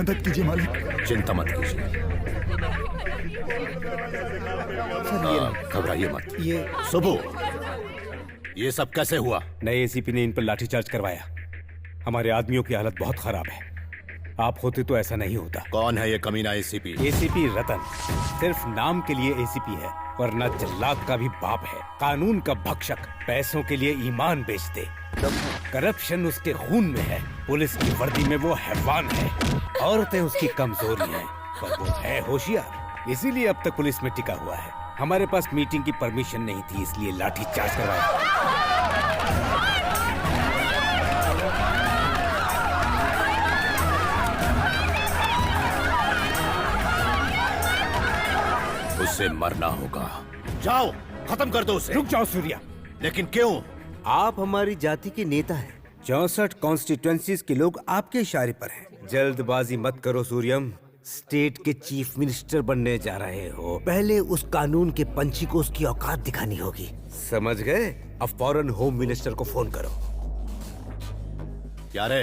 मदद कीजिए मालिक। चिंता मत कीजिए, घबराइए मत। ये सुबह, ये सब कैसे हुआ? नए एसीपी ने इन पर लाठीचार्ज करवाया। हमारे आदमियों की हालत बहुत खराब है। आप होते तो ऐसा नहीं होता। कौन है ये कमीना एसीपी? एसीपी रतन सिर्फ नाम के लिए एसीपी है, वरना जल्लाद का भी बाप है। कानून का भक्षक, पैसों के लिए ईमान बेच दे। करप्शन उसके खून में है। पुलिस की वर्दी में वो हैवान है। औरतें उसकी कमजोरी हैं, पर वो है होशियार, इसीलिए अब तक पुलिस में टिका हुआ है। हमारे पास मीटिंग की परमिशन नहीं थी, इसलिए लाठीचार्ज करवाया। उससे मरना होगा। जाओ, खत्म कर दो उसे। रुक जाओ सूर्या। लेकिन क्यों? आप हमारी जाति के नेता हैं। 64 कॉन्स्टिट्यूएंसीज के लोग आपके इशारे पर हैं। जल्दबाजी मत करो सूर्यम। स्टेट के चीफ मिनिस्टर बनने जा रहे हो। पहले उस कानून के पंछी को उसकी औकात दिखानी होगी, समझ गए? अब फौरन होम मिनिस्टर को फोन करो। क्या रे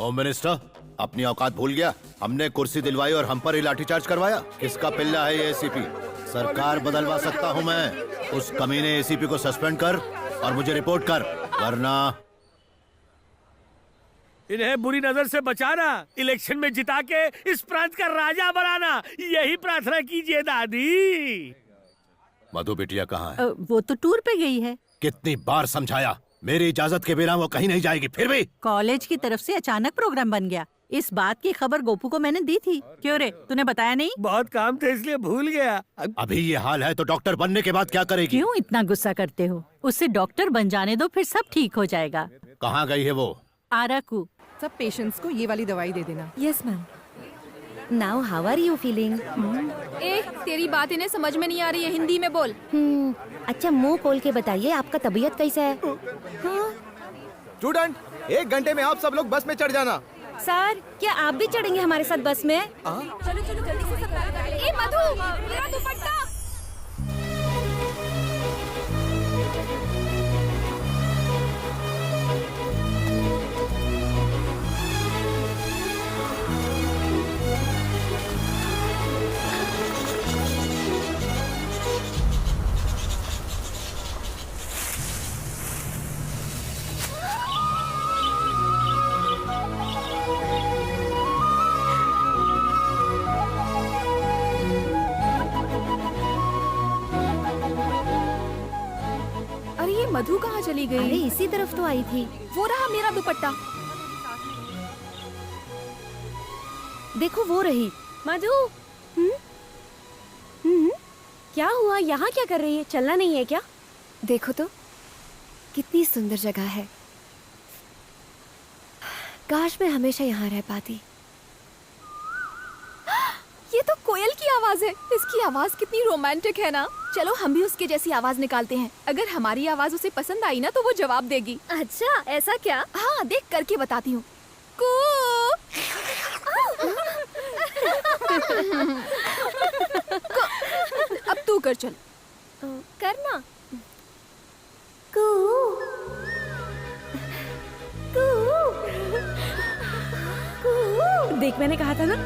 होम मिनिस्टर, अपनी औकात भूल गया? हमने कुर्सी दिलवाई और हम पर ही लाठीचार्ज करवाया। किसका पिल्ला है ये एसीपी? सरकार बदलवा सकता हूँ मैं। उस कमीने एसीपी को सस्पेंड कर और मुझे रिपोर्ट कर, वरना इन्हें बुरी नजर से बचाना, इलेक्शन में जिता के इस प्रांत का राजा बनाना, यही प्रार्थना कीजिए दादी। मधु बिटिया कहाँ है? वो तो टूर पे गई है। कितनी बार समझाया, मेरी इजाजत के बिना वो कहीं नहीं जाएगी। फिर भी कॉलेज की तरफ से अचानक प्रोग्राम बन गया। इस बात की खबर गोपू को मैंने दी थी। क्यों रे, तूने बताया नहीं? बहुत काम थे इसलिए भूल गया। अभी ये हाल है तो डॉक्टर बनने के बाद क्या करेगी? क्यों इतना गुस्सा करते हो? उससे डॉक्टर बन जाने दो, फिर सब ठीक हो जाएगा। कहाँ गई है वो? आराकू। सब पेशेंट्स को ये वाली दवाई दे देना। Yes ma'am. Now how are you feeling? ए, तेरी बात इन्हें समझ में नहीं आ रही है, हिंदी में बोल। अच्छा मुंह खोल के बताइए, आपका तबीयत कैसा है? स्टूडेंट, 1 घंटे में आप सब लोग बस में चढ़ जाना। सर, क्या आप भी चढ़ेंगे हमारे साथ बस में? चलो चलो जल्दी से सब तैयार कर ले। ए मधु, मेरा दुपट्टा। मधु कहाँ चली गई? अरे इसी तरफ तो आई थी। वो रहा मेरा दुपट्टा। देखो वो रही। मधु, क्या हुआ? यहाँ क्या कर रही है? चलना नहीं है क्या? देखो तो कितनी सुंदर जगह है। काश मैं हमेशा यहाँ रह पाती। ये तो कोयल की आवाज है। इसकी आवाज कितनी रोमांटिक है ना। चलो हम भी उसके जैसी आवाज निकालते हैं। अगर हमारी आवाज उसे पसंद आई ना तो वो जवाब देगी। अच्छा, ऐसा क्या? हाँ, देख करके बताती हूँ। अब तू कर, चल करना। देख, मैंने कहा था ना।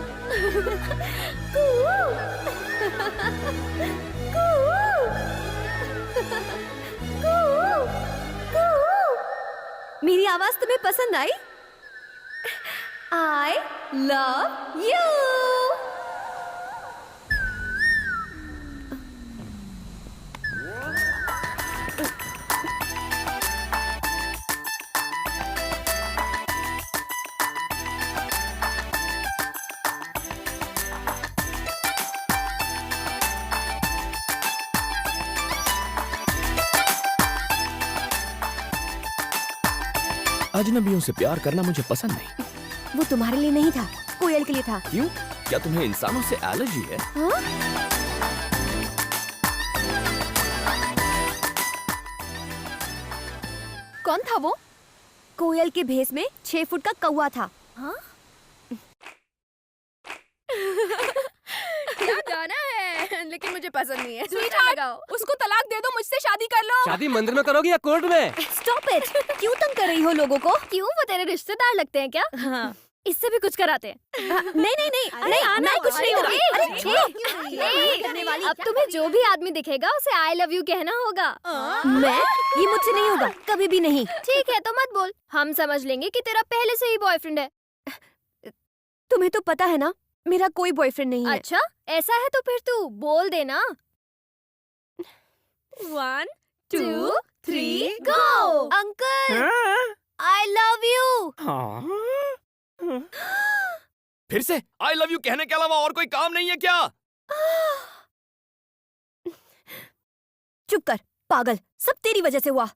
मेरी आवाज तुम्हें पसंद आई? I love you। अजनबियों से प्यार करना मुझे पसंद नहीं। वो तुम्हारे लिए नहीं था, कोयल के लिए था। क्यों? क्या तुम्हें इंसानों से एलर्जी है? हाँ? कौन था वो? कोयल के भेष में 6 फुट का कौवा था। हाँ? क्या गाना है, लेकिन मुझे पसंद नहीं है। स्वीटहार्ट, उसको तलाक दे दो, मुझसे शादी कर लो। शादी मंदिर में करोगी या कोर्ट में? Stop it. क्यों तंग कर रही हो लोगों को? क्यों, वो तेरे रिश्तेदार लगते हैं क्या? हाँ। इससे भी कुछ कराते हैं। नहीं नहीं नहीं नहीं, मैं कुछ नहीं होगा। अब तुम्हें जो भी आदमी दिखेगा उसे आई लव यू कहना होगा। मैं? ये मुझसे नहीं होगा, कभी भी नहीं। ठीक है तो मत बोल, हम समझ लेंगे कि तेरा पहले से ही बॉयफ्रेंड है। तुम्हें तो पता है ना मेरा कोई बॉयफ्रेंड नहीं है। अच्छा ऐसा है तो फिर तू बोल देना। 1 2 3 go. Uncle I love you. फिर से आई लव यू कहने के अलावा और कोई काम नहीं है क्या? चुप कर पागल, सब तेरी वजह से हुआ।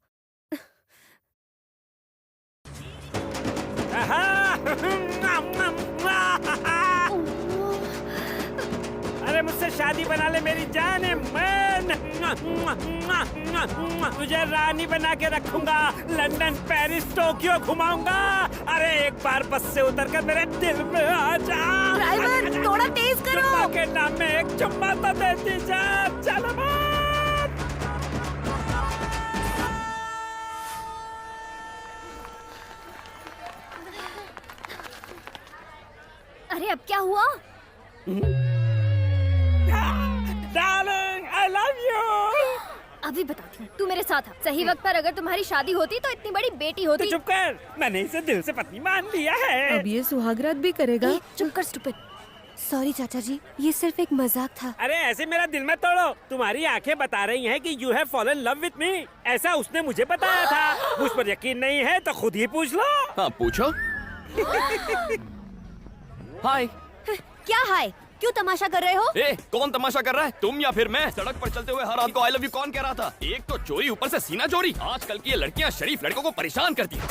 अरे मुझसे शादी बना ले मेरी जान है, मैं तुझे रानी बना के रखूंगा, लंदन पेरिस टोक्यो घुमाऊंगा। अरे एक बार बस से उतर कर मेरे दिल में आ जा। ड्राइवर थोड़ा तेज करो। चुम्मा के नाम में एक चुम्मा तो देती जा। चलो अरे अब क्या हुआ? Darling I love you. अभी बताती हूँ, तू मेरे साथ आ। सही वक्त पर अगर तुम्हारी शादी होती तो इतनी बड़ी बेटी होती। तो चुप कर, मैंने इसे दिल से पत्नी मान लिया है। अब ये सुहागरात भी करेगा। चुप कर स्टूपिड। सॉरी चाचा जी, ये सिर्फ एक मजाक था। अरे ऐसे मेरा दिल मत तोड़ो। तुम्हारी आंखें बता रही हैं कि you have fallen love with me. ऐसा उसने मुझे बताया था। मुझ पर यकीन नहीं है तो खुद ही पूछ लो। हाँ पूछो। हाय। क्या हाय? क्यों तमाशा कर रहे हो? ए, कौन तमाशा कर रहा है, तुम या फिर मैं? सड़क पर चलते हुए हर रात को आई लव यू कौन कह रहा था? एक तो चोरी, ऊपर से सीना चोरी। आजकल की ये लड़कियां शरीफ लड़कों को परेशान करती हैं।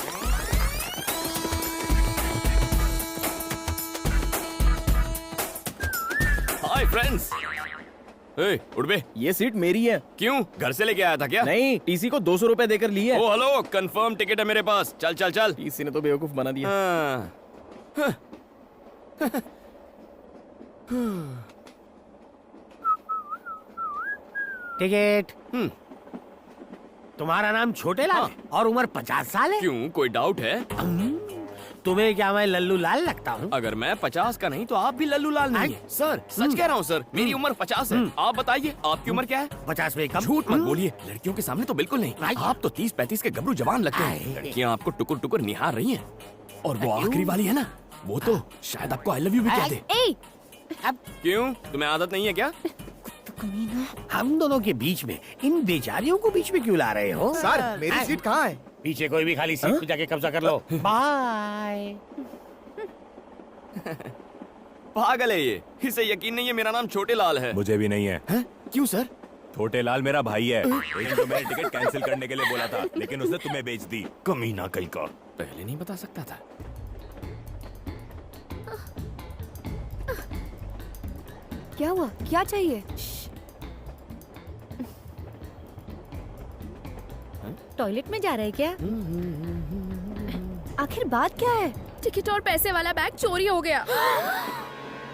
Hi friends. ए, उठ बे। ये सीट मेरी है। क्यों, घर से लेके आया था क्या? नहीं, टीसी को 200 रुपए देकर ली है। ओ हेलो, कंफर्म टिकट है मेरे पास। चल चल चल। टीसी ने तो बेवकूफ बना दिया। हाँ। टिकट। तुम्हारा नाम छोटे लाल है और उम्र 50 साल है। क्यों, कोई डाउट है? तुम्हें क्या मैं लल्लू लाल लगता हूँ? अगर मैं 50 का नहीं तो आप भी लल्लू लाल नहीं है। सर सच कह रहा हूँ सर, मेरी उम्र 50 है। आप बताइए आपकी उम्र क्या है? 50 में कम। झूठ मत बोलिए, लड़कियों के सामने तो बिल्कुल नहीं। आप तो 30-35 के गबरू जवान लगते हैं। लड़कियाँ आपको टुकुर टुकुर निहार रही हैं। और वो आखिरी वाली है ना, वो तो शायद आपको आई लव यू भी कह दे। क्यों, तुम्हें आदत नहीं है क्या? हम दोनों के बीच में इन बेचारियों को बीच में क्यों ला रहे हो? सर मेरी सीट कहाँ है? पीछे कोई भी खाली सीट पे जाके कब्जा कर लो। बाय। पागल है ये, इसे यकीन नहीं है मेरा नाम छोटे लाल है। मुझे भी नहीं है। क्यों सर? छोटे लाल मेरा भाई है। एक तो मैंने टिकट कैंसिल करने के लिए बोला था, लेकिन उसने तुम्हें बेच दी। कमीना कहीं का। पहले नहीं बता सकता था। क्या हुआ? क्या चाहिए? टॉयलेट में जा रहे क्या? आखिर बात क्या है? टिकट और पैसे वाला बैग चोरी हो गया।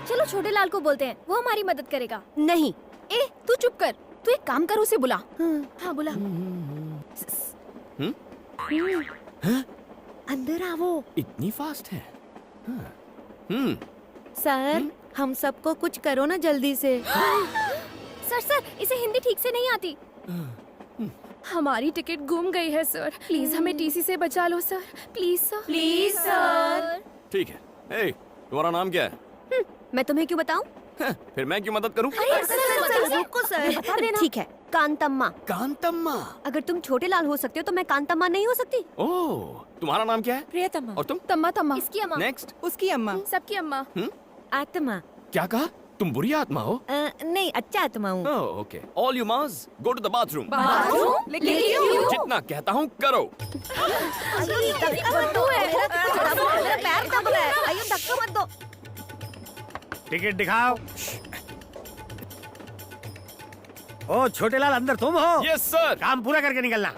चलो छोटे लाल को बोलते हैं, वो हमारी मदद करेगा। नहीं। ए तू चुप कर, तू एक काम कर, उसे बुला। हाँ बुला। अंदर आओ। इतनी फास्ट है? सर हम सबको कुछ करो ना जल्दी से। सर इसे हिंदी ठीक से नहीं आती। हमारी टिकट गुम गई है सर, प्लीज हमें टीसी से बचा लो sir, please sir. Please sir. ठीक है। ए, तुम्हारा नाम क्या है? मैं तुम्हें क्यों बताऊं? फिर मैं क्यों मदद करूं? रुको सर, बता देना। ठीक है, कांतम्मा। कांतम्मा। अगर तुम छोटे लाल हो सकते हो तो मैं कांतम्मा नहीं हो सकती? ओह, तुम्हारा नाम क्या है? प्रियतमा। और तुम? तम्मा तम्मा। इसकी अम्मा। नेक्स्ट। उसकी अम्मा। सबकी अम्मा। आत्मा। क्या कहा? तुम बुरी आत्मा हो? नहीं, अच्छा आत्मा हूँ। ओह, okay. All you must go to the bathroom. Bathroom? लेकिन क्यों? जितना कहता हूँ करो। पैर दब रहा है। आइए धक्का मत दो। टिकट दिखाओ। ओ छोटे लाल, अंदर तुम हो? Yes sir. काम पूरा करके निकलना।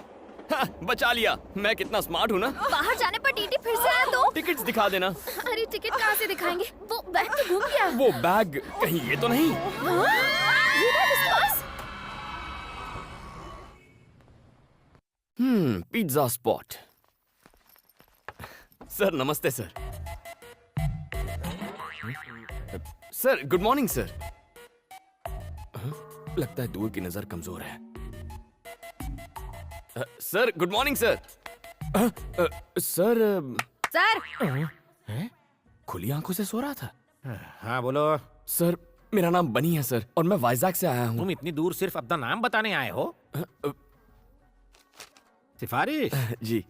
बचा लिया। मैं कितना स्मार्ट हूँ ना। बाहर जाने पर टीटी फिर से आया तो? टिकट्स दिखा देना। अरे टिकट कहाँ से दिखाएंगे? वो बैग तो घूम गया। वो बैग कहीं ये तो नहीं? ये बैग इसके पास? Pizza spot. सर नमस्ते sir. Sir good morning sir. लगता है दूर की नजर कमजोर है। Sir good morning sir. Sir sir खुली आंखों से सो रहा था। हाँ बोलो। सर मेरा नाम बनी है सर, और मैं वाइजैक से आया हूँ। तुम इतनी दूर सिर्फ अपना नाम बताने आए हो? सिफारिश? जी।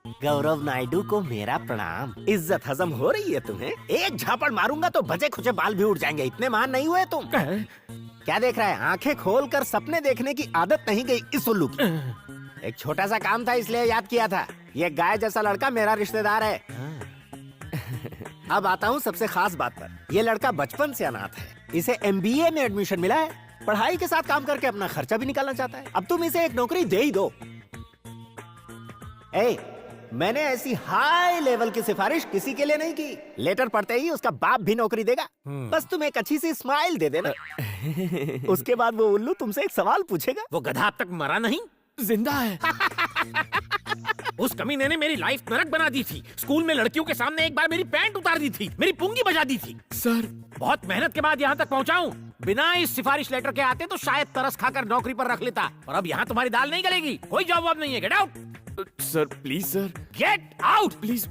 गौरव नायडू को मेरा प्रणाम। इज्जत हजम हो रही है तुम्हें? एक झापड़ मारूंगा तो बचे खुचे बाल भी उड़ जाएंगे। इतने महान नहीं हुए तुम। क्या देख रहा है? आंखें खोलकर सपने देखने की आदत नहीं गई इस उल्लू की। एक छोटा सा काम था इसलिए याद किया था। ये गाय जैसा लड़का मेरा रिश्तेदार है। अब आता हूँ सबसे खास बात पर। ये लड़का बचपन से अनाथ है। इसे MBA में एडमिशन मिला है। पढ़ाई के साथ काम करके अपना खर्चा भी निकालना चाहता है। अब तुम इसे एक नौकरी दे ही दो। मैंने ऐसी हाई लेवल की सिफारिश किसी के लिए नहीं की। लेटर पढ़ते ही उसका बाप भी नौकरी देगा। बस तुम एक अच्छी सी स्माइल दे देना। उसके बाद वो उल्लू तुमसे एक सवाल पूछेगा। वो गधा अब तक मरा नहीं? जिंदा है। उस कमीने ने मेरी लाइफ नरक बना दी थी। स्कूल में लड़कियों के सामने एक बार मेरी पैंट उतार दी थी, मेरी पुंगी बजा दी थी। सर बहुत मेहनत के बाद यहाँ तक पहुँचा हूँ। बिना इस सिफारिश लेटर के आते तो शायद तरस खाकर नौकरी पर रख लेता। और अब यहाँ तुम्हारी दाल नहीं गलेगी। कोई जॉब वॉब नहीं है। Get out sir please sir. Get out please.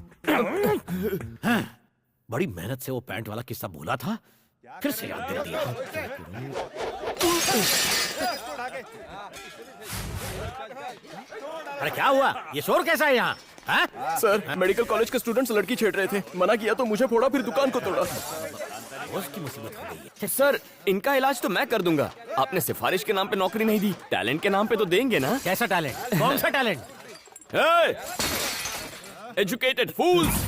बड़ी मेहनत से वो पैंट वाला किस्सा भूला था, फिर से याद दिला दिया। अरे क्या हुआ? ये शोर कैसा है यहाँ? सर मेडिकल कॉलेज के स्टूडेंट्स लड़की छेड़ रहे थे। मना किया तो मुझे फोड़ा, फिर दुकान को तोड़ा। उसकी मुसीबत हो गई है। सर इनका इलाज तो मैं कर दूंगा। आपने सिफारिश के नाम पे नौकरी नहीं दी, टैलेंट के नाम पे तो देंगे ना? कैसा टैलेंट? कौन सा टैलेंट? एजुकेटेड फूल्स।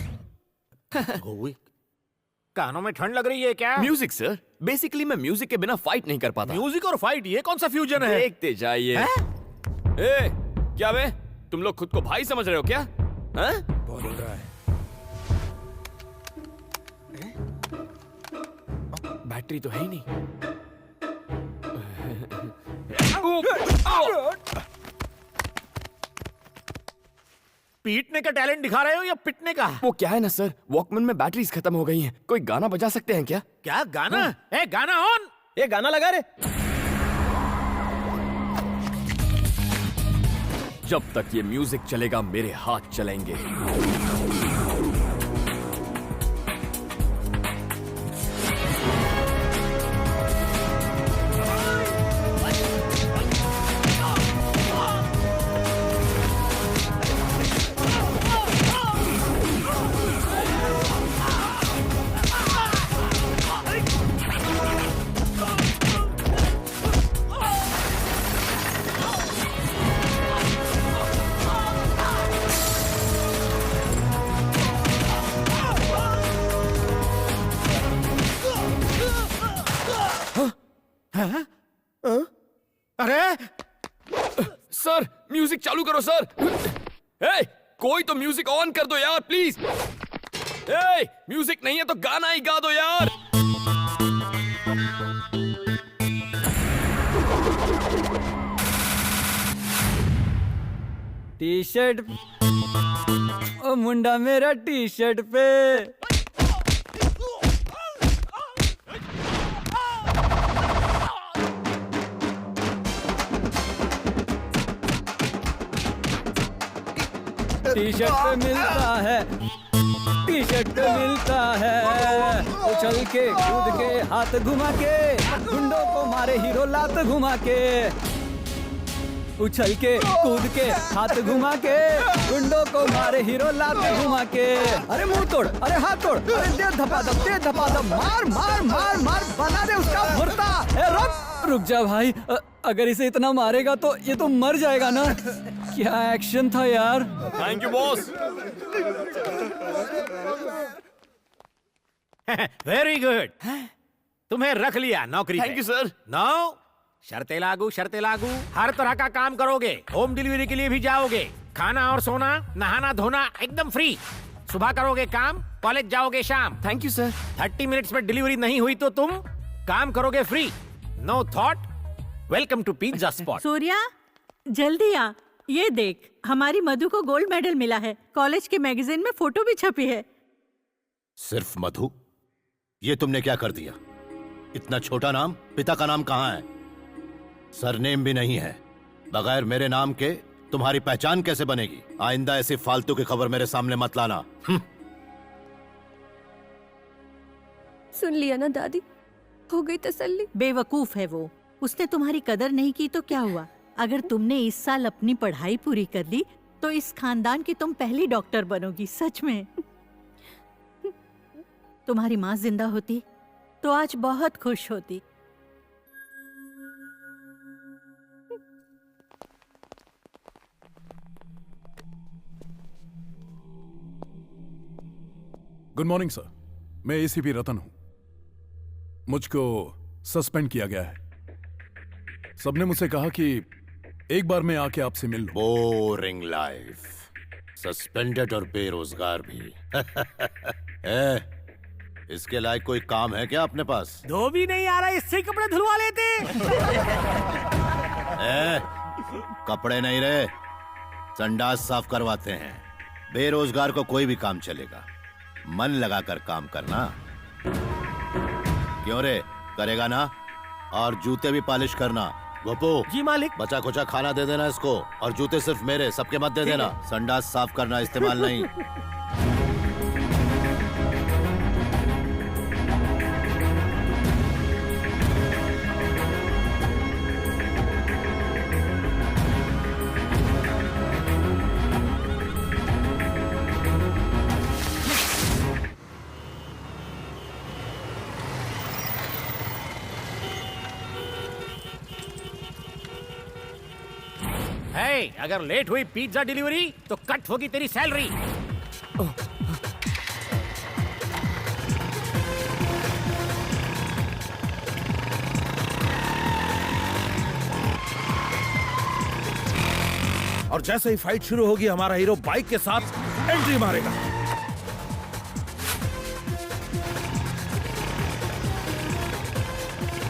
कानों में ठंड लग रही है क्या? Music sir. बेसिकली मैं म्यूजिक के बिना फाइट नहीं कर पाता। म्यूजिक और फाइट, ये कौन सा फ्यूजन है? देखते जाइए। क्या बे, तुम लोग खुद को भाई समझ रहे हो क्या? बोल रहा है। बैटरी तो है ही नहीं। पीटने का टैलेंट दिखा रहे हो या पिटने का? वो क्या है ना सर, वॉकमैन में बैटरीज खत्म हो गई हैं। कोई गाना बजा सकते हैं क्या? क्या गाना? गाना ऑन। ये गाना लगा रे। जब तक ये म्यूजिक चलेगा मेरे हाथ चलेंगे। अरे सर म्यूजिक चालू करो सर। कोई तो म्यूजिक ऑन कर दो यार प्लीज। म्यूजिक नहीं है तो गाना ही गा दो यार। टी शर्ट ओ मुंडा मेरा टी शर्ट पे। टी शर्ट पे मिलता है, टी शर्ट पे मिलता है। उछल के कूद के हाथ घुमा के, गुंडों को मारे हीरो लात घुमा के। उछल के कूद के हाथ घुमा के, गुंडों को मारे हीरो लात घुमा के। अरे मुंह तोड़, अरे हाथ तोड़, अरे दे धपाधप, दे धपाधप, मार मार मार मार, बना दे उसका भुर्ता। रुक जा भाई, अगर इसे इतना मारेगा तो ये तो मर जाएगा ना। क्या एक्शन था यार। Thank you boss. Very good, तुम्हें रख लिया नौकरी पे। Thank you sir. नो, शर्तें लागू, शर्तें लागू। हर तरह का काम करोगे, होम डिलीवरी के लिए भी जाओगे, खाना और सोना, नहाना धोना एकदम फ्री। सुबह करोगे काम, कॉलेज जाओगे शाम। Thank you sir. 30 मिनट्स में डिलीवरी नहीं हुई तो तुम काम करोगे free. No thought. Welcome to pizza spot. Surya जल्दी आ, ये देख हमारी मधु को गोल्ड मेडल मिला है। कॉलेज के मैगजीन में फोटो भी छपी है। सिर्फ मधु? ये तुमने क्या कर दिया? इतना छोटा नाम, पिता का नाम कहाँ है? सरनेम भी नहीं है। बगैर मेरे नाम के तुम्हारी पहचान कैसे बनेगी? आइंदा ऐसी फालतू की खबर मेरे सामने मत लाना। सुन लिया ना दादी, हो गई तसल्ली। बेवकूफ है वो, उसने तुम्हारी कदर नहीं की तो क्या हुआ? अगर तुमने इस साल अपनी पढ़ाई पूरी कर ली तो इस खानदान की तुम पहली डॉक्टर बनोगी, सच में। तुम्हारी माँ जिंदा होती तो आज बहुत खुश होती। गुड मॉर्निंग सर, मैं एसीपी रतन हूं। मुझको सस्पेंड किया गया है। सबने मुझसे कहा कि एक बार मैं आके आपसे मिल लूं। बोरिंग लाइफ, सस्पेंडेड और बेरोजगार भी। इसके लायक कोई काम है क्या अपने पास? धोबी नहीं आ रहा, इससे कपड़े धुलवा लेते। कपड़े नहीं रहे, संडास साफ करवाते हैं। बेरोजगार को कोई भी काम चलेगा, मन लगाकर काम करना। क्यों रे, करेगा ना? और जूते भी पॉलिश करना। गोपू जी मालिक। बचा खुचा खाना दे देना इसको, और जूते सिर्फ मेरे, सबके मत दे देना। संडास साफ करना, इस्तेमाल नहीं। है, अगर लेट हुई पिज्जा डिलीवरी तो कट होगी तेरी सैलरी। और जैसे ही फाइट शुरू होगी हमारा हीरो बाइक के साथ एंट्री मारेगा।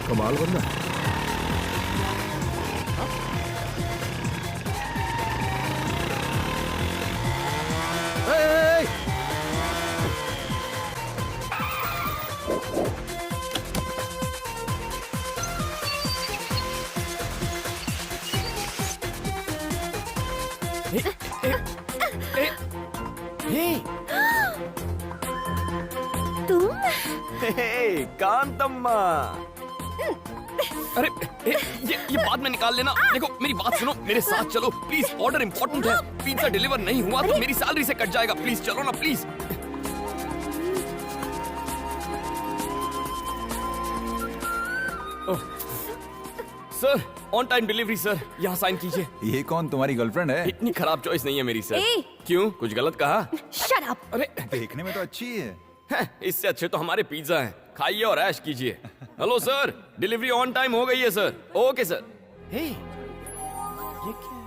कमाल बंदा है। कांतम्मा, अरे ये बाद में निकाल लेना। देखो मेरी बात सुनो, मेरे साथ चलो प्लीज, ऑर्डर इंपॉर्टेंट है। पिज्जा डिलीवर नहीं हुआ तो मेरी सैलरी से कट जाएगा। प्लीज चलो ना, please. Sir, on time delivery sir, यहाँ साइन कीजिए। ये कौन, तुम्हारी गर्लफ्रेंड है? इतनी खराब चॉइस नहीं है मेरी सर। क्यों, कुछ गलत कहा? Shut up. अरे देखने में तो अच्छी है। इससे अच्छे तो हमारे पिज्जा हैं, खाइए और ऐश कीजिए। Hello sir, delivery on time हो गई है सर। Okay sir. हे, ये क्या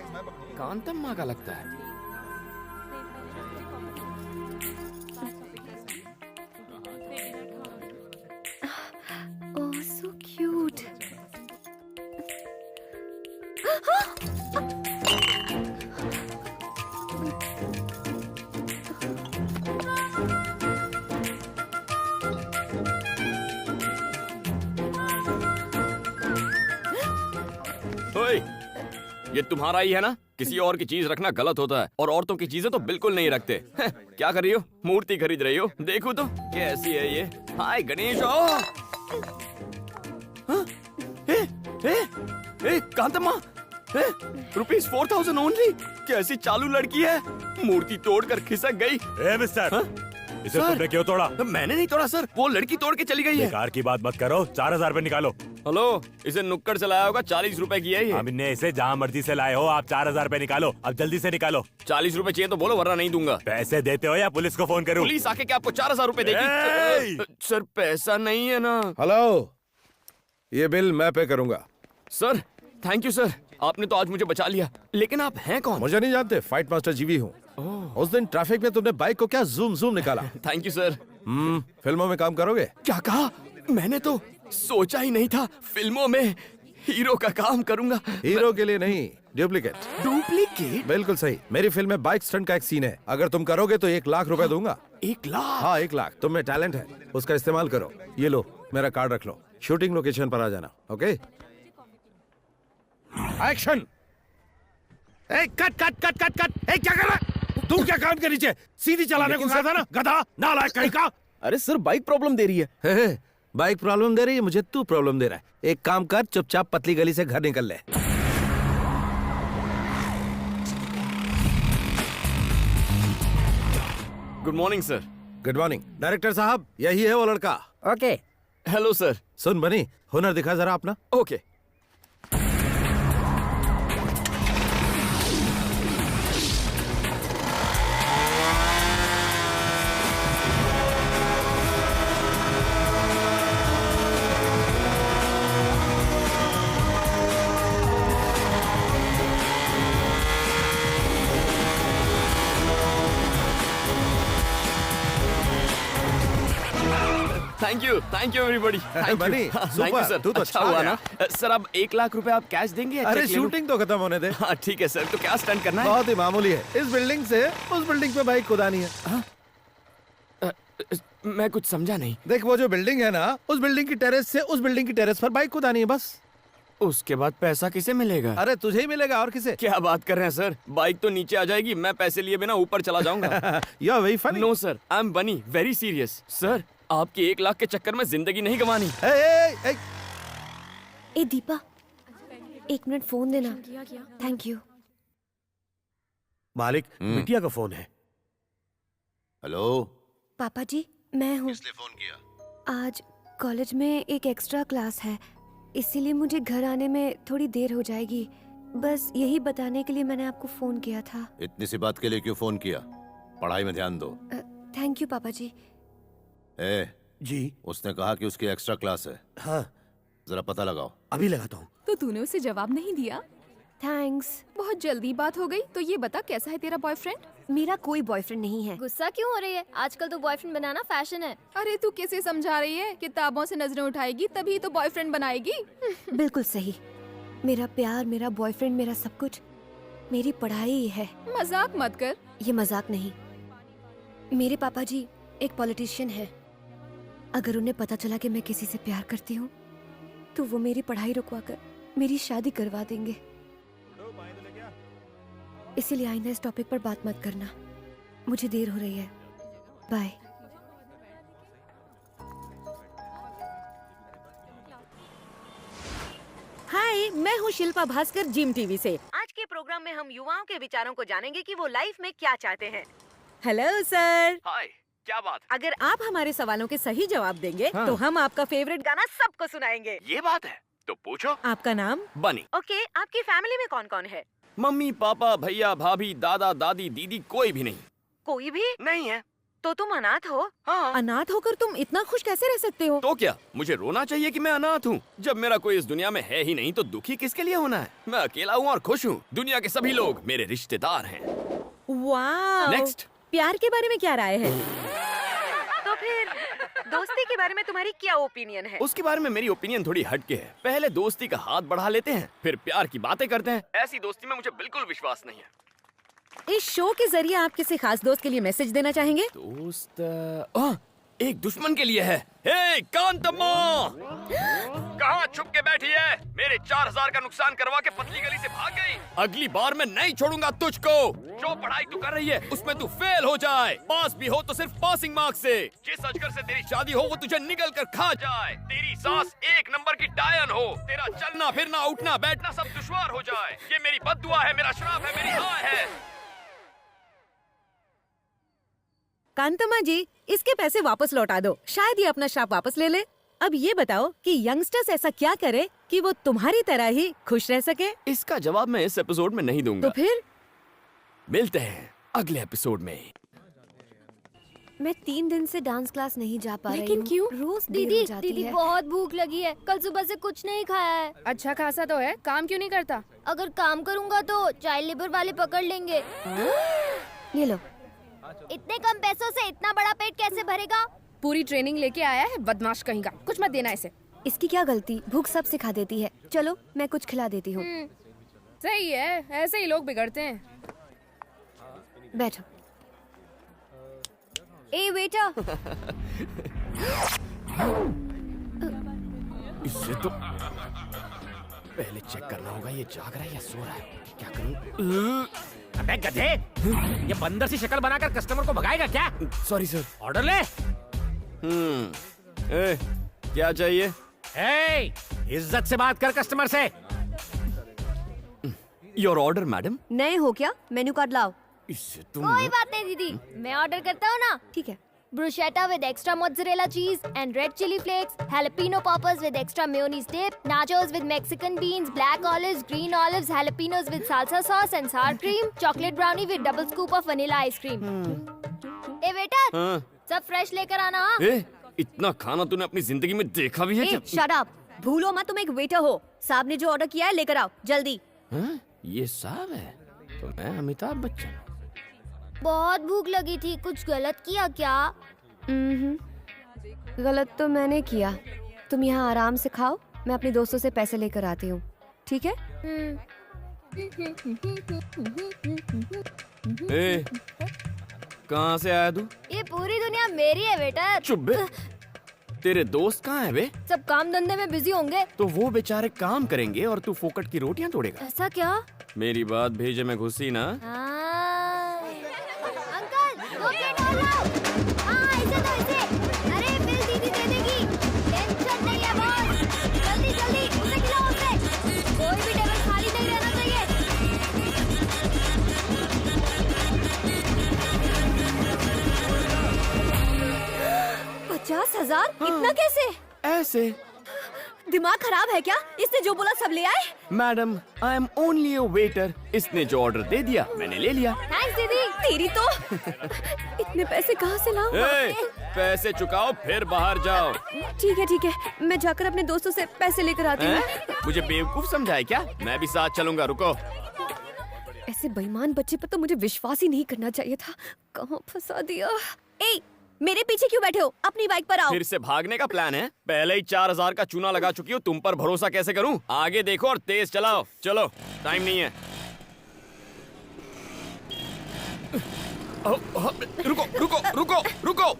है? कांतम्मा का लगता है। ओह सो क्यूट। ये तुम्हारा ही है ना? किसी और की चीज रखना गलत होता है, और औरतों की चीजें तो बिल्कुल नहीं रखते। क्या कर रही हो? मूर्ति खरीद रही हो? देखो तो कैसी है ये। हाय गणेश। कांतम्मा, ₹4000 ओनली। कैसी चालू लड़की है, मूर्ति तोड़कर खिसक गई। मिस्टर, इसे तुमने क्यों तोड़ा? मैंने नहीं तोड़ा सर, वो लड़की तोड़ के चली गई है। बेकार की बात मत करो, 4000 रुपए निकालो। हेलो, इसे नुक्कड़ से लाया होगा, 40 रुपए की है ये। हमने इसे जहाँ मर्जी से लाए हो, आप 4000 रुपए निकालो, अब जल्दी से निकालो। 40 रुपए चाहिए तो बोलो, वरना नहीं दूंगा। पैसे देते हो या पुलिस को फोन करूं? पुलिस आके क्या आपको 4000 रुपए देगी? सर पैसा नहीं है ना। हेलो, ये बिल मैं पे करूंगा। सर थैंक यू सर, आपने तो आज मुझे बचा लिया। लेकिन आप हैं कौन? मुझे नहीं जानते, फाइट मास्टर जीवी हूँ। उस दिन ट्रैफिक में तुमने बाइक को क्या जूम जूम निकाला। Thank you sir. फिल्मों में काम करोगे? क्या कहा? मैंने तो सोचा ही नहीं था फिल्मों में। हीरो का काम करूंगा। हीरो के लिए नहीं, डुप्लीकेट। डुप्लीकेट? बिल्कुल सही। मेरी फिल्म में बाइक स्टंट का एक सीन है, अगर तुम करोगे तो 1 लाख रुपए दूंगा। 1 लाख? हाँ 1 लाख। तुम में टैलेंट है, उसका इस्तेमाल करो। ये लो मेरा कार्ड रख लो, शूटिंग लोकेशन पर आ जाना। Okay action. Cut cut cut cut cut. क्या कर रहा है तू? क्या कान के नीचे सीधी चलाने को कहा था ना, गधा नालायक कहीं का। अरे सर बाइक प्रॉब्लम दे रही है। बाइक प्रॉब्लम दे रही है, मुझे तू प्रॉब्लम दे रहा है। एक काम कर, चुपचाप पतली गली से घर निकल ले। Good morning sir. Good morning. Director साहब यही है वो लड़का। ओके। Hello sir. सुन बनी, हुनर दिखा जरा अपना। ओके। Thank you everybody. बनी, सुपर, सर। तू तो अच्छा छा हुआ गया। ना सर। अब 1 लाख रुपए आप कैश देंगे या अरे चेक ले लूं? शूटिंग तो खत्म होने दे। हाँ ठीक है सर। तो क्या स्टंट करना है? बहुत ही मामूली है, इस बिल्डिंग से उस बिल्डिंग पे बाइक कुदानी है। मैं कुछ समझा नहीं। देख वो जो बिल्डिंग है ना, उस बिल्डिंग की टेरेस से उस बिल्डिंग की टेरेस पर बाइक कुदानी है बस। उसके बाद पैसा किसे मिलेगा? अरे तुझे ही मिलेगा, और किसे? क्या बात कर रहे हैं सर? बाइक तो नीचे आ जाएगी, मैं पैसे लिए बिना ऊपर चला जाऊंगा। You are very funny. No sir, I am Bunny very serious. Sir आपकी 1 लाख के चक्कर में जिंदगी नहीं गंवानी। ए दीपा, 1 मिनट फोन देना। Thank you. मालिक, बिटिया का फोन है। हेलो पापा जी, मैं हूँ। किसने फोन किया? आज कॉलेज में एक एक्स्ट्रा क्लास है, इसीलिए मुझे घर आने में थोड़ी देर हो जाएगी। बस यही बताने के लिए मैंने आपको फोन किया था। इतनी सी बात के लिए क्यों फोन किया? पढ़ाई में ध्यान दो। थैंक यू पापा जी। जी। उसने कहा कि उसकी एक्स्ट्रा क्लास है। हाँ जरा पता लगाओ। अभी लगाता हूँ। तो तूने उसे जवाब नहीं दिया? थैंक्स। बहुत जल्दी बात हो गई। तो ये बता, कैसा है तेरा बॉयफ्रेंड? मेरा कोई बॉयफ्रेंड नहीं है। गुस्सा क्यों हो रही है? आजकल तो बॉयफ्रेंड बनाना फैशन है। अरे तू कैसे समझा रही है? किताबों से नजरें उठाएगी तभी तो बॉयफ्रेंड बनाएगी। बिल्कुल सही। मेरा प्यार, मेरा बॉयफ्रेंड, मेरा सब कुछ मेरी पढ़ाई ही है। मजाक मत कर। ये मजाक नहीं। मेरे पापा जी एक पॉलिटिशियन है। अगर उन्हें पता चला कि मैं किसी से प्यार करती हूँ तो वो मेरी पढ़ाई रुकवाकर मेरी शादी करवा देंगे। इसीलिए आइंदा इस टॉपिक पर बात मत करना। मुझे देर हो रही है। बाय। हाय, मैं हूँ शिल्पा भास्कर, जिम टीवी से। आज के प्रोग्राम में हम युवाओं के विचारों को जानेंगे कि वो लाइफ में क्या चाहते हैं। Hello sir. हाय, क्या बात? अगर आप हमारे सवालों के सही जवाब देंगे हाँ। तो हम आपका फेवरेट गाना सबको सुनाएंगे। ये बात है तो पूछो। आपका नाम? बनी। ओके, आपकी फैमिली में कौन कौन है? मम्मी पापा भैया भाभी दादा दादी दीदी कोई भी नहीं। कोई भी नहीं है। तो तुम अनाथ हो? हाँ। अनाथ होकर तुम इतना खुश कैसे रह सकते हो? तो क्या मुझे रोना चाहिए कि मैं अनाथ हूँ? जब मेरा कोई इस दुनिया में है ही नहीं तो दुखी किसके लिए होना है? मैं अकेला हूँ और खुश हूँ। दुनिया के सभी लोग मेरे रिश्तेदार हैं। वाह। नेक्स्ट। प्यार के बारे में क्या राय है? तो फिर दोस्ती के बारे में तुम्हारी क्या ओपिनियन है? उसके बारे में मेरी ओपिनियन थोड़ी हटके है। पहले दोस्ती का हाथ बढ़ा लेते हैं, फिर प्यार की बातें करते हैं। ऐसी दोस्ती में मुझे बिल्कुल विश्वास नहीं है। इस शो के जरिए आप किसी खास दोस्त के लिए मैसेज देना चाहेंगे? दोस्त एक दुश्मन के लिए है। हे कांतम्मा, कहाँ छुप के बैठी है? मेरे 4000 का नुकसान करवा के पतली गली से भाग गई। अगली बार मैं नहीं छोड़ूंगा तुझको। जो पढ़ाई तू कर रही है उसमें तू फेल हो जाए। पास भी हो तो सिर्फ पासिंग मार्क्स से। जिस अजगर से तेरी शादी हो वो तुझे निगल कर खा जाए। तेरी सास 1 नंबर की डायन हो। तेरा चलना फिरना उठना बैठना सब दुश्वार हो जाए। ये मेरी बद्दुआ है, मेरा श्राप है, मेरी हाय है। कांतम्मा जी, इसके पैसे वापस लौटा दो, शायद ये अपना श्राप वापस ले ले। अब ये बताओ कि यंगस्टर्स ऐसा क्या करे कि वो तुम्हारी तरह ही खुश रह सके? इसका जवाब मैं इस एपिसोड में नहीं दूंगा। तो फिर मिलते हैं अगले एपिसोड में। मैं 3 दिन से डांस क्लास नहीं जा पा रही हूँ। लेकिन क्यों? रोज दीदी जाती दीदी है। बहुत भूख लगी है। कल सुबह से कुछ नहीं खाया है। अच्छा खासा तो है, काम क्यों नहीं करता? अगर काम करूँगा तो चाइल्ड लेबर वाले पकड़ लेंगे। ये लो। इतने कम पैसों से इतना बड़ा पेट कैसे भरेगा? पूरी ट्रेनिंग लेके आया है बदमाश कहीं का। कुछ मत देना इसे। इसकी क्या गलती, भूख सब सिखा देती है। चलो मैं कुछ खिला देती हूँ। सही है, ऐसे ही लोग बिगड़ते हैं। बैठो। ए बेटा। इससे तो पहले चेक करना होगा ये जाग रहा है या सो रहा है। क्या करूं? अबे गधे, ये बंदर सी शक्ल बनाकर कस्टमर को भगाएगा क्या? Sorry sir. ऑर्डर ले। क्या चाहिए? ए, इज्जत से बात कर कस्टमर से। Your order madam. नए हो क्या? मेन्यू कार्ड लाओ। इससे तुम कोई बात नहीं दीदी, मैं ऑर्डर करता हूँ ना। ठीक है। Bruschetta with extra mozzarella cheese and red chili flakes, jalapeno poppers with extra mayonnaise dip, nachos with Mexican beans, black olives, green olives, jalapenos with salsa sauce and sour cream, chocolate brownie with double scoop of vanilla ice cream. ए बेटा, सब fresh लेकर आना। इतना खाना तूने अपनी जिंदगी में देखा भी है क्या? Shut up. भूलो मत तुम एक वेटर हो। साहब ने जो ऑर्डर किया है लेकर आओ जल्दी। ये साहब है तो मैं अमिताभ बच्चन। बहुत भूख लगी थी, कुछ गलत किया क्या? गलत तो मैंने किया। तुम यहाँ आराम से खाओ, मैं अपने दोस्तों से पैसे लेकर आती हूँ, ठीक है? कहाँ से आया तू? ये पूरी दुनिया मेरी है बेटा। चुप बे। तेरे दोस्त कहाँ है बे? सब काम धंधे में बिजी होंगे। तो वो बेचारे काम करेंगे और तू फोकट की रोटियां तोड़ेगा। ऐसा क्या? मेरी बात भेजे में घुसी ना। अंकल, 2 प्लेट और लाओ। हाँ, इसे दो इसे। अरे बिल दीदी दे देगी, टेंशन नहीं है बॉस। जल्दी जल्दी उसे खिलाओ उसे। कोई भी टेबल खाली नहीं रहना चाहिए। 50,000? इतना कैसे? ऐसे। दिमाग खराब है क्या? इसने जो बोला सब ले आए? Madam, I am only a waiter. इसने जो ऑर्डर दे दिया मैंने ले लिया। थैंक्स दीदी। तेरी तो इतने पैसे कहाँ से लाऊं? पैसे चुकाओ फिर बाहर जाओ। ठीक है, मैं जाकर अपने दोस्तों से पैसे लेकर आती हूँ। मुझे बेवकूफ समझा है क्या? मैं भी साथ चलूंगा, रुको। ऐसे बेईमान बच्चे पर तो मुझे विश्वास ही नहीं करना चाहिए था। कहाँ फंसा दिया? ए, मेरे पीछे क्यों बैठे हो? अपनी बाइक पर आओ। फिर से भागने का प्लान है? पहले ही 4,000 का चूना लगा चुकी हूँ, तुम पर भरोसा कैसे करूँ? आगे देखो और तेज चलाओ। चलो, टाइम नहीं है। रुको रुको रुको रुको।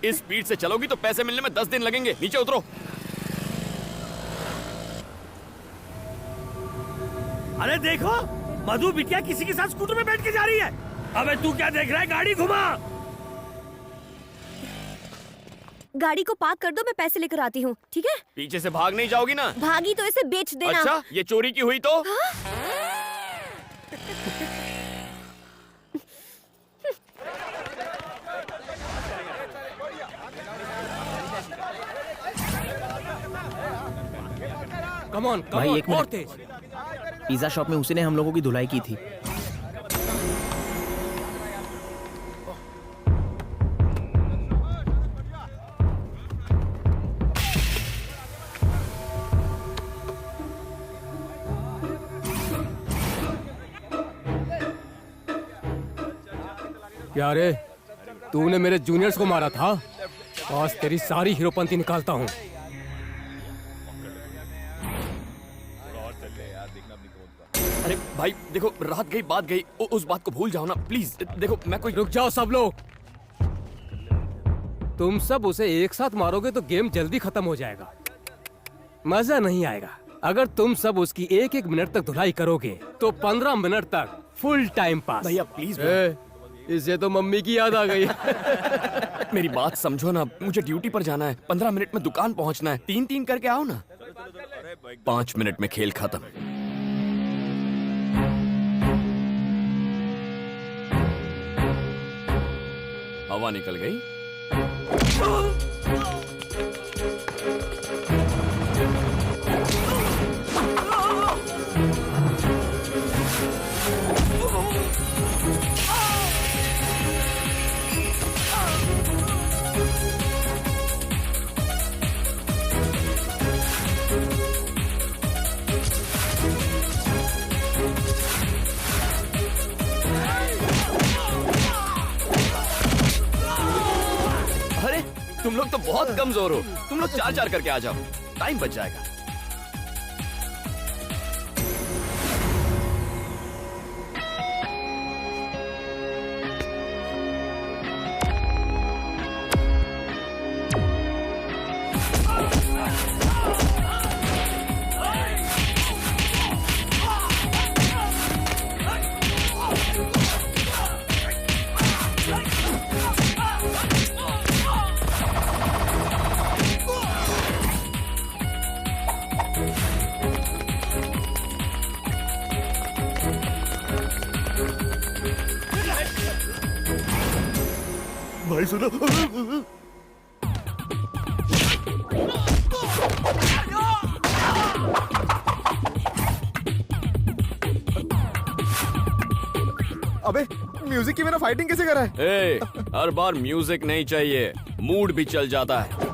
इस स्पीड से चलोगी तो पैसे मिलने में 10 दिन लगेंगे। नीचे उतरो। अरे देखो, मधु बिटिया किसी के साथ स्कूटर में बैठ के जा रही है। अबे तू क्या देख रहा है? गाड़ी घुमा। गाड़ी को पार्क कर दो, मैं पैसे लेकर आती हूँ, ठीक है? पीछे से भाग नहीं जाओगी ना? भागी तो इसे बेच देना। अच्छा, ये चोरी की हुई तो? कम ऑन, भाई एक और मिनट। तेज। पिज्जा शॉप में उसी ने हम लोगों की धुलाई की थी। क्या रे, तूने मेरे जूनियर्स को मारा था? आज तेरी सारी हीरोपंती निकालता हूँ। अरे भाई देखो, रात गई बात गई, उस बात को भूल जाओ ना प्लीज। देखो मैं कोई। रुक जाओ सब लोग। तुम सब उसे एक साथ मारोगे तो गेम जल्दी खत्म हो जाएगा, मजा नहीं आएगा। अगर तुम सब उसकी 1-1 मिनट तक धुलाई करोगे तो 15 मिनट तक फुल टाइम पास। भैया प्लीज। इसे तो मम्मी की याद आ गई। मेरी बात समझो ना, मुझे ड्यूटी पर जाना है। 15 मिनट में दुकान पहुंचना है। 3-3 करके आओ ना। 5 मिनट में खेल खत्म। हवा निकल गई। अरे तुम लोग तो बहुत कमजोर हो। तुम लोग 4-4 करके आ जाओ। टाइम बच जाएगा। भाई सुनो, अबे म्यूजिक के बिना फाइटिंग कैसे कर रहा है? ए, हर बार म्यूजिक नहीं चाहिए, मूड भी चल जाता है।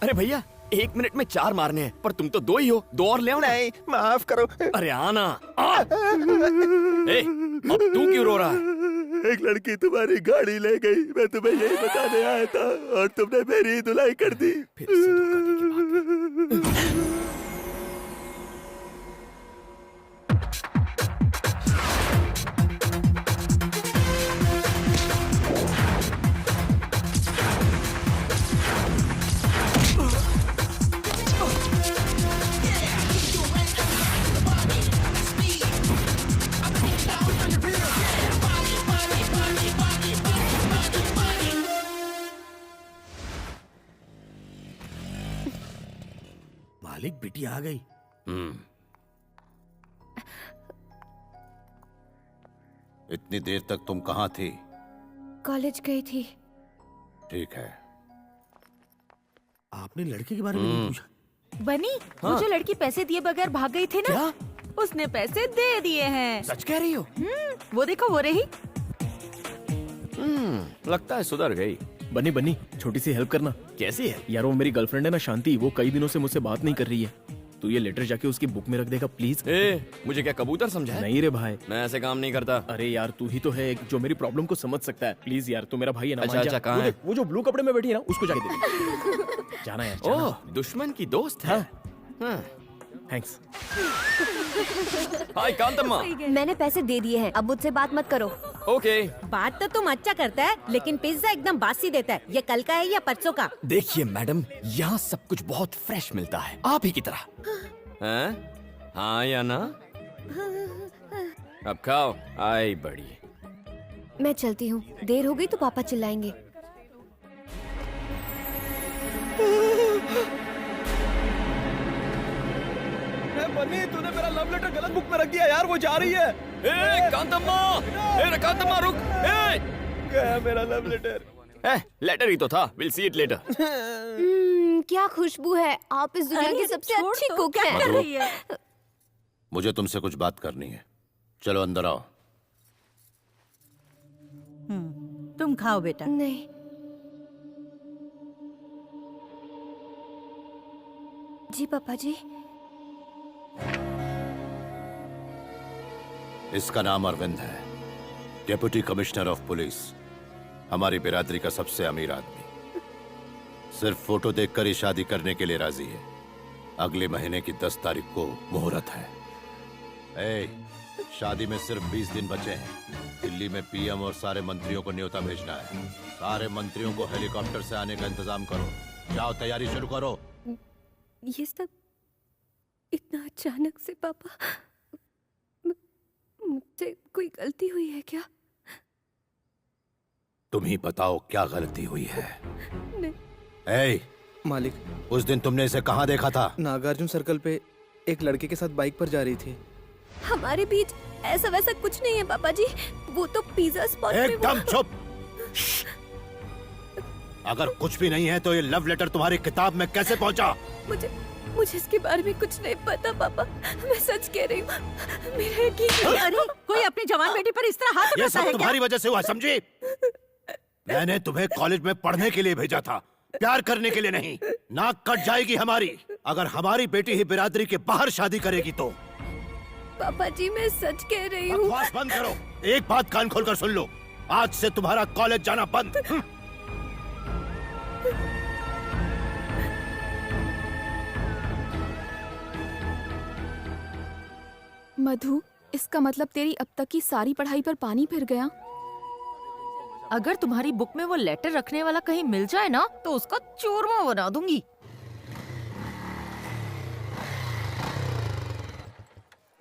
अरे भैया, 1 मिनट में 4 मारने हैं, पर तुम तो 2 ही हो, 2 और ले आओ ना। नहीं, माफ करो। अरे आना। ए, अब तू क्यों रो रहा है? एक लड़की तुम्हारी गाड़ी ले गई, मैं तुम्हें यही बताने आया था और तुमने मेरी धुलाई कर दी। फिर से धोखा की बात। मालिक, बेटी आ गई। इतनी देर तक तुम कहाँ थी? कॉलेज गई थी। ठीक है। आपने लड़के के बारे में नहीं पूछा? बनी, वो जो लड़की पैसे दिए बगैर भाग गई थी ना, क्या? उसने पैसे दे दिए हैं। सच कह रही हो? वो देखो, वो रही। लगता है सुधर गई। बनी बनी, छोटी सी हेल्प करना। कैसी है? यार वो मेरी गर्लफ्रेंड है ना शांति, वो कई दिनों से मुझसे बात नहीं कर रही है। तू ये लेटर जाके उसकी बुक में रख देगा प्लीज। ए, मुझे क्या कबूतर समझा है? नहीं रे भाई, मैं ऐसे काम नहीं करता। अरे यार तू ही तो है एक जो मेरी प्रॉब्लम को समझ सकता है। प्लीज यार, तू मेरा भाई है ना। अच्छा, मान जा। अच्छा, कहाँ वो है? देख, वो जो ब्लू कपड़े में बैठी है ना, उसको जाके दे। जाना यार, जाना। ओह, दुश्मन की दोस्त है। हाँ। थैंक्स। हाय कांतम्मा। मैंने पैसे दे दिए हैं, अब मुझसे बात मत करो। ओके। बात तो तुम अच्छा करता है, लेकिन पिज्जा एकदम बासी देता है। ये कल का है या परसों का? देखिए मैडम, यहाँ सब कुछ बहुत फ्रेश मिलता है, आप ही की तरह। हैं? हाँ या ना? अब खाओ। आई बड़ी। मैं चलती हूँ, देर हो गई तो पापा चिल्लाएंगे। बनी, तूने मेरा लव लेटर गलत बुक में रख दिया यार, वो जा रही है। ए कांतम्मा, ए कांतम्मा रुक। ए गया मेरा लव लेटर। लेटर ही तो था। Will see it later. क्या खुशबू है, आप इस दुनिया की सबसे अच्छी कुक हैं। कर रही है? मुझे तुमसे कुछ बात करनी है। चलो अंदर आओ। तुम खाओ बेटा। नहीं, जी पापा जी। इसका नाम अरविंद है, डेप्यूटी कमिश्नर ऑफ पुलिस, हमारी बिरादरी का सबसे अमीर आदमी। सिर्फ फोटो देखकर ही शादी करने के लिए राजी है। अगले महीने की 10 तारीख को मुहूर्त है। शादी में सिर्फ 20 दिन बचे हैं। दिल्ली में पीएम और सारे मंत्रियों को न्योता भेजना है। सारे मंत्रियों को हेलीकॉप्टर से आने का इंतजाम करो। जाओ, तैयारी शुरू करो। ये सब इतना अचानक से पापा, मुझसे कोई गलती हुई है क्या? तुम ही बताओ क्या गलती हुई है। नहीं। मालिक, उस दिन तुमने इसे कहाँ देखा था? नागार्जुन सर्कल पे एक लड़के के साथ बाइक पर जा रही थी। हमारे बीच ऐसा वैसा कुछ नहीं है पापा जी, वो तो पिज्जा स्पॉट में। एकदम चुप। अगर कुछ भी नहीं है तो ये लव लेटर तुम्हारी किताब में कैसे पहुंचा? मुझे इसके बारे में कुछ नहीं पता पापा, मैं सच कह रही हूँ। मेरा यकीन। अरे कोई अपनी जवान बेटी पर इस तरह हाथ ये उठाता सब है तुम्हारी क्या? वजह से हुआ, समझी? मैंने तुम्हें कॉलेज में पढ़ने के लिए भेजा था, प्यार करने के लिए नहीं। नाक कट जाएगी हमारी। अगर हमारी बेटी ही बिरादरी के बाहर शादी करेगी तो। पापा जी मैं सच कह रही हूँ। बकवास बंद करो। एक बात कान खोलकर सुन लो, आज से तुम्हारा कॉलेज जाना बंद। मधु, इसका मतलब तेरी अब तक की सारी पढ़ाई पर पानी फिर गया। अगर तुम्हारी बुक में वो लेटर रखने वाला कहीं मिल जाए ना तो उसका चूरमा बना दूंगी।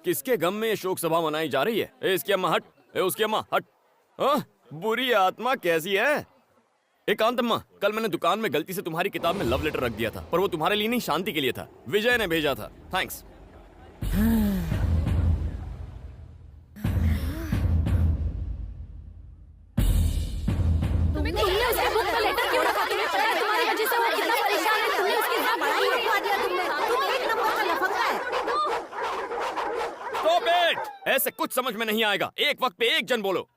किसके गम में ये शोक सभा मनाई जा रही है? ए इसकी अम्मा हट, ए उसकी अम्मा हट। बुरी आत्मा कैसी है? एकांत अम्मा, कल मैंने दुकान में गलती से तुम्हारी किताब में लव लेटर रख दिया था, पर वो तुम्हारे लिए नहीं शांति के लिए था। विजय ने भेजा था। थैंक्स। Stop it! ऐसे कुछ समझ में नहीं आएगा। एक वक्त पे एक जन बोलो।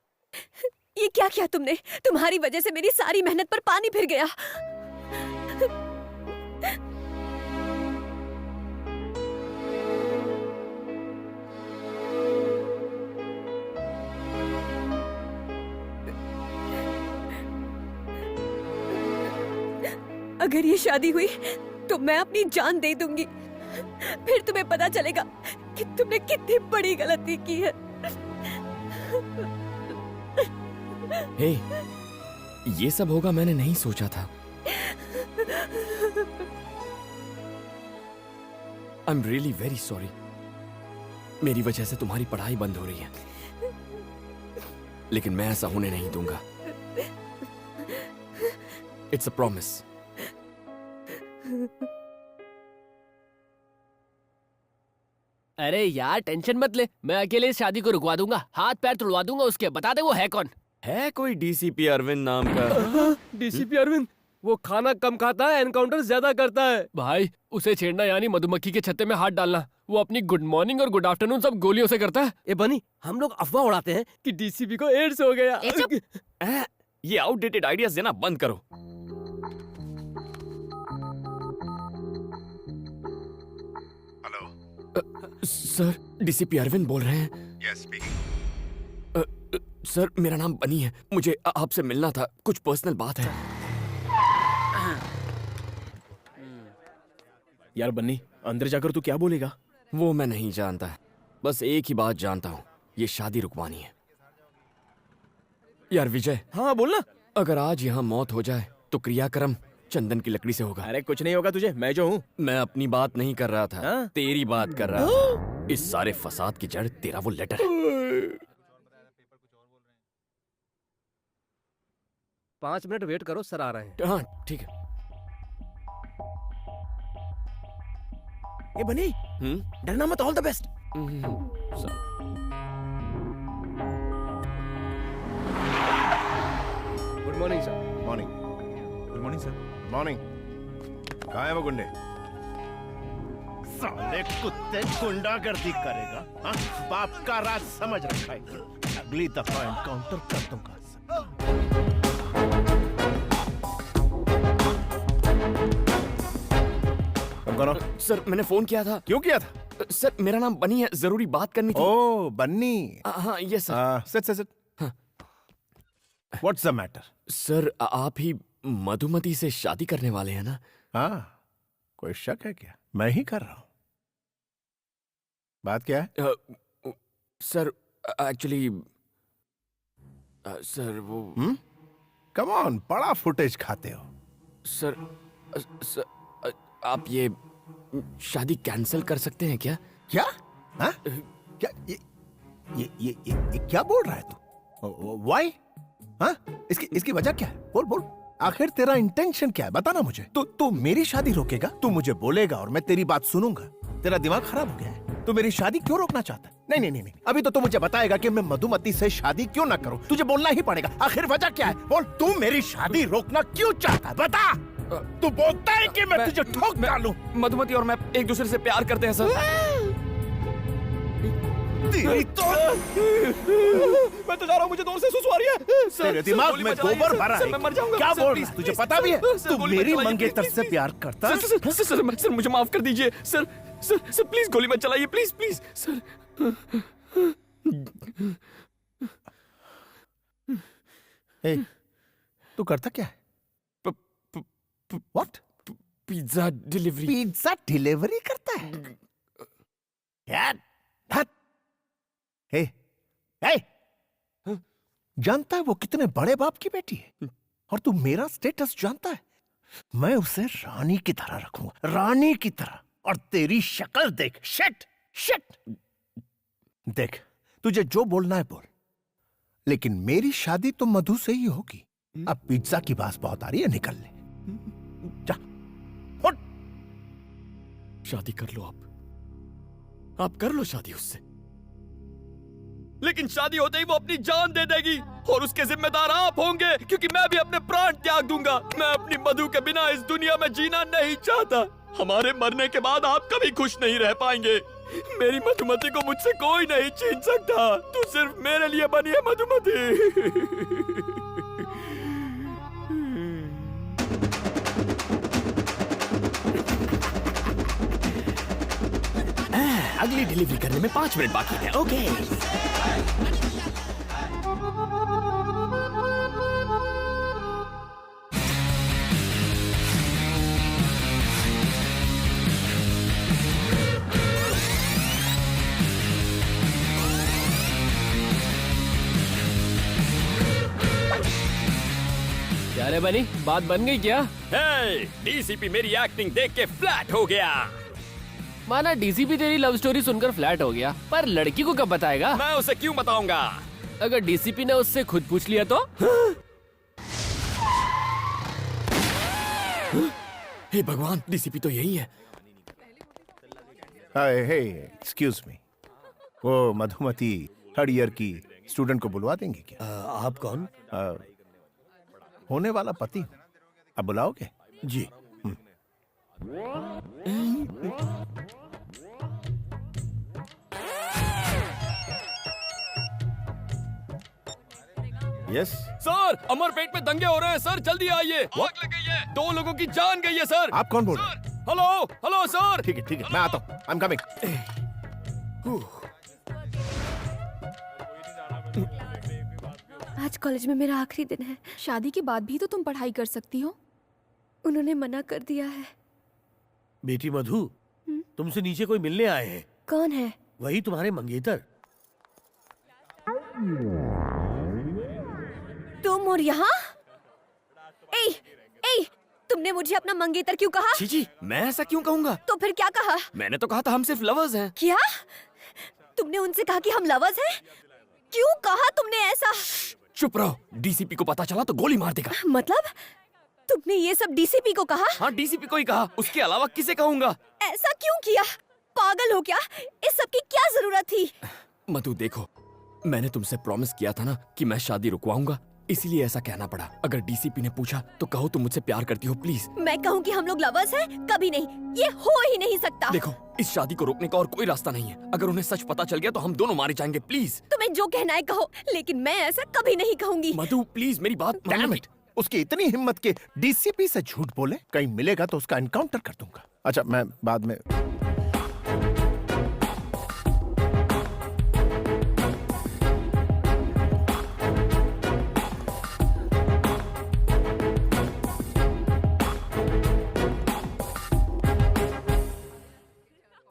ये क्या किया तुमने? तुम्हारी वजह से मेरी सारी मेहनत पर पानी फिर गया। अगर ये शादी हुई तो मैं अपनी जान दे दूंगी। फिर तुम्हें पता चलेगा कि तुमने कितनी बड़ी गलती की है। हे, ये सब होगा मैंने नहीं सोचा था। I am really very sorry. मेरी वजह से तुम्हारी पढ़ाई बंद हो रही है, लेकिन मैं ऐसा होने नहीं दूंगा। It's a promise. अरे यार टेंशन मत ले, मैं अकेले इस शादी को रुकवा दूंगा, हाथ पैर तुड़वा दूंगा उसके। बता दे वो है कौन? है कोई डीसीपी अरविंद नाम का? डीसीपी अरविंद? वो खाना कम खाता है, एनकाउंटर ज्यादा करता है। भाई उसे छेड़ना यानी मधुमक्खी के छत्ते में हाथ डालना। वो अपनी गुड मॉर्निंग और गुड आफ्टरनून सब गोलियों से करता है। ए बनी, हम लोग अफवाह उड़ाते हैं कि डीसीपी को एड्स हो गया। ये आउटडेटेड आइडियाज देना बंद करो। सर, डीसीपी अरविंद बोल रहे हैं? Yes speaking. सर, मेरा नाम बनी है, मुझे आपसे मिलना था, कुछ पर्सनल बात है। यार बन्नी, अंदर जाकर तू क्या बोलेगा? वो मैं नहीं जानता, बस एक ही बात जानता हूँ, ये शादी रुकवानी है। यार विजय। हाँ बोलना। अगर आज यहाँ मौत हो जाए तो क्रियाक्रम चंदन की लकड़ी से होगा। अरे कुछ नहीं होगा तुझे, मैं जो हूँ। मैं अपनी बात नहीं कर रहा था, तेरी बात कर रहा था। इस सारे फसाद की जड़ तेरा वो लेटर है। 5 मिनट वेट करो, सर आ रहे हैं। हाँ ठीक है। ए बनी, डरना मत, all the best. Good morning sir. Morning. Good morning sir. Morning. कहाँ है वो गुंडे? साले कुत्ते गुंडागर्दी करेगा, हाँ? बाप का राज समझ रखा है। अगली दफा एनकाउंटर कर दूंगा। सर मैंने फोन किया था। क्यों किया था? सर मेरा नाम बनी है, जरूरी बात करनी थी। Oh Bunny. हाँ yes sir. Sit. What's the matter? Sir आप ही मधुमती से शादी करने वाले हैं ना? हाँ, कोई शक है क्या? मैं ही कर रहा हूं। बात क्या है? सर एक्चुअली सर वो कम ऑन, बड़ा फुटेज खाते हो। सर आप ये शादी कैंसिल कर सकते हैं क्या? क्या? हाँ? क्या ये क्या बोल रहा है तू? व्हाई? हाँ? इसकी वजह क्या है? बोल। आखिर तेरा इंटेंशन क्या है? बताना मुझे। तू मेरी शादी रोकेगा? तू मुझे बोलेगा और मैं तेरी बात सुनूंगा? तेरा दिमाग खराब हो गया है? तू मेरी शादी क्यों रोकना चाहता है? नहीं। अभी तो तू मुझे बताएगा कि मैं मधुमती से शादी क्यों ना करूं। तुझे बोलना ही पड़ेगा। आखिर वजह क्या है? बोल। तू मेरी शादी रोकना क्यों चाहता है? बता। तू बोलता है कि मैं तुझे ठोक डालूं। मधुमती और मैं एक दूसरे से प्यार करते हैं सर। तेरी तो मैं तो जा रहा हूँ, मुझे दूर से सुसु आ रही है। तेरे दिमाग में गोबर भरा है। मैं मर जाऊंगा। क्या सर, बोल प्लीज, रहा है? तुझे प्लीज, पता भी है सर, तू गोली मत मेरी चलाइए, मंगेतर प्लीज, से प्लीज। प्यार करता है? सर, मुझे माफ कर दीजिए सर। सर प्लीज गोली मत चलाइए, प्लीज प्लीज सर। ए, तू करता क्या है? What? Pizza delivery. Pizza delivery करता है? यार, हट। हे, जानता है वो कितने बड़े बाप की बेटी है? और तू मेरा स्टेटस जानता है? मैं उसे रानी की तरह रखूंगा, रानी की तरह। और तेरी शक्ल देख, शिट शिट। देख, तुझे जो बोलना है बोल, लेकिन मेरी शादी तो मधु से ही होगी। अब पिज्जा की बात बहुत आ रही है, निकल ले जा। शादी कर लो आप कर लो शादी उससे, लेकिन शादी होते ही वो अपनी जान दे देगी और उसके जिम्मेदार आप होंगे, क्योंकि मैं भी अपने प्राण त्याग दूंगा। मैं अपनी मधु के बिना इस दुनिया में जीना नहीं चाहता। हमारे मरने के बाद आप कभी खुश नहीं रह पाएंगे। मेरी मधुमती को मुझसे कोई नहीं छीन सकता। तू सिर्फ मेरे लिए बनी है मधुमती। अगली डिलीवरी करने में 5 मिनट बाकी है। ओके। क्या रे बनी, बात बन गई क्या? डीसीपी मेरी एक्टिंग देख के फ्लैट हो गया। माना डीसीपी तेरी लव स्टोरी सुनकर फ्लैट हो गया, पर लड़की को कब बताएगा? मैं उसे क्यों बताऊंगा? अगर डीसीपी ने उससे खुद पूछ लिया तो? हे भगवान, डीसीपी तो यही है। हे, एक्सक्यूज मी, वो मधुमती थर्ड ईयर की स्टूडेंट को बुलवा देंगे क्या? आप कौन? होने वाला पति। अब बुलाओगे? जी। यस सर, अमरपेट में दंगे हो रहे हैं सर, जल्दी आइए। आग लग गई है, 2 लोगों की जान गई है सर। आप कौन बोल रहे हैं? Hello sir. ठीक है, मैं आता हूँ। I am coming. आज कॉलेज में मेरा आखिरी दिन है। शादी के बाद भी तो तुम पढ़ाई कर सकती हो। उन्होंने मना कर दिया है। बेटी मधु, तुमसे नीचे कोई मिलने आए हैं। कौन है? वही तुम्हारे मंगेतर। तुम और यहाँ? ए, तुमने मुझे अपना मंगेतर क्यों कहा? जी, मैं ऐसा क्यों कहूँगा? तो फिर क्या कहा? मैंने तो कहा था हम सिर्फ लवर्स हैं। क्या? तुमने उनसे कहा कि हम लवर्स हैं? क्यों कहा तुमने ऐसा? चुप रहो, डीसीपी को पता चला तो गोली मार देगा। मतलब तुमने ये सब डीसीपी को कहा? हाँ, डीसीपी को ही कहा, उसके अलावा किसे कहूँगा? ऐसा क्यों किया? पागल हो क्या? इस सब की क्या जरूरत थी? मधु देखो, मैंने तुमसे प्रॉमिस किया था ना कि मैं शादी रुकवाऊंगा, इसीलिए ऐसा कहना पड़ा। अगर डीसीपी ने पूछा तो कहो तुम मुझसे प्यार करती हो, प्लीज। मैं कहूँ कि हम लोग लवर्स हैं? कभी नहीं, ये हो ही नहीं सकता। देखो, इस शादी को रोकने का और कोई रास्ता नहीं है। अगर उन्हें सच पता चल गया तो हम दोनों मारे जाएंगे, प्लीज। तुम्हें जो कहना है कहो, लेकिन मैं ऐसा कभी नहीं कहूंगी। मधु प्लीज मेरी बात मान लो। उसकी इतनी हिम्मत के डीसीपी से झूठ बोले, कहीं मिलेगा तो उसका एनकाउंटर कर दूंगा। अच्छा, मैं बाद में।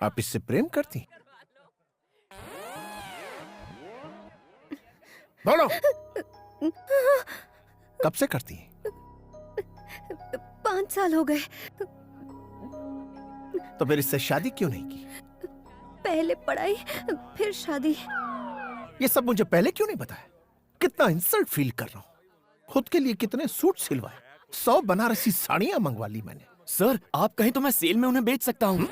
आप इससे प्रेम करती? बोलो, कब से करती हैं? 5 साल हो गए। तो फिर इससे शादी क्यों नहीं की? पहले पढ़ाई, फिर शादी। ये सब मुझे पहले क्यों नहीं बताया? कितना इंसल्ट फील कर रहा हूँ। खुद के लिए कितने सूट सिलवाए, 100 बनारसी साड़ियां मंगवा ली मैंने। सर, आप कहें तो मैं सेल में उन्हें बेच सकता हूँ।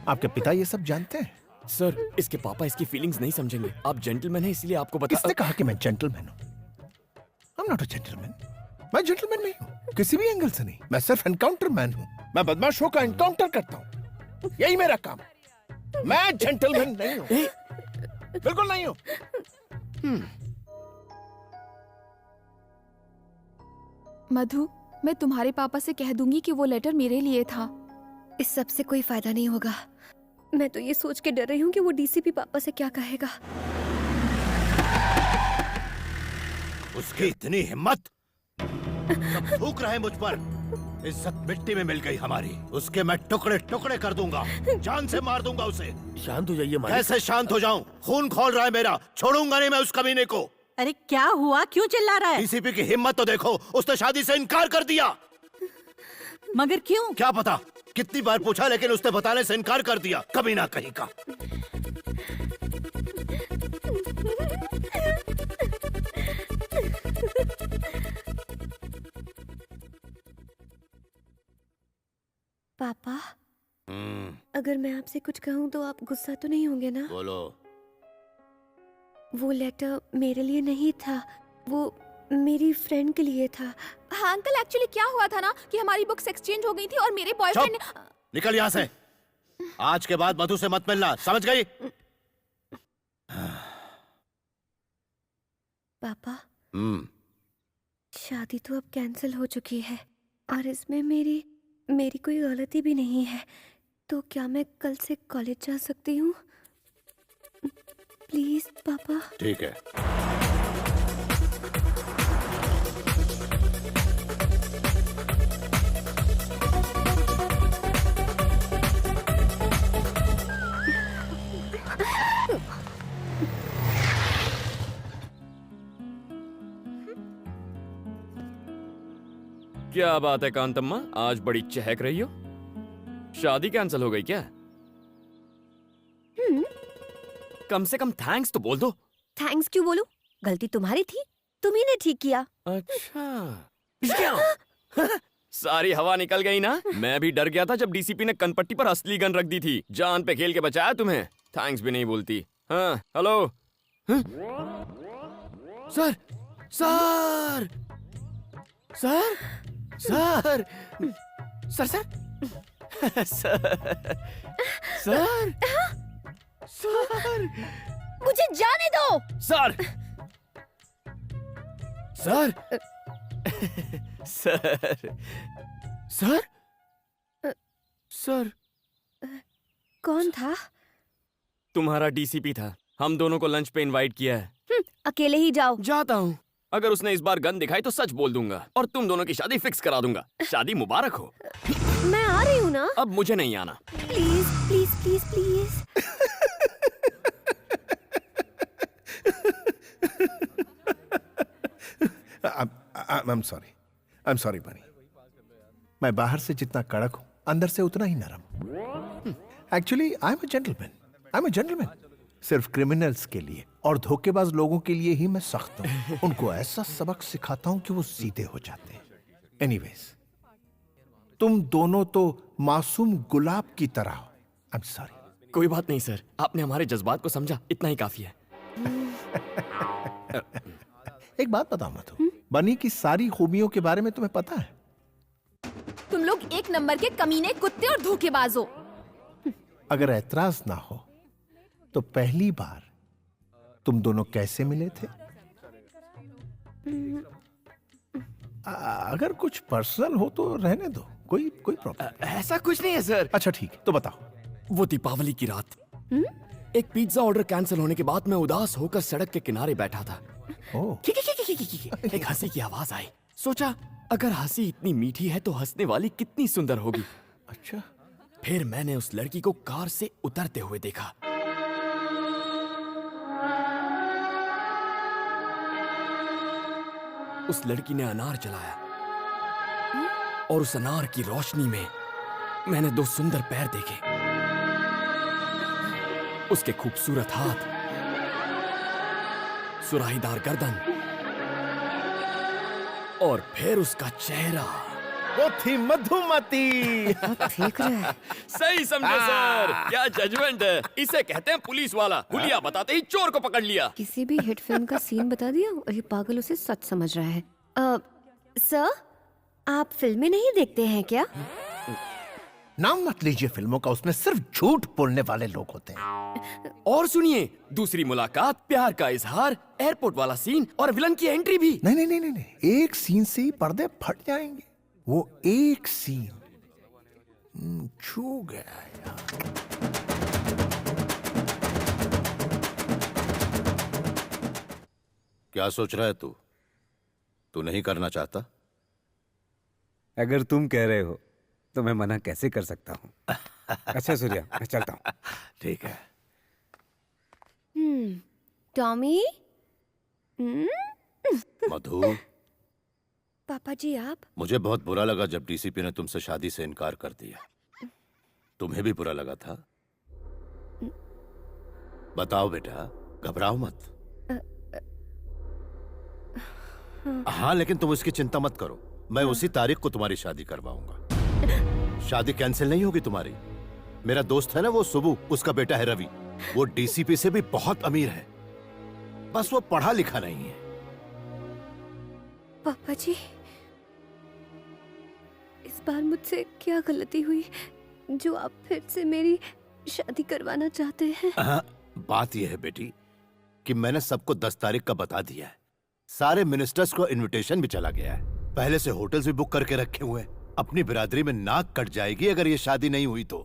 आपके पिता ये सब जानते हैं? सर, इसके पापा इसकी फीलिंग्स नहीं समझेंगे। आप जेंटलमैन हैं, इसलिए आपको बता। किसने कहा कि मैं जेंटलमैन हूँ? I am not a gentleman. मैं जेंटलमैन नहीं हूँ, किसी भी एंगल से नहीं। मैं सिर्फ एनकाउंटर मैन हूँ। मैं बदमाशों का एनकाउंटर करता हूँ, यही मेरा काम। मैं जेंटलमैन नहीं हूँ। बिल्कुल नहीं हूं। मधु, मैं तुम्हारे पापा से कह दूंगी कि वो लेटर मेरे लिए था। इस सब से कोई फायदा नहीं होगा। मैं तो ये सोच के डर रही हूँ कि वो डीसीपी पापा से क्या कहेगा। उसकी इतनी हिम्मत, सब थूक रहे मुझ पर। इज्जत मिट्टी में मिल गई हमारी। उसके मैं टुकड़े टुकड़े कर दूंगा, जान से मार दूंगा उसे। शांत हो जाइए मालिक। कैसे शांत हो जाऊं? खून खौल रहा है मेरा, छोड़ूंगा नहीं मैं उस कमीने को। अरे क्या हुआ, क्यों चिल्ला रहा है? डीसीपी की हिम्मत तो देखो, उसने शादी से इनकार कर दिया। मगर क्यों? क्या पता, कितनी बार पूछा लेकिन उसने बताने से इनकार कर दिया। कमीना कहीं का। पापा, अगर मैं आपसे कुछ कहूँ तो आप गुस्सा तो नहीं होंगे ना? बोलो। वो लेटर मेरे लिए नहीं था, वो मेरी फ्रेंड के लिए था। हाँ अंकल, एक्चुअली क्या हुआ था ना कि हमारी बुक्स एक्सचेंज हो गई थी और मेरे बॉयफ्रेंड ने... निकल यहाँ से। आज के बाद मधु से मत मिलना, समझ गई? पापा, शादी तो अब कैंसिल हो चुकी है और इसमें मेरी कोई गलती भी नहीं है। तो क्या मैं कल से कॉलेज जा सकती हूँ? प्लीज पापा। ठीक है। क्या बात है कांतम्मा, आज बड़ी चहक रही हो। शादी कैंसिल हो गई क्या? कम से कम थैंक्स तो बोल दो। थैंक्स क्यों बोलूं? गलती तुम्हारी थी, तुम्ही ने ठीक किया। अच्छा क्या? सारी हवा निकल गई ना। मैं भी डर गया था जब डीसीपी ने कनपट्टी पर असली गन रख दी थी। जान पे खेल के बचाया तुम्हें। थैंक्स भी नहीं बोलती। हाँ hello. Sir sir sir sir sir sir sir sir मुझे जाने दो। Sir sir sir sir sir कौन था? तुम्हारा डीसीपी था। हम दोनों को लंच पे इनवाइट किया है। अकेले ही जाओ। जाता हूँ। अगर उसने इस बार गन दिखाई तो सच बोल दूंगा और तुम दोनों की शादी फिक्स करा दूंगा। शादी मुबारक हो। मैं आ रही हूँ ना। अब मुझे नहीं आना। Please please please please. I'm sorry बनी। मैं बाहर से जितना कड़क हूं अंदर से उतना ही नरम। Actually I am a gentleman. सिर्फ क्रिमिनल्स के लिए और धोखेबाज लोगों के लिए ही मैं सख्त हूं। उनको ऐसा सबक सिखाता हूं कि वो सीधे हो जाते हैं। एनीवेज, तुम दोनों तो मासूम गुलाब की तरह हो। I am sorry. कोई बात नहीं सर, आपने हमारे जज्बात को समझा, इतना ही काफी है। एक बात बताओ मधु, बनी की सारी खूबियों के बारे में तुम्हें पता है? तुम लोग एक नंबर के कमीने, कुत्ते और धोखेबाज हो। अगर ऐतराज ना हो तो पहली बार तुम दोनों कैसे मिले थे? अगर कुछ पर्सनल हो तो रहने दो, कोई प्रॉब्लम। ऐसा कुछ नहीं है सर। अच्छा ठीक है, तो बताओ। वो दीपावली की रात एक पिज्जा ऑर्डर कैंसिल होने के बाद मैं उदास होकर सड़क के किनारे बैठा था। एक हंसी की आवाज आई। सोचा अगर हंसी इतनी मीठी है तो हंसने वाली कितनी सुंदर होगी। अच्छा। फिर मैंने उस लड़की को कार से उतरते हुए देखा। उस लड़की ने अनार जलाया और उस अनार की रोशनी में मैंने दो सुंदर पैर देखे। उसके खूबसूरत हाथ, सुराहीदार गर्दन और फिर उसका चेहरा। वो थी मधुमती। सही समझे सर। क्या जजमेंट है। इसे कहते हैं पुलिस वाला। हुलिया बताते ही चोर को पकड़ लिया। किसी भी हिट फिल्म का सीन बता दिया और ये पागल उसे सच समझ रहा है। सर, आप फिल्में नहीं देखते हैं क्या? नाम मत लीजिए फिल्मों का, उसमें सिर्फ झूठ बोलने वाले लोग होते हैं। और सुनिए, दूसरी मुलाकात, प्यार का इजहार, एयरपोर्ट वाला सीन और विलन की एंट्री भी। नहीं नहीं नहीं नहीं नहीं, एक सीन से ही पर्दे फट जाएंगे। वो एक सीन छू गया यार। क्या सोच रहा है तू? तू नहीं करना चाहता? अगर तुम कह रहे हो तो मैं मना कैसे कर सकता हूँ। अच्छा सूर्या, मैं चलता हूँ। ठीक है। टॉमी। मधु, पापा जी आप? मुझे बहुत बुरा लगा जब डीसीपी ने तुमसे शादी से इनकार कर दिया। तुम्हें भी बुरा लगा था? बताओ बेटा, घबराओ मत। हाँ, लेकिन तुम उसकी चिंता मत करो, मैं उसी तारीख को तुम्हारी शादी करवाऊंगा। शादी कैंसिल नहीं होगी तुम्हारी। मेरा दोस्त है ना वो सुबू, उसका बेटा है रवि, वो डीसीपी से भी बहुत अमीर है, बस वो पढ़ा लिखा नहीं है। पापा जी, इस बार मुझसे क्या गलती हुई जो आप फिर से मेरी शादी करवाना चाहते हैं? बात यह है बेटी कि मैंने सबको 10 तारीख का बता दिया है। सारे मिनिस्टर्स को इनविटेशन भी चला गया है। पहले से होटल्स भी बुक करके रखे हुए हैं। अपनी बिरादरी में नाक कट जाएगी अगर ये शादी नहीं हुई तो।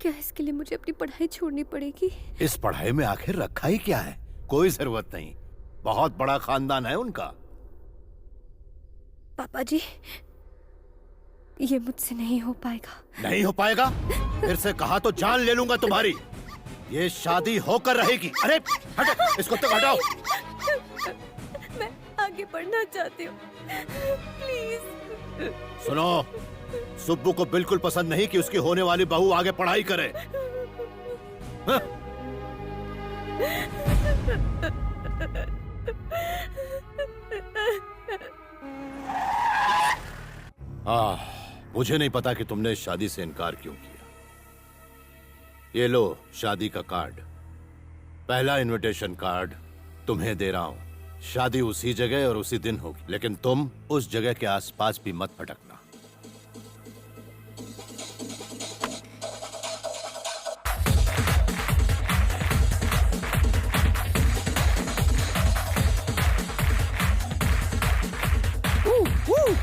क्या इसके लिए मुझे अपनी पढ़ाई छोड़नी पड़ेगी? इस पढ़ाई में आखिर रखा ही क्या है? कोई जरूरत नहीं, बहुत बड़ा खानदान है उनका। पापा जी, ये मुझसे नहीं हो पाएगा। नहीं हो पाएगा? फिर से कहा तो जान ले लूंगा तुम्हारी। ये शादी होकर रहेगी। अरे हटो, इसको तो हटाओ। मैं आगे बढ़ना चाहती हूँ, प्लीज। सुनो, सुब्बू को बिल्कुल पसंद नहीं कि उसकी होने वाली बहू आगे पढ़ाई करे। मुझे नहीं पता कि तुमने इस शादी से इनकार क्यों किया। ये लो शादी का कार्ड, पहला इनविटेशन कार्ड तुम्हें दे रहा हूं। शादी उसी जगह और उसी दिन होगी, लेकिन तुम उस जगह के आसपास भी मत भटकना।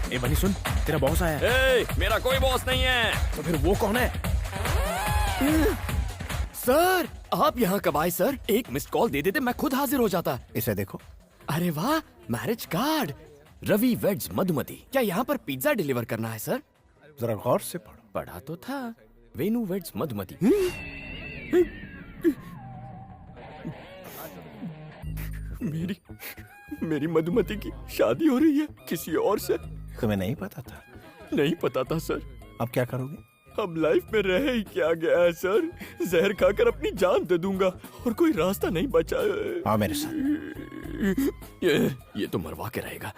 ए बनी सुन, तेरा बॉस आया है। मेरा कोई बॉस नहीं है। तो फिर वो कौन है? सर, आप यहाँ कब आए सर? एक मिस्ड कॉल दे देते मैं खुद हाजिर हो जाता। इसे देखो। अरे वाह, marriage card. Ravi weds Madhumati. क्या यहाँ पर पिज्जा डिलीवर करना है सर? जरा गौर से पढ़ो। पढ़ा तो था, वेनु वेड्स मधुमती। मेरी मधुमती की शादी हो रही है किसी और से। तुम्हें नहीं पता था? नहीं पता था सर। अब क्या करोगे? अब लाइफ में रह ही क्या गया है सर, जहर खाकर अपनी जान दे दूंगा और कोई रास्ता नहीं बचा। आओ मेरे साथ। ये तो मरवा के रहेगा।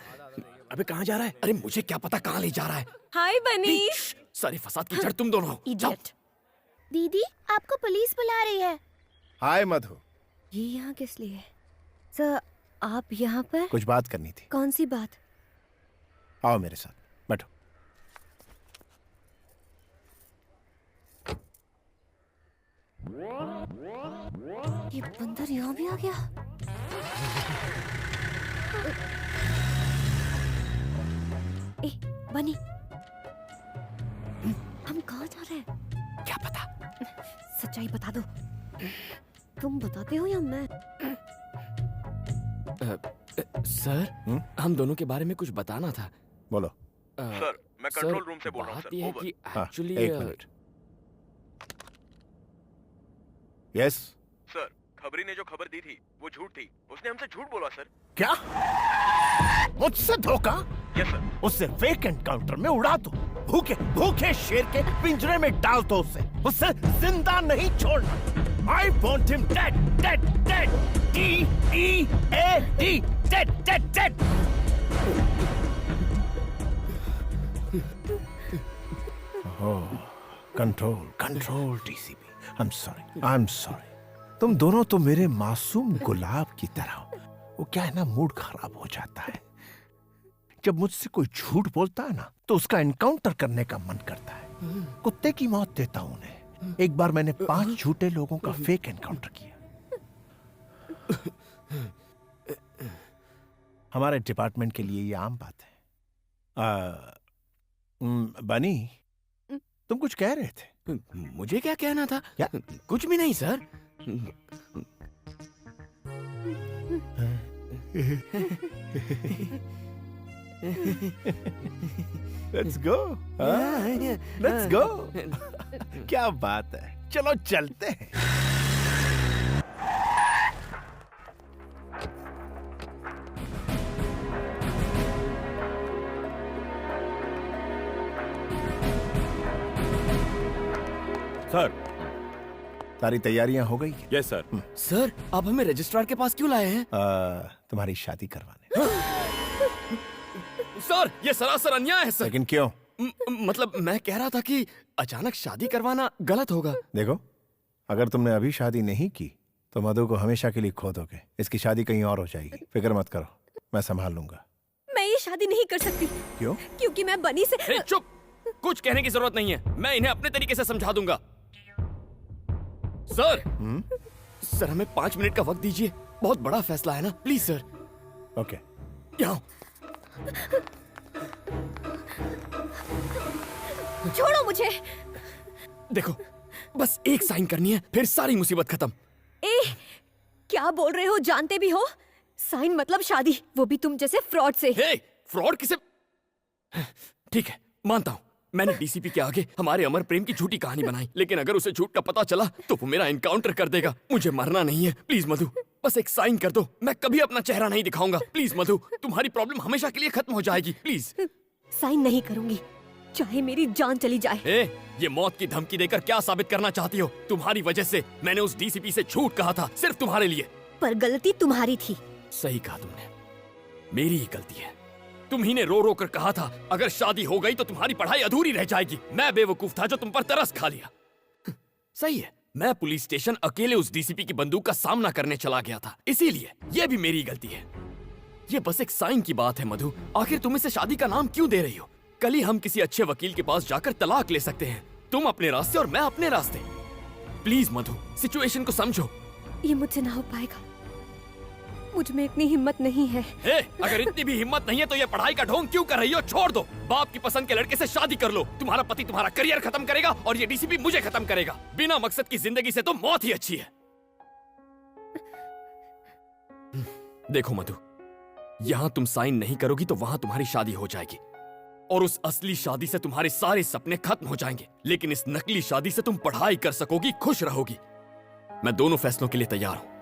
अबे कहाँ जा रहा है? अरे मुझे क्या पता कहाँ ले जा रहा है। हाय बनी। सारे फसाद की जड़ तुम दोनों हो। जाओ। दीदी, आपको पुलिस बुला रही है। हाय मधु। ये यहाँ किस लिए? सर, आप यहाँ पर? कुछ बात करनी थी। कौन सी बात? आओ मेरे साथ, बैठो। ये बंदर यहाँ भी आ गया। ए, बनी, हम कहाँ जा रहे हैं? क्या पता? सच्चाई बता दो। तुम बताते हो या मैं? सर, हम दोनों के बारे में कुछ बताना था। बोलो। सर, मैं कंट्रोल रूम से बोल रहा हूँ बात ये है कि एक्चुअली एक मिनट। यस सर, खबरी ने जो खबर दी थी वो झूठ थी। उसने हमसे झूठ बोला सर। क्या? मुझसे धोखा? Yes sir. उससे फेक एनकाउंटर में उड़ा दो। भूखे भूखे शेर के पिंजरे में डाल दो उसे। उसे जिंदा नहीं छोड़ना। I want him dead, dead, dead. D-E-A-D, dead, dead, dead. Control control DCP. I am sorry. तुम दोनों तो मेरे मासूम गुलाब की तरह हो। वो क्या है ना, मूड खराब हो जाता है जब मुझसे कोई झूठ बोलता है ना, तो उसका एनकाउंटर करने का मन करता है। कुत्ते की मौत देता हूं उन्हें। एक बार मैंने 5 झूठे लोगों का फेक एनकाउंटर किया। हमारे डिपार्टमेंट के लिए ये आम बात है। बनी, तुम कुछ कह रहे थे? मुझे क्या कहना था? कुछ भी नहीं sir. Let's go, let's go. क्या बात है, चलो चलते हैं। सर, सारी तैयारियां हो गई? Yes sir. सर, आप हमें रजिस्ट्रार के पास क्यों लाए हैं? तुम्हारी शादी करवाने। सर, ये सरासर अन्याय है सर। लेकिन क्यों? मतलब मैं कह रहा था कि अचानक शादी करवाना गलत होगा। देखो, अगर तुमने अभी शादी नहीं की तो मधु को हमेशा के लिए खो दोगे। इसकी शादी कहीं और हो जाएगी। फिक्र मत करो, मैं संभाल लूंगा। मैं ये शादी नहीं कर सकती। क्यों? क्योंकि मैं बनी से। चुप, कुछ कहने की जरूरत नहीं है। मैं इन्हें अपने तरीके से समझा दूंगा। सर, सर हमें 5 मिनट का वक्त दीजिए। बहुत बड़ा फैसला है ना, प्लीज सर। ओके। यहाँ छोड़ो मुझे। देखो, बस एक साइन करनी है, फिर सारी मुसीबत खत्म। क्या बोल रहे हो? जानते भी हो? साइन मतलब शादी, वो भी तुम जैसे फ्रॉड से। फ्रॉड किसे? ठीक है, मानता हूँ मैंने डीसीपी के आगे हमारे अमर प्रेम की झूठी कहानी बनाई, लेकिन अगर उसे झूठ का पता चला तो वो मेरा एनकाउंटर कर देगा। मुझे मरना नहीं है। प्लीज मधु, बस एक साइन कर दो। मैं कभी अपना चेहरा नहीं दिखाऊंगा। प्लीज मधु, तुम्हारी प्रॉब्लम हमेशा के लिए खत्म हो जाएगी। प्लीज। साइन नहीं करूंगी, चाहे मेरी जान चली जाए। ये मौत की धमकी देकर क्या साबित करना चाहती हो? तुम्हारी वजह से मैंने उस डीसीपी से झूठ कहा था, सिर्फ तुम्हारे लिए। पर गलती तुम्हारी थी। सही कहा तुमने, मेरी ही गलती है। तुम ही ने रो रो कर कहा था अगर शादी हो गई तो तुम्हारी पढ़ाई अधूरी रह जाएगी। मैं बेवकूफ था जो तुम पर तरस खा लिया। सही है, मैं पुलिस स्टेशन अकेले उस डीसीपी की बंदूक का सामना करने चला गया था, इसीलिए ये भी मेरी गलती है। ये बस एक साइन की बात है मधु। आखिर तुम इसे शादी का नाम क्यों दे रही हो? कल ही हम किसी अच्छे वकील के पास जाकर तलाक ले सकते हैं। तुम अपने रास्ते और मैं अपने रास्ते। प्लीज मधु, सिचुएशन को समझो। ये मुझसे ना हो पाएगा, मुझ में इतनी हिम्मत नहीं है। अगर इतनी भी हिम्मत नहीं है तो ये पढ़ाई का ढोंग क्यों कर रही हो? छोड़ दो। बाप की पसंद के लड़के से शादी कर लो। तुम्हारा पति तुम्हारा करियर खत्म करेगा और ये डीसीपी मुझे खत्म करेगा। बिना मकसद की जिंदगी से तो मौत ही अच्छी है। देखो मधु, यहाँ तुम साइन नहीं करोगी तो वहां तुम्हारी शादी हो जाएगी और उस असली शादी से तुम्हारे सारे सपने खत्म हो जाएंगे। लेकिन इस नकली शादी से तुम पढ़ाई कर सकोगी, खुश रहोगी। मैं दोनों फैसलों के लिए तैयार हूं।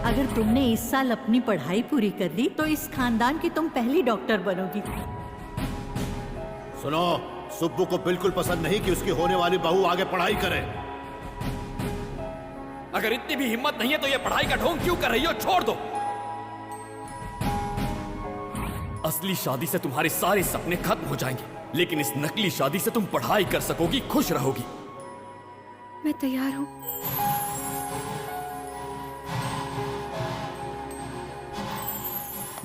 अगर तुमने इस साल अपनी पढ़ाई पूरी कर ली तो इस खानदान की तुम पहली डॉक्टर बनोगी। सुनो, सुब्बू को बिल्कुल पसंद नहीं कि उसकी होने वाली बहू आगे पढ़ाई करे। अगर इतनी भी हिम्मत नहीं है तो ये पढ़ाई का ढोंग क्यों कर रही हो? छोड़ दो। असली शादी से तुम्हारे सारे सपने खत्म हो जाएंगे, लेकिन इस नकली शादी से तुम पढ़ाई कर सकोगी, खुश रहोगी। मैं तैयार हूँ।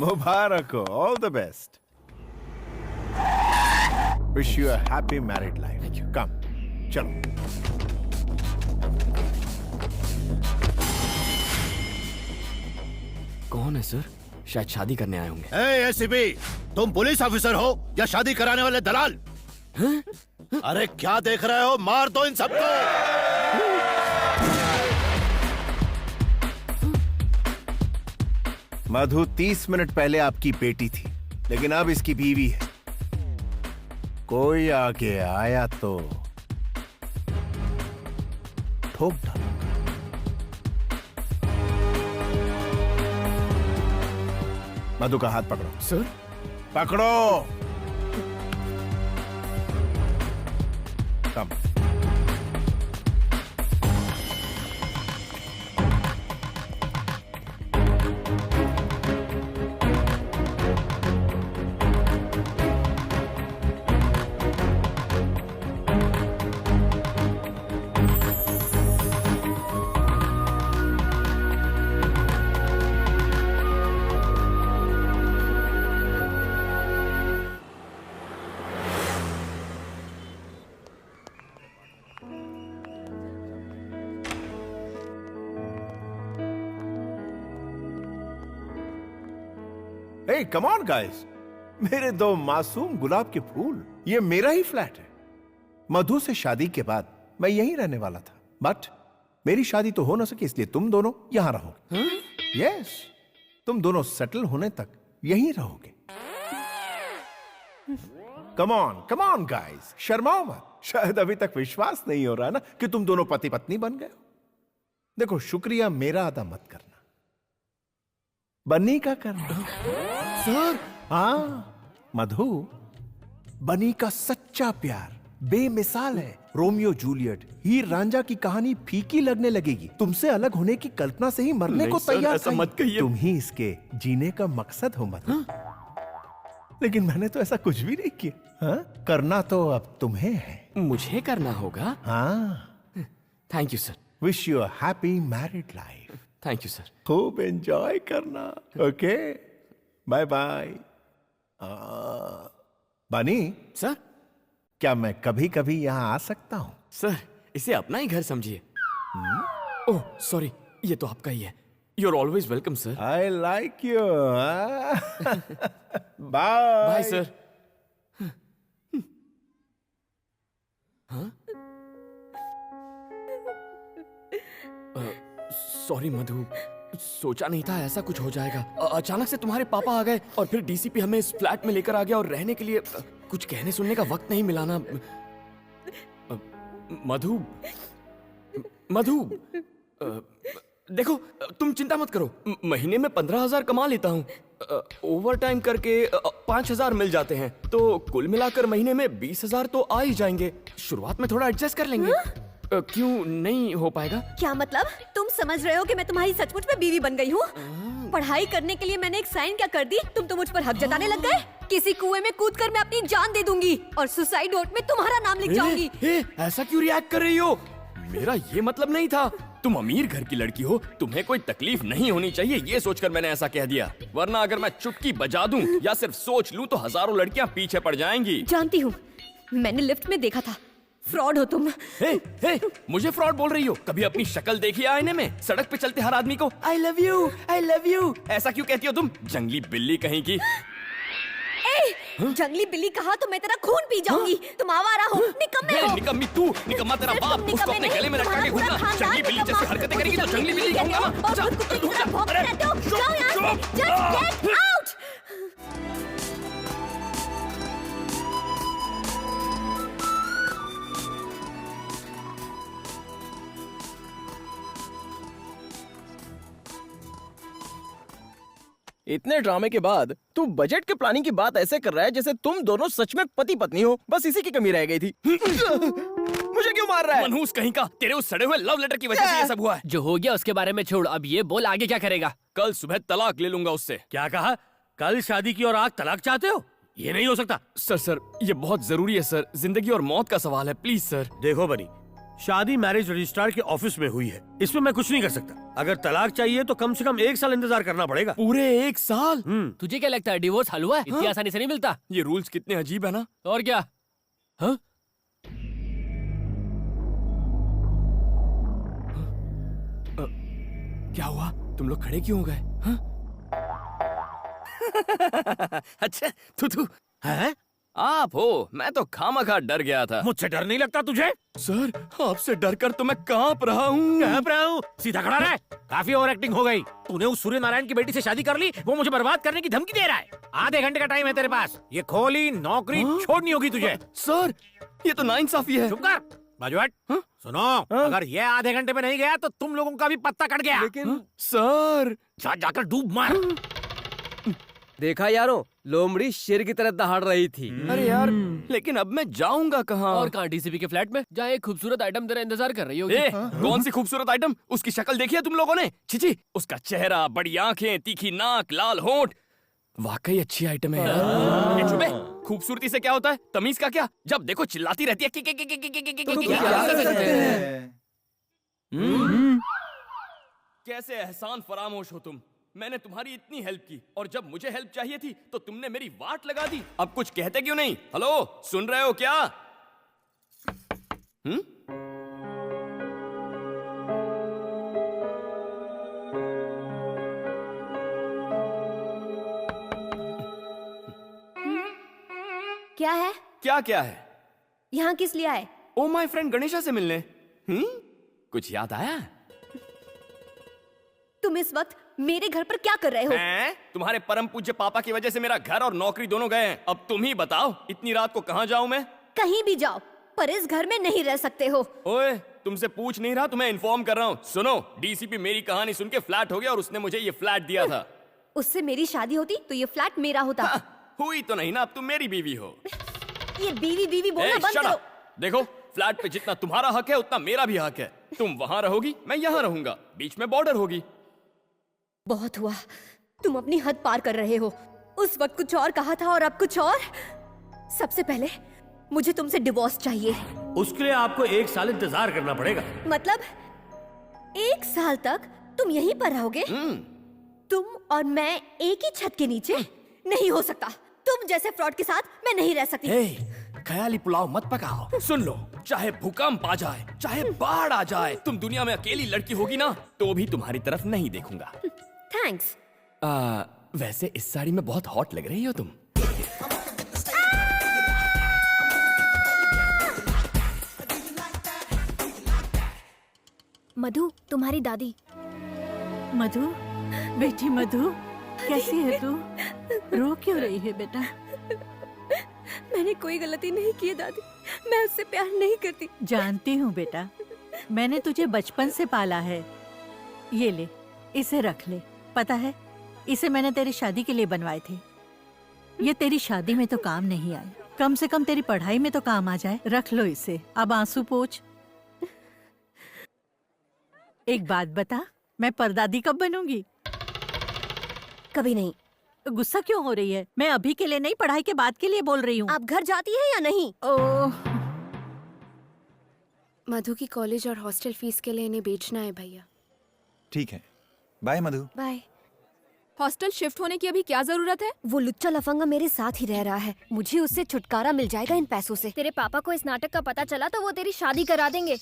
मुबारक हो, all the best. Wish you a happy married life. Come, चलो। कौन है सर? शायद शादी करने आए होंगे। एसीपी, तुम पुलिस ऑफिसर हो या शादी कराने वाले दलाल? अरे क्या देख रहे हो? मार दो इन सबको। मधु 30 मिनट पहले आपकी बेटी थी, लेकिन अब इसकी बीवी है। कोई आगे आया तो ठोक डालो। मधु का हाथ पकड़ो। सर? पकड़ो। कम। हे कम ऑन गाइस, मेरे दो मासूम गुलाब के फूल, ये मेरा ही फ्लैट है। मधु से शादी के बाद मैं यहीं रहने वाला था, बट मेरी शादी तो हो ना सकी, इसलिए तुम दोनों यहां रहोगे। यस, तुम दोनों सेटल होने तक यहीं रहोगे। कम ऑन गाइस, शर्माओ मत। शायद अभी तक विश्वास नहीं हो रहा ना कि तुम दोनों पति पत्नी बन गए हो। देखो, शुक्रिया मेरा अदा मत करना, बनी का करना। सर, हाँ मधु, बनी का सच्चा प्यार बेमिसाल है। रोमियो जूलियट, हीर रांझा की कहानी फीकी लगने लगेगी। तुमसे अलग होने की कल्पना से ही मरने को तैयार। ऐसा मत कहिए। तुम ही इसके जीने का मकसद हो मधु। लेकिन मैंने तो ऐसा कुछ भी नहीं किया। हाँ? करना तो अब तुम्हें है। मुझे करना होगा? हाँ। Thank you sir. Wish you a happy married life. Thank you sir. खूब एंजॉय करना। Okay, bye bye. Bunny sir, क्या मैं कभी कभी यहाँ आ सकता हूँ? सर, इसे अपना ही घर समझिए। ओह सॉरी, ये तो आपका ही है। You are always welcome sir. I like you. Bye bye sir. हाँ? सॉरी मधु, सोचा नहीं था ऐसा कुछ हो जाएगा। अचानक से तुम्हारे पापा आ गए और फिर डीसीपी हमें इस फ्लैट में लेकर आ गया और रहने के लिए कुछ कहने सुनने का वक्त नहीं मिला ना। मधु, मधु, देखो तुम चिंता मत करो, महीने में 15,000 कमा लेता हूँ। ओवर टाइम करके 5,000 मिल जाते हैं, तो कुल मिलाकर महीने में 20,000 तो आ ही जाएंगे। शुरुआत में थोड़ा एडजस्ट कर लेंगे। क्यों नहीं हो पाएगा? क्या मतलब? तुम समझ रहे हो कि मैं तुम्हारी सचमुच में बीवी बन गई हूँ? पढ़ाई करने के लिए मैंने एक साइन क्या कर दी, तुम तो मुझ पर हक जताने लग गए। किसी कुएं में कूदकर मैं अपनी जान दे दूंगी और सुसाइड नोट में तुम्हारा नाम लिख जाऊंगी। ऐसा क्यों रिएक्ट कर रही हो? मेरा ये मतलब नहीं था। तुम अमीर घर की लड़की हो, तुम्हें कोई तकलीफ नहीं होनी चाहिए, ये सोचकर मैंने ऐसा कह दिया। वरना अगर मैं चुटकी बजा दूं या सिर्फ सोच लूं तो हजारों लड़कियां पीछे पड़ जाएंगी। जानती हूँ, मैंने लिफ्ट में देखा था। फ्रॉड हो तुम। हे, मुझे फ्रॉड बोल रही हो? कभी अपनी शक्ल देखी आईने में? सड़क पे चलते हर आदमी को आई लव यू ऐसा क्यों कहती हो तुम? जंगली बिल्ली कहीं की। जंगली बिल्ली कहा तो मैं तेरा खून पी जाऊंगी। तुम आवारा हो, निकम्मे हो। निकम्मी तू, निकम्मा तेरा बाप। उसको अपने गले में लटका के घूमना। जंगली बिल्ली जैसी हरकतें करेगी तो जंगली बिल्ली कहूंगा ना। जाओ यहाँ से, जस्ट गेट आउट। इतने ड्रामे के बाद तू बजट के प्लानिंग की बात ऐसे कर रहा है जैसे तुम दोनों सच में पति पत्नी हो। बस इसी की कमी रह गई थी। मुझे क्यों मार रहा है? मनहूस कहीं का, तेरे उस सड़े हुए लव लेटर की वजह से ये सब हुआ है। जो हो गया उसके बारे में छोड़, अब ये बोल आगे क्या करेगा? कल सुबह तलाक ले लूंगा उससे। क्या कहा? कल शादी की और आज तलाक चाहते हो? ये नहीं हो सकता। सर, ये बहुत जरूरी है सर। जिंदगी और मौत का सवाल है, प्लीज सर। देखो बनी, शादी मैरिज रजिस्ट्रार के ऑफिस में हुई है, इसमें मैं कुछ नहीं कर सकता। अगर तलाक चाहिए तो कम से कम 1 साल इंतजार करना पड़ेगा। पूरे 1 साल? तुझे क्या लगता है डिवोर्स हलवा है? इतनी आसानी से नहीं मिलता। ये रूल्स कितने अजीब है ना। और क्या? हाँ? क्या हुआ? तुम लोग खड़े क्यों हो गए? हाँ? अच्छा, तू है? आप हो? मैं तो खामखा डर गया था। मुझसे डर नहीं लगता तुझे? सर, आपसे डरकर तो मैं कांप रहा हूँ। सीधा खड़ा रह। काफी ओवर एक्टिंग हो गई। तूने उस सूर्य नारायण की बेटी से शादी कर ली, वो मुझे बर्बाद करने की धमकी दे रहा है। आधे घंटे का टाइम है तेरे पास। ये खोली नौकरी छोड़नी होगी तुझे। सर, ये तो नाइंसाफी है। चुप कर, बाजूहट। सुनो, अगर ये आधे घंटे में नहीं गया तो तुम लोगों का भी पत्ता कट गया। लेकिन सर, जाकर डूब मार। देखा यारो, लोमड़ी शेर की तरह दहाड़ रही थी। अरे यार, लेकिन अब मैं जाऊंगा कहाँ? और कहाँ? डीसीपी के फ्लैट में, जहाँ एक खूबसूरत आइटम तेरा इंतजार कर रही होगी। कौन सी खूबसूरत आइटम? उसकी शक्ल देखी है तुम लोगों ने? छिची, उसका चेहरा, बड़ी आंखें, तीखी नाक, लाल होंठ, वाकई अच्छी आइटम है यार। ये चुपे, खूबसूरती से क्या होता है? तमीज का क्या? जब देखो चिल्लाती रहती है। कैसे एहसान फरामोश हो तुम। मैंने तुम्हारी इतनी हेल्प की और जब मुझे हेल्प चाहिए थी तो तुमने मेरी वाट लगा दी। अब कुछ कहते क्यों नहीं? हेलो, सुन रहे हो क्या? क्या है? क्या क्या है? यहाँ किस लिए आए? ओ माय फ्रेंड गणेशा से मिलने। कुछ याद आया? तुम इस वक्त मेरे घर पर क्या कर रहे हो? हैं? तुम्हारे परम पूज्य पापा की वजह से मेरा घर और नौकरी दोनों गए हैं। अब तुम ही बताओ, इतनी रात को कहाँ जाऊं मैं? कहीं भी जाओ, पर इस घर में नहीं रह सकते हो। ओए, तुमसे पूछ नहीं रहा, तुम्हें इन्फॉर्म कर रहा हूँ। सुनो, डीसीपी मेरी कहानी सुन के फ्लैट हो गया और उसने मुझे ये फ्लैट दिया था। उससे मेरी शादी होती तो ये फ्लैट मेरा होता। हुई तो नहीं ना, अब तुम मेरी बीवी हो। ये बीवी बीवी बोलना बंद shut करो। up! देखो, फ्लैट पे जितना तुम्हारा हक है उतना मेरा भी हक है। तुम वहाँ रहोगी, मैं यहाँ रहूंगा, बीच में बॉर्डर होगी। बहुत हुआ, तुम अपनी हद पार कर रहे हो। उस वक्त कुछ और कहा था और अब कुछ और। सबसे पहले मुझे तुमसे डिवोर्स चाहिए। उसके लिए आपको 1 साल इंतजार करना पड़ेगा। मतलब 1 साल तक तुम यहीं पर रहोगे? तुम और मैं एक ही छत के नीचे? नहीं हो सकता। तुम जैसे फ्रॉड के साथ मैं नहीं रह सकती। ख्याली पुलाव मत पकाओ। सुन लो, चाहे भूकंप आ जाए, चाहे बाढ़ आ जाए, तुम दुनिया में अकेली लड़की होगी ना, तो भी तुम्हारी तरफ नहीं देखूंगा। थैंक्स। वैसे इस साड़ी में बहुत हॉट लग रही हो तुम। मधु, तुम्हारी दादी। मधु, बेटी मधु, कैसी है तू? रो क्यों रही है बेटा? मैंने कोई गलती नहीं की है दादी, मैं उससे प्यार नहीं करती। जानती हूँ बेटा, मैंने तुझे बचपन से पाला है। ये ले, इसे रख ले। पता है, इसे मैंने तेरी शादी के लिए बनवाए थे। ये तेरी शादी में तो काम नहीं आए, कम से कम तेरी पढ़ाई में तो काम आ जाए। रख लो इसे, अब आंसू पोंछ। एक बात बता, मैं परदादी कब बनूंगी? कभी नहीं। गुस्सा क्यों हो रही है? मैं अभी के लिए नहीं, पढ़ाई के बाद के लिए बोल रही हूँ। आप घर जाती है या नहीं? ओह, मधु की कॉलेज और हॉस्टल फीस के लिए इन्हें बेचना है भैया। ठीक है, बाय मधु। बाय। हॉस्टल शिफ्ट होने की अभी क्या जरूरत है? वो लुच्चा लफंगा मेरे साथ ही रह रहा है, मुझे उससे छुटकारा मिल जाएगा इन पैसों से। तेरे पापा को इस नाटक का पता चला तो वो तेरी शादी करा देंगे।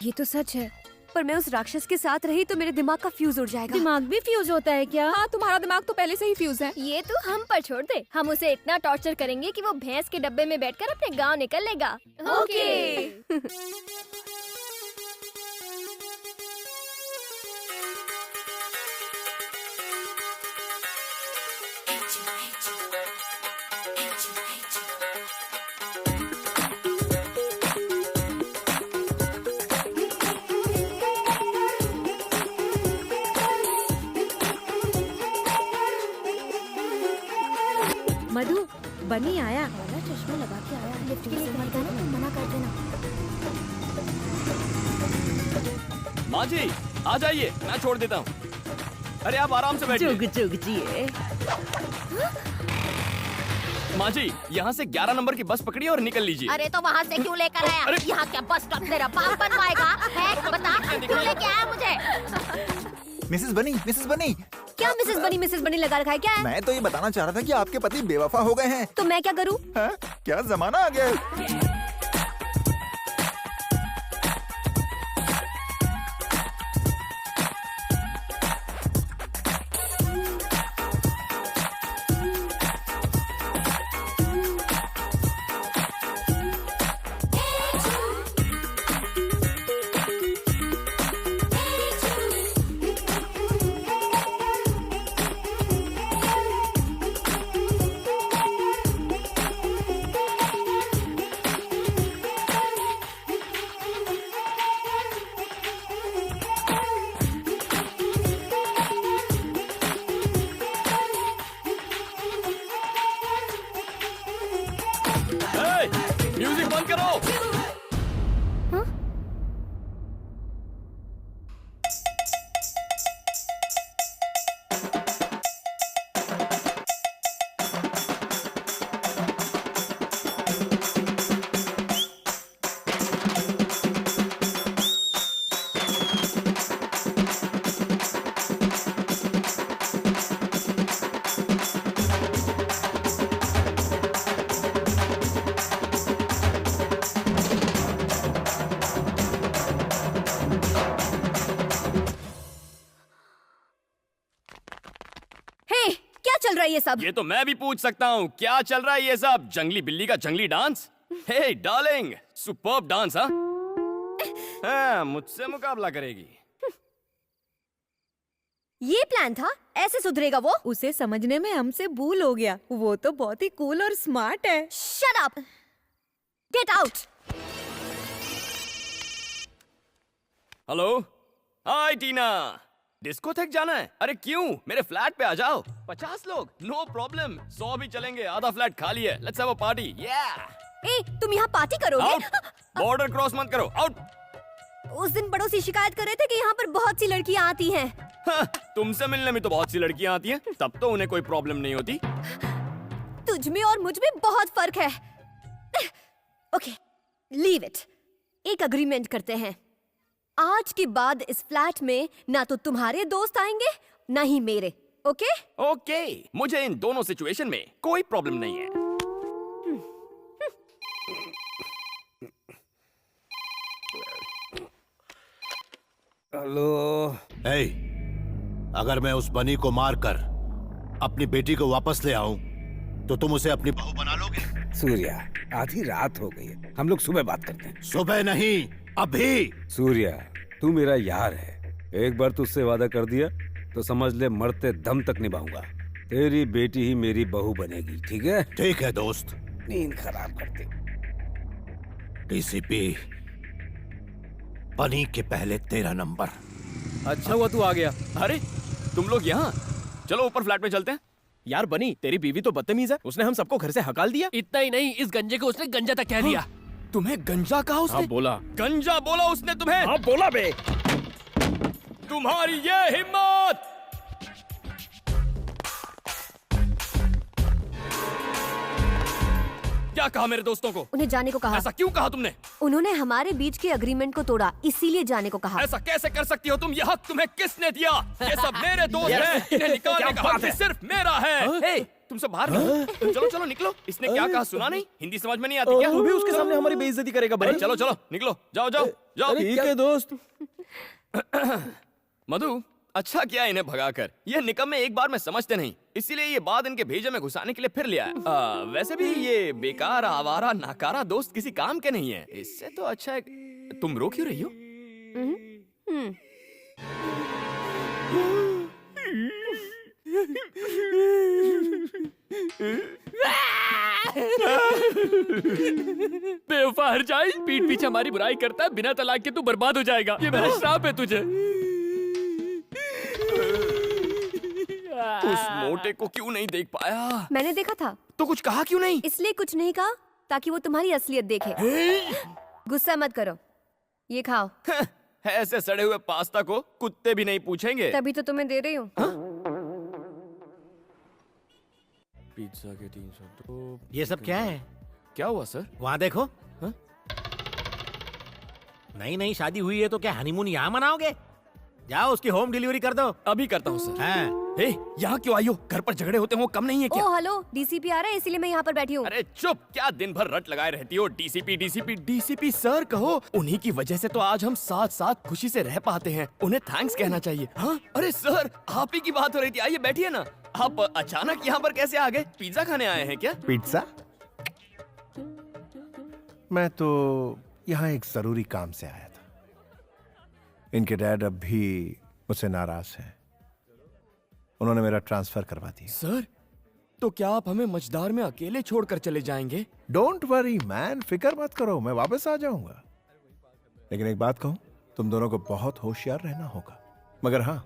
ये तो सच है, पर मैं उस राक्षस के साथ रही तो मेरे दिमाग का फ्यूज उड़ जाएगा। दिमाग भी फ्यूज होता है क्या? हाँ, तुम्हारा दिमाग तो पहले से ही फ्यूज है। ये तो हम पर छोड़ दे, हम उसे इतना टॉर्चर करेंगे कि वो भैंस के डब्बे में बैठकर अपने गांव निकल लेगा। ओके। मधु, बनी आया। चश्मा लगा के आया, लिफ्ट के लिए कहेगा ना तो मना कर देना। माँ जी, आ जाइए, मैं छोड़ देता हूँ। अरे आप आराम से बैठिए। जुग जुग जिए। माँ जी, यहाँ से 11 नंबर की बस पकड़िए और निकल लीजिए। अरे तो वहाँ से क्यों लेकर आया? यहाँ क्या बस स्टॉप तेरा बाप बनवाएगा? है? बता, क्यों लेके आया मुझे? मिसेस बनी। क्या मिसेस बनी लगा रखा है? क्या है? मैं तो ये बताना चाह रहा था कि आपके पति बेवफा हो गए हैं। तो मैं क्या करूँ? क्या जमाना आ गया है। चल रहा है ये सब? ये तो मैं भी पूछ सकता हूँ, क्या चल रहा है ये सब? जंगली बिल्ली का जंगली डांस? हे डार्लिंग, सुपर्ब डांस। हाँ, मुझसे मुकाबला करेगी। ये प्लान था? ऐसे सुधरेगा वो? उसे समझने में हमसे भूल हो गया। वो तो बहुत ही कूल और स्मार्ट है। Shut up! Get out! Hello, hi Tina. Disco तक जाना है? अरे क्यों, मेरे फ्लैट पे आ जाओ। 50 लोग, नो प्रॉब्लम। 100 भी चलेंगे, आधा फ्लैट खाली है। Let's have a party. ए, तुम यहाँ पार्टी करोगे? बॉर्डर क्रॉस मत करो, आउट। उस दिन पड़ोसी शिकायत कर रहे थे कि यहाँ पर बहुत सी लड़कियाँ आती हैं। तुमसे मिलने में तो बहुत सी लड़कियाँ आती हैं, तब तो उन्हें कोई प्रॉब्लम नहीं होती। तुझ में और मुझ में बहुत फर्क है। Okay, leave it. एक अग्रीमेंट करते हैं। आज के बाद इस फ्लैट में ना तो तुम्हारे दोस्त आएंगे ना ही मेरे। ओके? ओके, मुझे इन दोनों सिचुएशन में कोई प्रॉब्लम नहीं है। हेलो। hey, अगर मैं उस बनी को मारकर अपनी बेटी को वापस ले आऊं तो तुम उसे अपनी बहू बना लोगे? सूर्या, आधी रात हो गई है, हम लोग सुबह बात करते हैं। सुबह नहीं, अभी। सूर्या, तू मेरा यार है। एक बार तुझसे वादा कर दिया तो समझ ले मरते दम तक निभाऊंगा। तेरी बेटी ही मेरी बहू बनेगी, ठीक है? ठीक है दोस्त। नींद खराब करते। डीसीपी, बनी के पहले तेरा नंबर। अच्छा हुआ तू आ गया। अरे तुम लोग यहाँ, चलो ऊपर फ्लैट में चलते हैं। यार बनी, तेरी बीवी तो बदतमीज है, उसने हम सबको घर से हकाल दिया। इतना ही नहीं, इस गंजे को उसने गंजा तक कह दिया। तुम्हें गंजा कहा उसने? हाँ बोला। गंजा बोला उसने तुम्हें? हाँ बोला बे। तुम्हारी ये हिम्मत! क्या कहा मेरे दोस्तों को? उन्हें जाने को कहा। ऐसा क्यों कहा तुमने? उन्होंने हमारे बीच के अग्रीमेंट को तोड़ा, इसीलिए जाने को कहा। ऐसा कैसे कर सकती हो तुम? ये हक तुम्हें किसने दिया? ये सब मेरे दोस्त हैं, इन्हें निकालने का हक सिर्फ मेरा है। हे, तुमसे बाहर निकलो। चलो चलो निकलो। इसने क्या कहा सुना नहीं? हिंदी समझ में नहीं आती क्या? तू भी उसके सामने हमारी बेइज्जती करेगा बनी? चलो चलो निकलो, जाओ जाओ जाओ। ठीक है दोस्त। मधु, अच्छा किया इन्हें भगाकर। ये निकम्मे एक बार में समझते नहीं, इसीलिए ये बात इनके भेजे में घुसाने के लिए फिर लिया है। वैसे भी ये बेकार, आवारा, नाकारा दोस्त किसी काम के नहीं है। इससे तो अच्छा है। तुम रो क्यों रही हो? बेवफा हर जाए, पीठ पीछे हमारी बुराई करता है, बिना तलाक के तू बर्बाद हो जाएगा। ये मेरा श्राप है तुझे। उस मोटे को क्यों नहीं देख पाया? मैंने देखा था। तो कुछ कहा क्यों नहीं? इसलिए कुछ नहीं कहा ताकि वो तुम्हारी असलियत देखे। गुस्सा मत करो, ये खाओ। ऐसे सड़े हुए पास्ता को कुत्ते भी नहीं पूछेंगे। तभी तो तुम्हें दे रही हूँ। पिज्जा के 302। ये सब क्या है? क्या हुआ सर? वहाँ देखो। नई नई शादी हुई है तो क्या हनीमून यहाँ मनाओगे? जाओ उसकी होम डिलीवरी कर दो। अभी करता हूँ सर। हाँ। हे, यहाँ क्यों आई हो? घर पर झगड़े होते हो, कम नहीं है क्या? ओ हेलो, डीसीपी आ रहा है इसीलिए मैं यहाँ पर बैठी हूँ। अरे चुप, क्या दिन भर रट लगाए रहती हो? डीसीपी डीसीपी डीसीपी सर कहो। उन्हीं की वजह से तो आज हम साथ साथ खुशी से रह पाते हैं। उन्हें थैंक्स कहना चाहिए। हाँ, अरे सर, आप ही की बात हो रही थी। आइए बैठिए ना। आप अचानक यहाँ पर कैसे आ गए? पिज्जा खाने आए हैं क्या? पिज्जा? मैं तो यहाँ एक जरूरी काम से आया था। इनके डैड अब भी मुझसे नाराज हैं। उन्होंने मेरा ट्रांसफर करवा दिया। सर, तो क्या आप हमें मझदार में अकेले छोड़कर चले जाएंगे? डोंट वरी मैन, फिक्र मत करो, मैं वापस आ जाऊंगा। लेकिन एक बात कहूं, तुम दोनों को बहुत होशियार रहना होगा। मगर हाँ,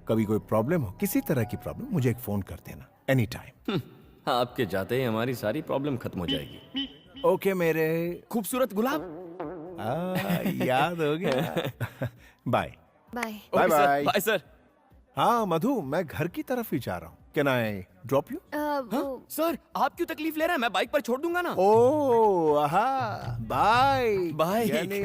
कभी कोई प्रॉब्लम हो, किसी तरह की प्रॉब्लम, मुझे एक फोन कर देना एनी टाइम। आपके जाते ही हमारी सारी प्रॉब्लम खत्म हो जाएगी। ओके मेरे खूबसूरत गुलाब। याद हो गया। Bye bye bye bye bye sir. हाँ मधु, मैं घर की तरफ ही जा रहा हूँ। Can I drop you? Sir, आप क्यों तकलीफ ले रहे हैं? मैं बाइक पर छोड़ दूंगा ना। Oh bye bye. यानी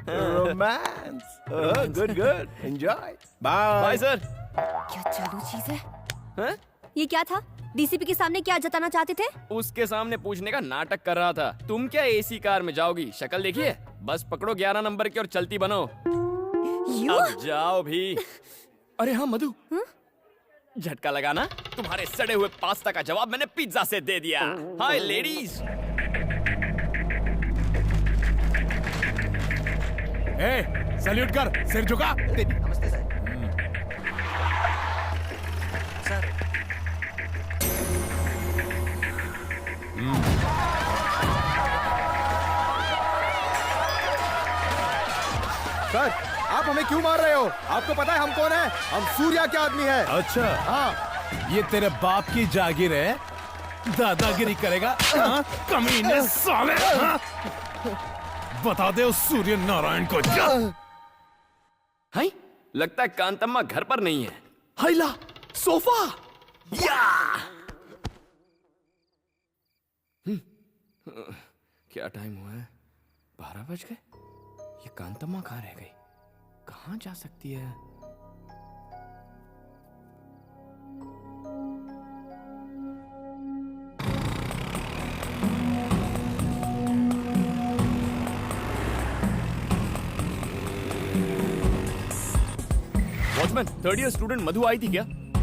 romance. Good good, enjoy. Bye bye sir. क्या चालू चीज है? ये क्या था? डीसीपी के सामने क्या जताना चाहते थे? उसके सामने पूछने का नाटक कर रहा था। तुम क्या एसी कार में जाओगी? शक्ल देखिए, बस पकड़ो 11 नंबर की और चलती बनो। अब जाओ भी। अरे हाँ मधु, झटका लगाना, तुम्हारे सड़े हुए पास्ता का जवाब मैंने पिज्जा से दे दिया। हाय लेडीज। सैल्यूट कर, सिर झुका। नमस्ते सर। सर आप हमें क्यों मार रहे हो? आपको पता है हम कौन है? हम सूर्या के आदमी है। अच्छा, हाँ। ये तेरे बाप की जागीर है, दादागिरी करेगा? हाँ? कमीने साले, हाँ? बता दे उस सूर्य नारायण को। हाय, लगता है कांतम्मा घर पर नहीं है। हाइला, सोफा। या! क्या टाइम हुआ है? 12 बज गए। ये कांतम्मा कहाँ रह गई? कहाँ जा सकती है? वॉचमैन, 3rd ईयर स्टूडेंट मधु आई थी क्या?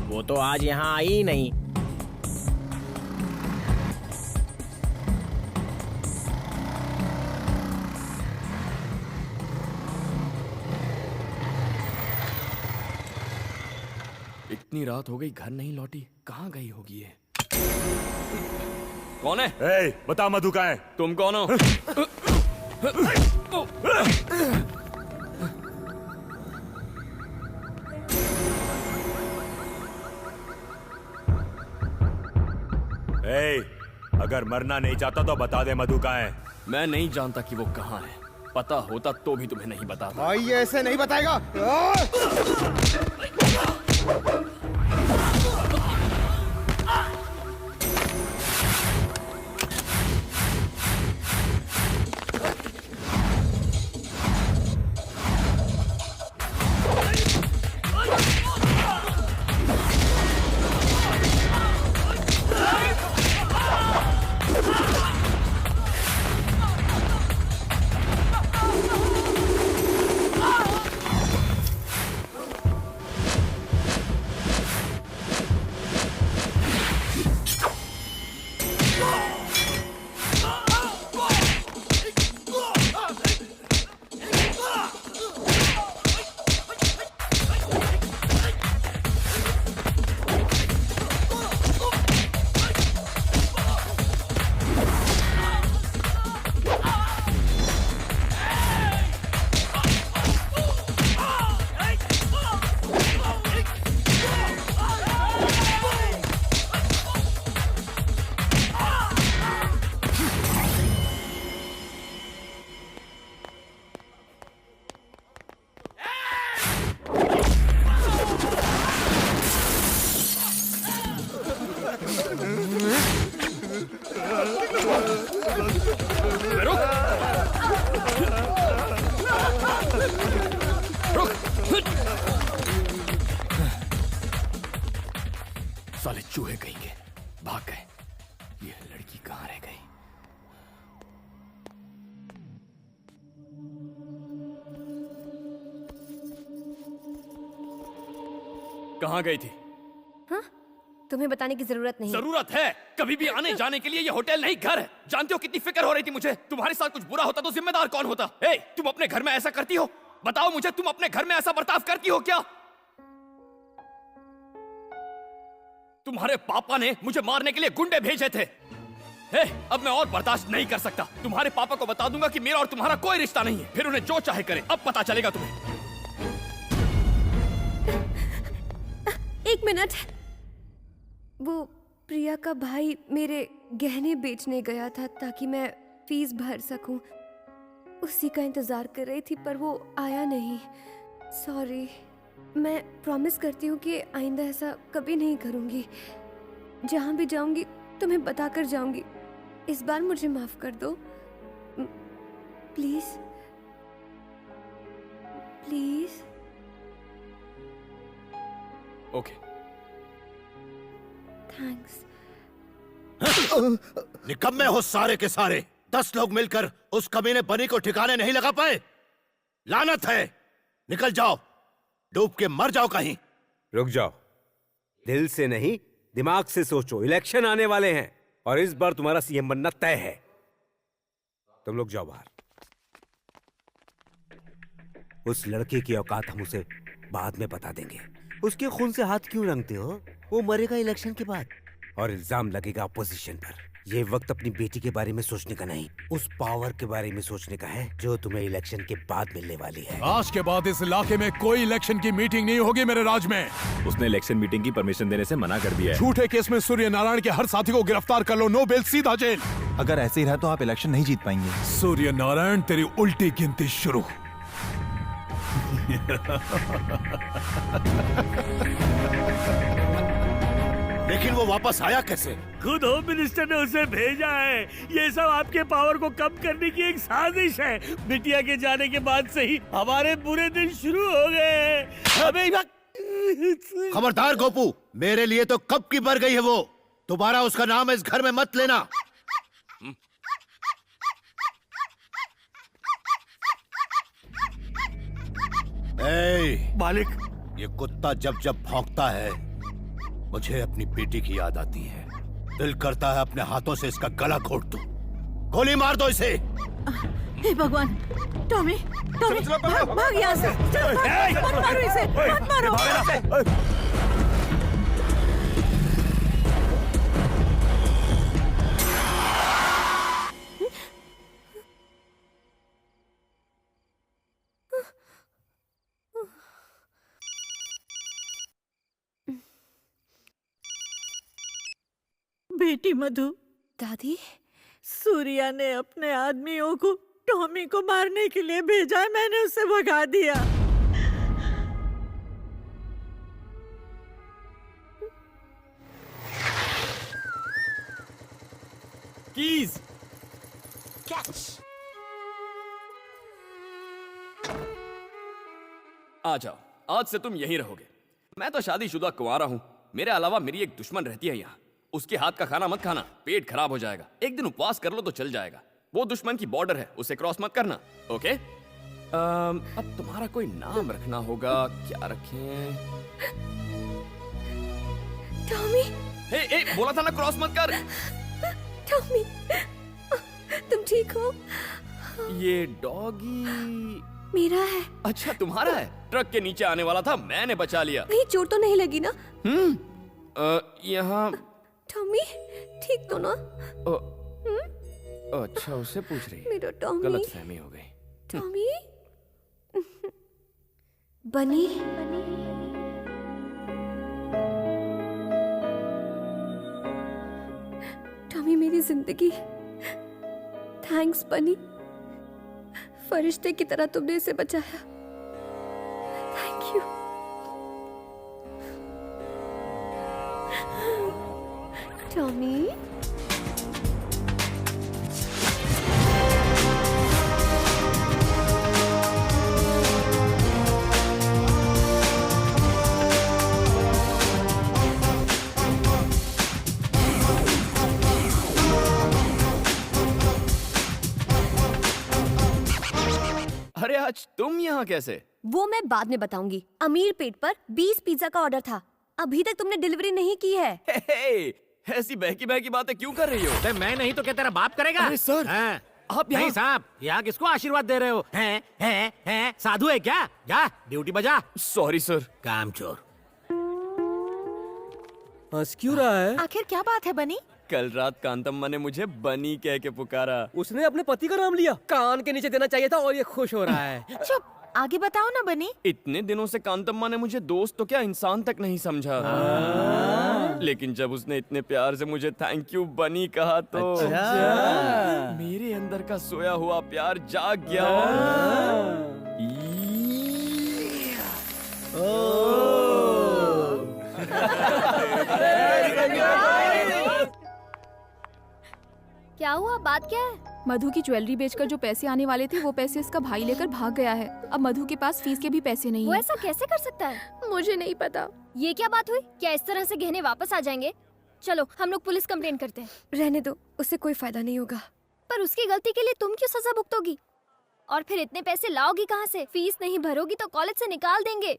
वो तो आज यहाँ आई ही नहीं। इतनी रात हो गई, घर नहीं लौटी, कहाँ गई होगी ये? कौन है? बता मधु कहाँ है? तुम कौन हो? अगर मरना नहीं चाहता तो बता दे मधु कहाँ है? मैं नहीं जानता कि वो कहाँ है। पता होता तो भी तुम्हें नहीं बताता। भाई ये ऐसे नहीं बताएगा। साले चूहे कहेंगे, भाग गए। ये लड़की कहाँ रह गई? कहाँ गई थी? हाँ? तुम्हें बताने की जरूरत नहीं। जरूरत है। कभी भी आने जाने के लिए ये होटल नहीं घर है। जानते हो कितनी फिक्र हो रही थी मुझे। तुम्हारे साथ कुछ बुरा होता तो जिम्मेदार कौन होता? तुम अपने घर में ऐसा करती हो? बताओ मुझे, तुम अपने घर में ऐसा बर्ताव करती हो क्या? तुम्हारे पापा ने मुझे मारने के लिए गुंडे भेजे थे। अब मैं और बर्दाश्त नहीं कर सकता। तुम्हारे पापा को बता दूंगा कि मेरा और तुम्हारा कोई रिश्ता नहीं है। फिर उन्हें जो चाहे करे। अब पता चलेगा तुम्हें। 1 मिनट। वो प्रिया का भाई मेरे गहने बेचने गया था ताकि मैं फीस भर सकूं। उसी का इंतजार कर रही थी पर वो आया नहीं। सॉरी। मैं प्रॉमिस करती हूँ कि आइंदा ऐसा कभी नहीं करूँगी। जहाँ भी जाऊँगी तुम्हें बताकर जाऊँगी। इस बार मुझे माफ कर दो प्लीज प्लीज। ओके। थैंक्स। निकम्मे हो सारे के सारे। 10 लोग मिलकर उस कमीने बनी को ठिकाने नहीं लगा पाए। लानत है। निकल जाओ, डूब के मर जाओ कहीं। रुक जाओ। दिल से नहीं, दिमाग से सोचो। इलेक्शन आने वाले हैं और इस बार तुम्हारा सीएम बनना तय है। तुम लोग जाओ बाहर। उस लड़के की औकात हम उसे बाद में बता देंगे। उसके खून से हाथ क्यों रंगते हो? वो मरेगा इलेक्शन के बाद और इल्जाम लगेगा अपोजिशन पर। ये वक्त अपनी बेटी के बारे में सोचने का नहीं, उस पावर के बारे में सोचने का है जो तुम्हें इलेक्शन के बाद मिलने वाली है। आज के बाद इस इलाके में कोई इलेक्शन की मीटिंग नहीं होगी मेरे राज में। उसने इलेक्शन मीटिंग की परमिशन देने से मना कर दिया है। झूठे केस में सूर्य नारायण के हर साथी को गिरफ्तार कर लो, नो बेल, सीधा जेल। अगर ऐसे ही रहा तो आप इलेक्शन नहीं जीत पाएंगे। सूर्य नारायण, तेरी उल्टी गिनती शुरू। लेकिन वो वापस आया कैसे? खुद होम मिनिस्टर ने उसे भेजा है। ये सब आपके पावर को कम करने की एक साजिश है। बिटिया के जाने के बाद से ही हमारे बुरे दिन शुरू हो गए। अबे खबरदार गोपू, मेरे लिए तो कब की मर गई है वो। दोबारा उसका नाम इस घर में मत लेना। मालिक, ये कुत्ता जब जब भौंकता है मुझे अपनी बेटी की याद आती है। दिल करता है अपने हाथों से इसका गला घोट दूं। गोली मार दो इसे। हे भगवान, टॉमी, टॉमी, भाग यहाँ से। चलो, मत मारो इसे, मत मारो। बेटी मधु। दादी, सूर्या ने अपने आदमियों को टॉमी को मारने के लिए भेजा है, मैंने उसे भगा दिया। Keys catch. आ जाओ, आज से तुम यहीं रहोगे। मैं तो शादीशुदा कुंवारा हूँ। मेरे अलावा मेरी एक दुश्मन रहती है यहाँ। उसके हाथ का खाना मत खाना, पेट खराब हो जाएगा। एक दिन उपवास कर लो तो चल जाएगा। वो दुश्मन की बॉर्डर है, उसे क्रॉस मत करना, ओके? अब तुम्हारा कोई नाम रखना होगा। क्या रखें? टॉमी। हे, बोला था ना क्रॉस मत कर। टॉमी, तुम ठीक हो? ये डॉगी मेरा है। अच्छा, तुम्हारा है? ट्रक के नीचे आने वाला था, मैंने बचा लिया। कहीं चोट तो नहीं लगी ना? यहाँ टॉमी ठीक तो ना? अच्छा, उससे पूछ रही है। मेरा टॉमी। गलतफहमी हो गई। टॉमी। बनी। टॉमी मेरी जिंदगी। थैंक्स बनी, फरिश्ते की तरह तुमने इसे बचाया। Thank you. टॉमी। अरे आज तुम यहाँ कैसे? वो मैं बाद में बताऊंगी। अमीर पेट पर 20 पिज्जा का ऑर्डर था। अभी तक तुमने डिलीवरी नहीं की है। ऐसी बहकी बहकी बातें क्यों कर रही हो? मैं नहीं तो क्या तेरा बाप करेगा? अरे सर, आप नहीं साहब, यहाँ किसको आशीर्वाद दे रहे हो? हैं? साधु है क्या? जा ड्यूटी बजा। Sorry sir. कामचोर। हंस क्यों रहा है? आखिर क्या बात है बनी? कल रात कांतम्मा ने मुझे बनी कह के पुकारा। उसने अपने पति का नाम लिया। कान के नीचे देना चाहिए था और ये खुश हो रहा है। चुप, आगे बताओ ना बनी। इतने दिनों से कांतम्मा ने मुझे दोस्त तो क्या इंसान तक नहीं समझा। लेकिन जब उसने इतने प्यार से मुझे थैंक यू बनी कहा तो मेरे अंदर का सोया हुआ प्यार जाग गया। क्या हुआ? बात क्या है? मधु की ज्वेलरी बेचकर जो पैसे आने वाले थे वो पैसे इसका भाई लेकर भाग गया है। अब मधु के पास फीस के भी पैसे नहीं वो है। ऐसा कैसे कर सकता है? मुझे नहीं पता। ये क्या बात हुई? क्या इस तरह से गहने वापस आ जाएंगे? चलो हम लोग पुलिस कंप्लेन करते हैं। रहने दो, उससे कोई फायदा नहीं होगा। पर उसकी गलती के लिए तुम क्यों सजा भुगतोगी? और फिर इतने पैसे लाओगी कहाँ से? फीस नहीं भरोगी तो कॉलेज से निकाल देंगे।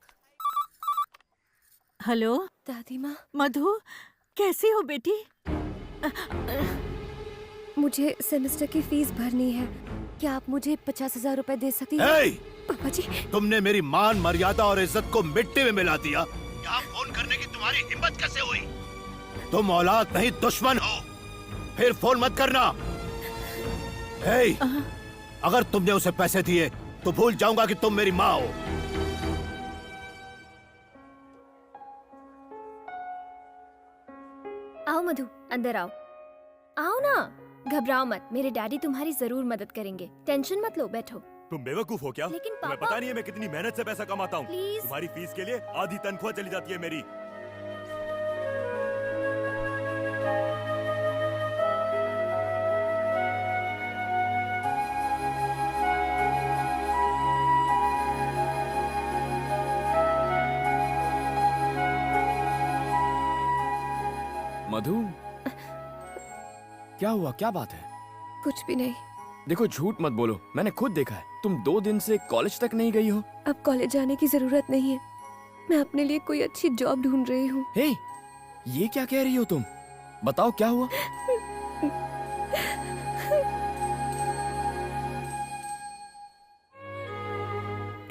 हेलो दादी माँ, मधु, कैसी हो बेटी? मुझे सेमेस्टर की फीस भरनी है। क्या आप मुझे 50,000 रुपए दे सकती हैं? हे! पापा जी, तुमने मेरी मान मर्यादा और इज्जत को मिट्टी में मिला दिया। यहाँ फोन करने की तुम्हारी हिम्मत कैसे हुई? तुम औलाद नहीं दुश्मन हो। फिर फोन मत करना। हे! अगर तुमने उसे पैसे दिए तो भूल जाऊंगा कि तुम मेरी माँ हो। आओ मधु, अंदर आओ। आओ ना, घबराओ मत, मेरे डैडी तुम्हारी जरूर मदद करेंगे। टेंशन मत लो, बैठो। तुम बेवकूफ हो क्या? लेकिन तुम्हें पापा- पता नहीं है मैं कितनी मेहनत से पैसा कमाता हूँ। Please। तुम्हारी फीस के लिए आधी तनख्वाह चली जाती है मेरी। मधु, क्या हुआ? क्या बात है? कुछ भी नहीं। देखो, झूठ मत बोलो, मैंने खुद देखा है। तुम 2 दिन से कॉलेज तक नहीं गई हो। अब कॉलेज जाने की जरूरत नहीं है। मैं अपने लिए कोई अच्छी जॉब ढूंढ रही हूँ। हे, ये क्या कह रही हो तुम? बताओ क्या हुआ?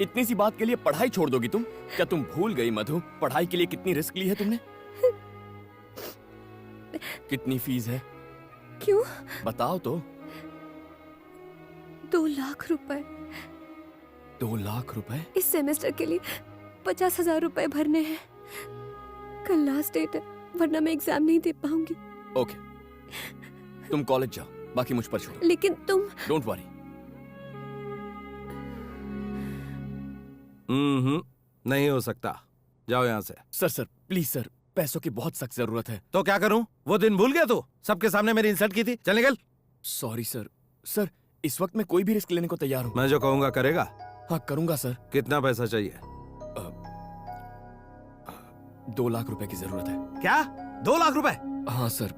इतनी सी बात के लिए पढ़ाई छोड़ दोगी तुम? क्या तुम भूल गई मधु, पढ़ाई के लिए कितनी रिस्क ली है तुमने? कितनी फीस है? क्यों? बताओ तो। 2 लाख रुपए। 2 लाख रुपए? इस सेमेस्टर के लिए 50,000 रुपए भरने हैं। कल लास्ट डेट है, वरना मैं एग्जाम नहीं दे पाऊंगी। ओके, तुम कॉलेज जाओ, बाकी मुझ पर छोड़ो। लेकिन तुम। Don't worry. नहीं हो सकता। जाओ यहाँ से। सर प्लीज सर, पैसों की बहुत सख्त जरूरत है। तो क्या करूं? वो दिन भूल गया तू? सबके सामने मेरी इंसल्ट की थी। चल निकल। Sorry sir. सर, इस वक्त मैं कोई भी रिस्क लेने को तैयार हूँ। मैं जो कहूंगा करेगा? हाँ, करूंगा सर। कितना पैसा चाहिए? 2 लाख रुपए की जरूरत है। क्या? 2 लाख रुपए? हाँ सर,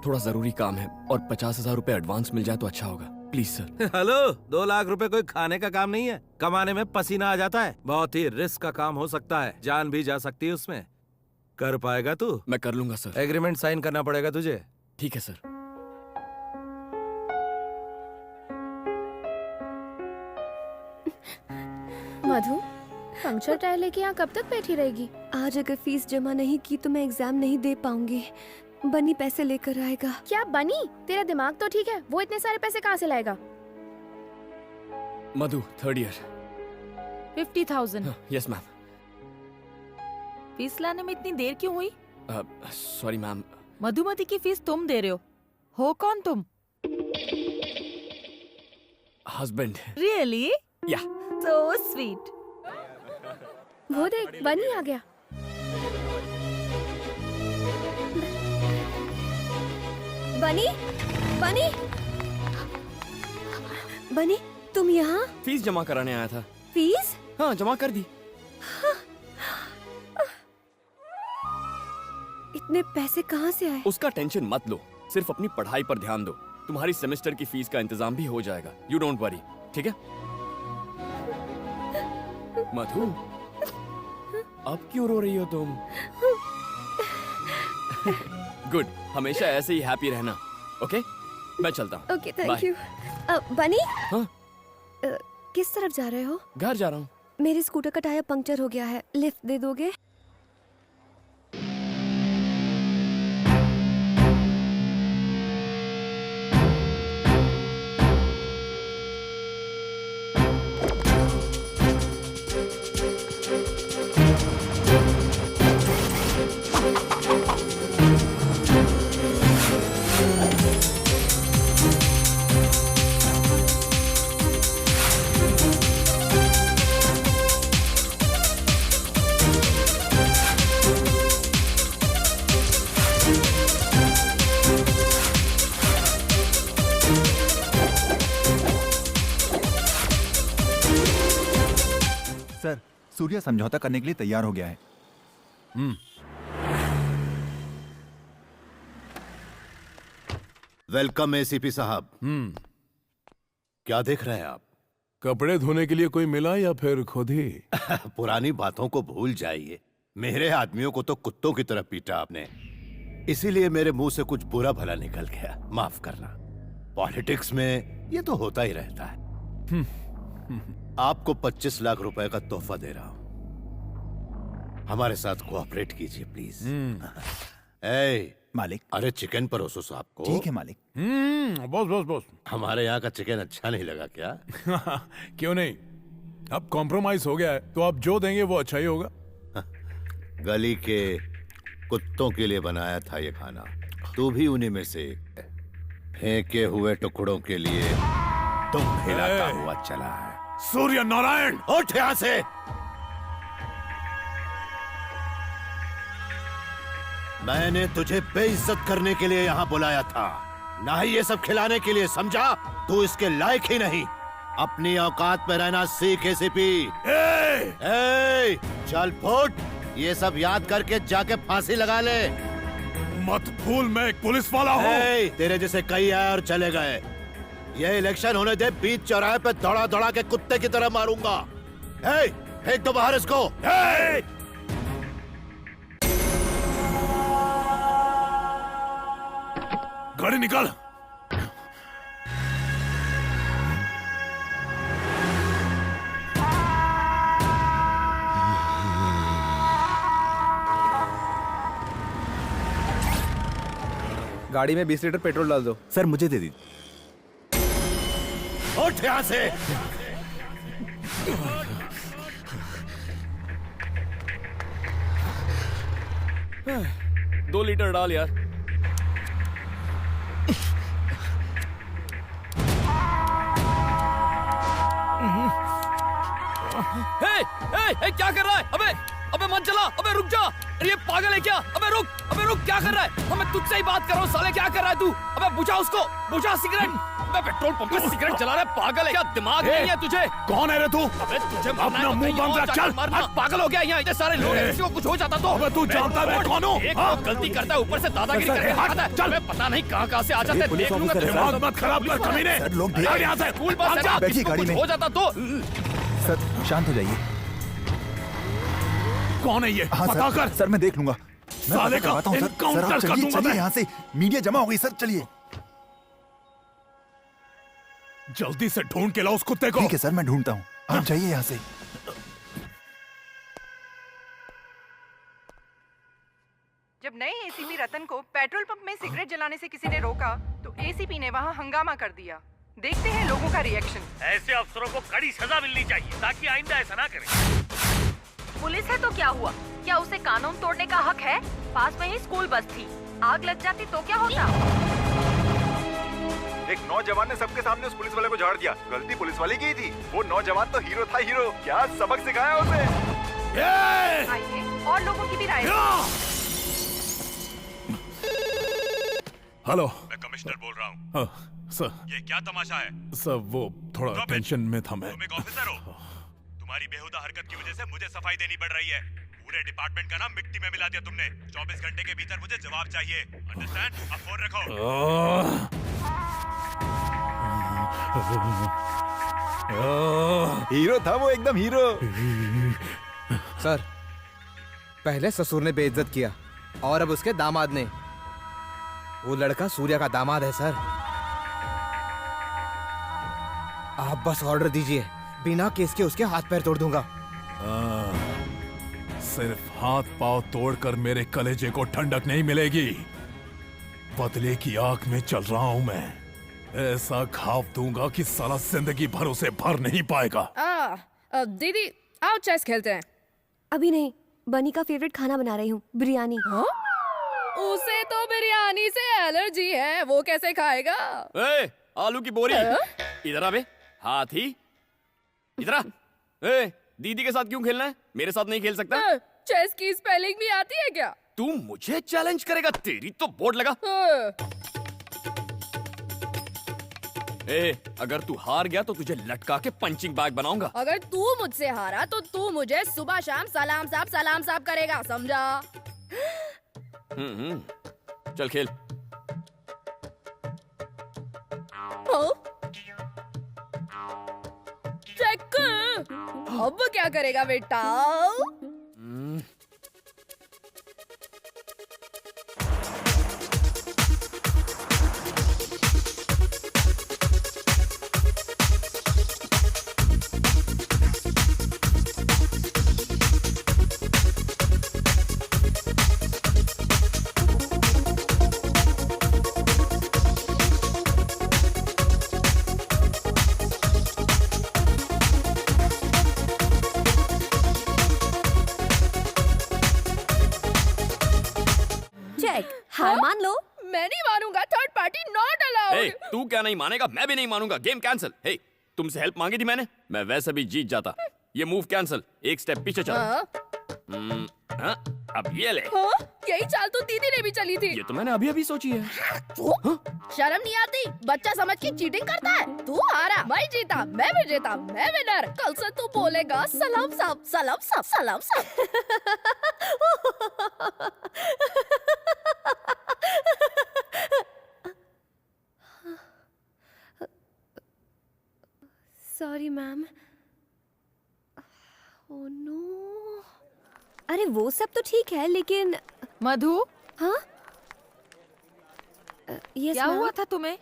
थोड़ा जरूरी काम है और 50,000 रुपए एडवांस मिल जाए तो अच्छा होगा। Please sir. हेलो, 2 लाख रुपए कोई खाने का काम नहीं है। कमाने में पसीना आ जाता है। बहुत ही रिस्क का काम हो सकता है, जान भी जा सकती है उसमें। कर पाएगा तू? मैं कर लूंगा सर। एग्रीमेंट साइन करना पड़ेगा तुझे। ठीक है सर। मधु, पंक्चर टायर लेके यहाँ कब तक बैठी रहेगी? आज अगर फीस जमा नहीं की तो मैं एग्जाम नहीं दे पाऊंगी। बनी पैसे लेकर आएगा। क्या बनी? तेरा दिमाग तो ठीक है, वो इतने सारे पैसे कहाँ से लाएगा? मधु, 3rd year. 50,000। Yes ma'am. Fees लाने में इतनी देर क्यों हुई? Sorry ma'am. मधुमती की फीस तुम दे रहे हो कौन तुम? हस्बैंड। रियली? या। So sweet. वो देख, बनी आ गया। बनी, बनी, बनी, तुम यहाँ? फीस जमा कराने आया था। फीस? हाँ, जमा कर दी। इतने पैसे कहाँ से आए? उसका टेंशन मत लो, सिर्फ अपनी पढ़ाई पर ध्यान दो। तुम्हारी सेमेस्टर की फीस का इंतजाम भी हो जाएगा। यू डोंट वरी, ठीक है? मधु, अब क्यों रो रही हो तुम? गुड, हमेशा ऐसे ही हैप्पी रहना। ओके, मैं चलता हूँ। Okay, thank you. बनी? हाँ? किस तरफ जा रहे हो? घर जा रहा हूँ। मेरे स्कूटर का टायर पंक्चर हो गया है, लिफ्ट दे दोगे? सर, सूर्या समझौता करने के लिए तैयार हो गया है। वेलकम एसीपी साहब। क्या देख रहे हैं आप? कपड़े धोने के लिए कोई मिला या फिर खुद ही? पुरानी बातों को भूल जाइए। मेरे आदमियों को तो कुत्तों की तरह पीटा आपने, इसीलिए मेरे मुंह से कुछ बुरा भला निकल गया, माफ करना। पॉलिटिक्स में ये तो होता ही रहता है। आपको 25 लाख रुपए का तोहफा दे रहा हूं, हमारे साथ कोऑपरेट कीजिए प्लीज। मालिक। अरे चिकन परोसो साहब को। ठीक है मालिक। Boss boss boss. हमारे यहाँ का चिकन अच्छा नहीं लगा क्या? क्यों नहीं, अब कॉम्प्रोमाइज हो गया है तो आप जो देंगे वो अच्छा ही होगा। गली के कुत्तों के लिए बनाया था ये खाना, तू भी उन्हीं में से एक है। फेंके हुए टुकड़ों के लिए तुम हिलाता हुआ चला है। सूर्य नारायण, उठ यहाँ से। मैंने तुझे बेइज्जत करने के लिए यहाँ बुलाया था, ना ही ये सब खिलाने के लिए, समझा? तू इसके लायक ही नहीं। अपनी औकात में रहना सीख एसीपी। चल फुट, ये सब याद करके जाके फांसी लगा ले। मत भूल मैं एक पुलिस वाला हूँ। तेरे जैसे कई आए और चले गए। ये इलेक्शन होने दे, बीच चौराहे पे दौड़ा दौड़ा के कुत्ते की तरह मारूंगा। फेंक दो बाहर इसको। गाड़ी निकाल। गाड़ी में 20 लीटर पेट्रोल डाल दो। सर मुझे दे दी। उठ यहाँ से। 2 लीटर डाल यार। क्या कर रहा है? अबे मत चला, अबे रुक जा। अरे ये पागल है क्या? अबे रुक, क्या कर रहा है? मैं तुझसे ही बात कर रहा हूँ साले, क्या कर रहा है तू? अबे बुझा उसको, बुझा सिगरेट। अबे पेट्रोल पंप पे सिगरेट जला रहा है, पागल है क्या? दिमाग नहीं है तुझे? कौन है रे तू? अबे तुझे अपना मुंह बंद रख, चल। पागल हो गया यहाँ, इतने सारे लोग हैं, किसी को कुछ हो जाता तो? अबे तू जानता है मैं कौन हूँ? एक तो गलती करता है, ऊपर से दादागिरी करके खाता है। चल, पता नहीं कहाँ से आ जाते हैं। देख लूंगा। दिमाग मत खराब कर कमीने। सर लोग यहाँ से स्कूल बस है ना, बैठिए गाड़ी में। हो जाता तो। सर शांत हो जाइए। कौन है ये? हाँ पता कर। सर मैं देख लूंगा। साले का एनकाउंटर कर दूंगा चलिए मैं। यहाँ से, मीडिया जमा हो गई सर, चलिए। जल्दी से ढूंढ के लाओ उस कुत्ते को। ठीक है सर, मैं ढूंढता हूँ, आप जाइए यहाँ से। जब नए एसीपी रतन को पेट्रोल पंप में सिगरेट जलाने से किसी ने रोका तो एसीपी ने वहाँ हंगामा कर दिया। देखते हैं लोगों का रिएक्शन। ऐसे अफसरों को कड़ी सजा मिलनी चाहिए ताकि आइंदा ऐसा ना करें। पुलिस है तो क्या हुआ? क्या उसे कानून तोड़ने का हक है? पास में ही स्कूल बस थी, आग लग जाती तो क्या होता? एक नौजवान ने सबके सामने उस पुलिस वाले को झाड़ दिया। गलती पुलिस वाले की थी। वो नौजवान तो हीरो था, हीरो। क्या सबक सिखाया उसे। आइए और लोगों की भी राय। हेलो, मैं कमिश्नर बोल रहा हूँ। सर ये क्या तमाशा है? सर वो थोड़ा टेंशन में था मैं। तुम एक ऑफिसर हो, तुम्हारी बेहुदा हरकत की वजह से मुझे सफाई देनी पड़ रही है। पूरे डिपार्टमेंट का नाम मिट्टी में मिला दिया तुमने। 24 घंटे के भीतर मुझे जवाब चाहिए। अंडरस्टैंड? अब फोन रखो। हीरो था वो, एकदम हीरो। सर पहले ससुर ने बेइज्जत किया और अब उसके दामाद ने। वो लड़का सूर्या का दामाद है सर। आप बस ऑर्डर दीजिए, बिना केस के उसके हाथ पैर तोड़ दूंगा। सिर्फ हाथ पांव तोड़कर मेरे कलेजे को ठंडक नहीं मिलेगी। बदले की आग में चल रहा हूं मैं। ऐसा घाव दूंगा कि साला जिंदगी भर उसे भर नहीं पाएगा। दीदी आओ चेस खेलते हैं। अभी नहीं, बनी का फेवरेट खाना बना रही हूँ, बिरयानी। उसे तो बिरयानी से एलर्जी है, वो कैसे खाएगा? आलू की बोरी। इधर आ बे, हाथी इधर आ। दीदी के साथ क्यों खेलना है? मेरे साथ नहीं खेल सकता? चेस की स्पेलिंग भी आती है क्या? तू मुझे चैलेंज करेगा? तेरी तो बोर्ड लगा। अगर तू हार गया तो तुझे लटका के पंचिंग बैग बनाऊंगा। अगर तू मुझसे हारा तो तू मुझे सुबह शाम सलाम साहब करेगा, समझा? चल खेल। चेक। अब क्या करेगा बेटा? हार मान लो। मैं नहीं मानूंगा, थर्ड पार्टी नॉट अलाउड। तू क्या नहीं मानेगा, मैं भी नहीं मानूंगा। Game cancel. हे, तुमसे हेल्प मांगी थी मैंने, मैं वैसे भी जीत जाता। ये मूव कैंसिल, एक स्टेप पीछे चल। अब ये ले। यही चाल तो दीदी ने भी चली थी। ये तो मैंने अभी अभी सोची है। शर्म नहीं आती? बच्चा समझ के चीटिंग करता है। तू हारा, मैं जीता, मैं विजेता, मैं विनर। कल से तू बोलेगा सलाम साहब, सलाम साहब, सलाम साहब। Sorry ma'am. Oh no. अरे वो सब तो ठीक है, लेकिन मधु। हाँ यस क्या हुआ था तुम्हें?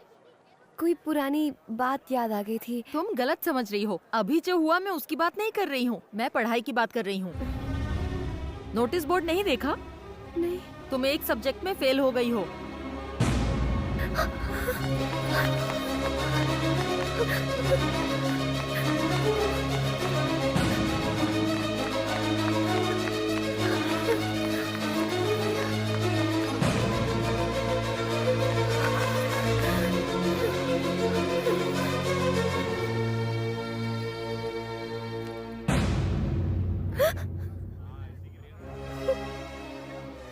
कोई पुरानी बात याद आ गई थी। तुम गलत समझ रही हो। अभी जो हुआ मैं उसकी बात नहीं कर रही हूँ, मैं पढ़ाई की बात कर रही हूँ। नोटिस बोर्ड नहीं देखा? नहीं। तुम एक सब्जेक्ट में फेल हो गई हो।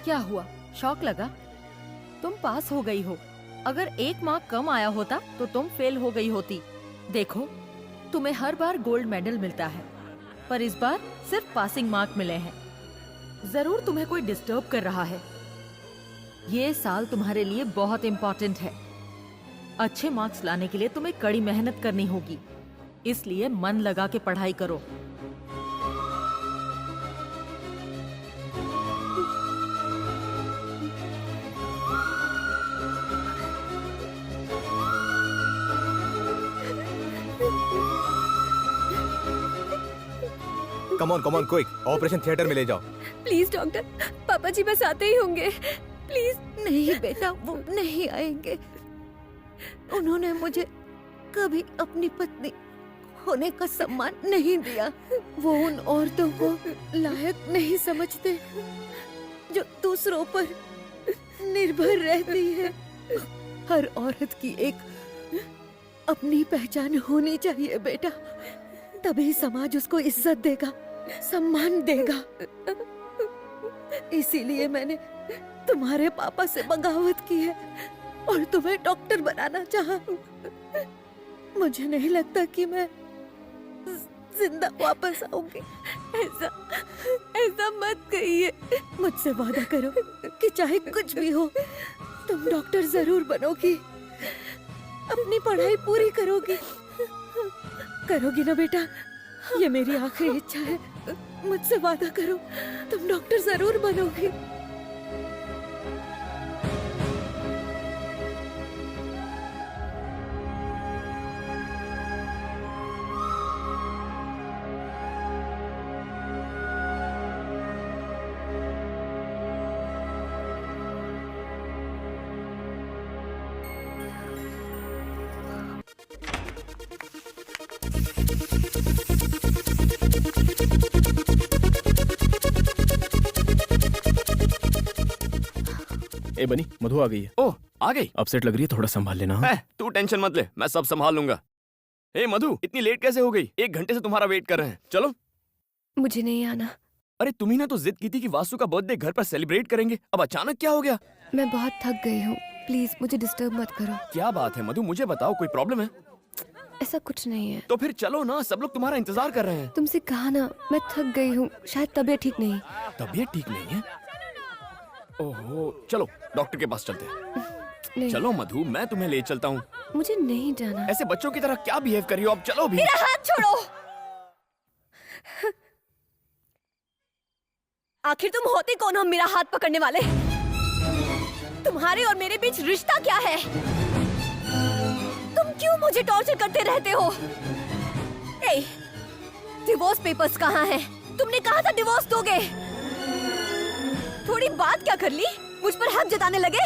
क्या हुआ? शॉक लगा? तुम पास हो गई हो। अगर एक मार्क कम आया होता तो तुम फेल हो गई होती। देखो, तुम्हें हर बार गोल्ड मेडल मिलता है, पर इस बार सिर्फ पासिंग मार्क मिले हैं। जरूर तुम्हें कोई डिस्टर्ब कर रहा है। ये साल तुम्हारे लिए बहुत इम्पोर्टेंट है। अच्छे मार्क्स लाने के लिए तुम्हें कड़ी मेहनत करनी होगी, इसलिए मन लगा के पढ़ाई करो। Come on quick, operation theatre में ले जाओ। प्लीज डॉक्टर, पापा जी बस आते ही होंगे। प्लीज। नहीं बेटा, वो नहीं आएंगे। उन्होंने मुझे कभी अपनी पत्नी होने का सम्मान नहीं दिया। वो उन औरतों को लायक नहीं समझते जो दूसरों पर निर्भर रहती है। हर औरत की एक अपनी पहचान होनी चाहिए बेटा, तभी समाज उसको इज्जत देगा, सम्मान देगा। इसीलिए मैंने तुम्हारे पापा से बगावत की है और तुम्हें डॉक्टर बनाना चाहा। मुझे नहीं लगता कि मैं जिंदा वापस आऊंगी। ऐसा मत कहिए। मुझसे वादा करो कि चाहे कुछ भी हो तुम डॉक्टर जरूर बनोगी, अपनी पढ़ाई पूरी करोगी। करोगी ना बेटा? ये मेरी आखिरी इच्छा है। मुझसे वादा करो, तुम डॉक्टर जरूर बनोगी। ए बनी, मधु आ गई है। ओह, आ गई? अपसेट लग रही है, थोड़ा संभाल लेना। तू टेंशन मत ले, मैं सब संभाल लूंगा। ए मधु, इतनी लेट कैसे हो गई? 1 घंटे से तुम्हारा वेट कर रहे हैं। चलो। मुझे नहीं आना। अरे तुम्ही ना तो जिद की थी कि वासु का बर्थडे घर पर सेलिब्रेट करेंगे, अब अचानक क्या हो गया? मैं बहुत थक गई हूँ, प्लीज मुझे डिस्टर्ब मत करो। क्या बात है मधु, मुझे बताओ, कोई प्रॉब्लम है? ऐसा कुछ नहीं है। तो फिर चलो ना, सब लोग तुम्हारा इंतजार कर रहे हैं। तुमसे कहा ना, मैं थक गई हूँ, शायद तबीयत ठीक नहीं। तबीयत ठीक नहीं है? ओहो, चलो डॉक्टर के पास चलते हैं। नहीं। चलो मधु, मैं तुम्हें ले चलता हूँ। मुझे नहीं जाना। ऐसे बच्चों की तरह क्या बिहेव कर रही हो? अब चलो भी। मेरा हाथ छोड़ो। आखिर तुम होते कौन हो मेरा हाथ पकड़ने वाले? तुम्हारे और मेरे बीच रिश्ता क्या है? तुम क्यों मुझे टॉर्चर करते रहते हो? ए, डिवोर्स पेपर्स कहाँ हैं? तुमने कहा था डिवोर्स दोगे। थोड़ी बात क्या कर ली? मुझ पर हक जताने लगे?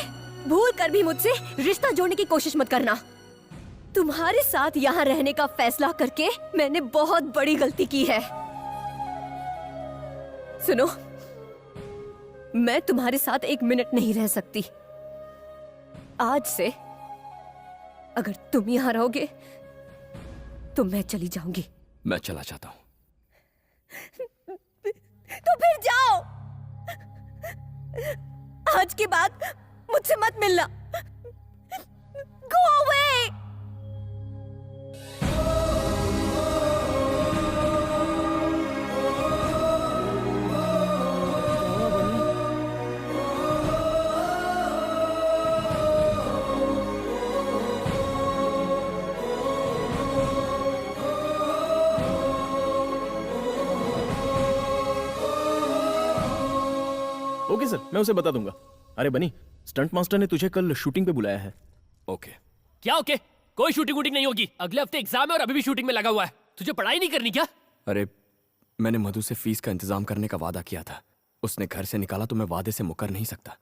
भूल कर भी मुझसे रिश्ता जोड़ने की कोशिश मत करना। तुम्हारे साथ यहाँ रहने का फैसला करके मैंने बहुत बड़ी गलती की है। सुनो, मैं तुम्हारे साथ 1 मिनट नहीं रह सकती। आज से अगर तुम यहाँ रहोगे तो मैं चली जाऊंगी। मैं चला जाता हूँ। तो फिर जाओ। आज के बाद मुझसे मत मिलना। Go away! ओके सर, मैं उसे बता दूंगा। अरे बनी, स्टंट मास्टर ने तुझे कल शूटिंग पे बुलाया है। ओके। क्या ओके? कोई शूटिंग वूटिंग नहीं होगी। अगले हफ्ते एग्जाम है और अभी भी शूटिंग में लगा हुआ है। तुझे पढ़ाई नहीं करनी क्या? अरे मैंने मधु से फीस का इंतजाम करने का वादा किया था। उसने घर से निकाला तो मैं वादे से मुकर नहीं सकता।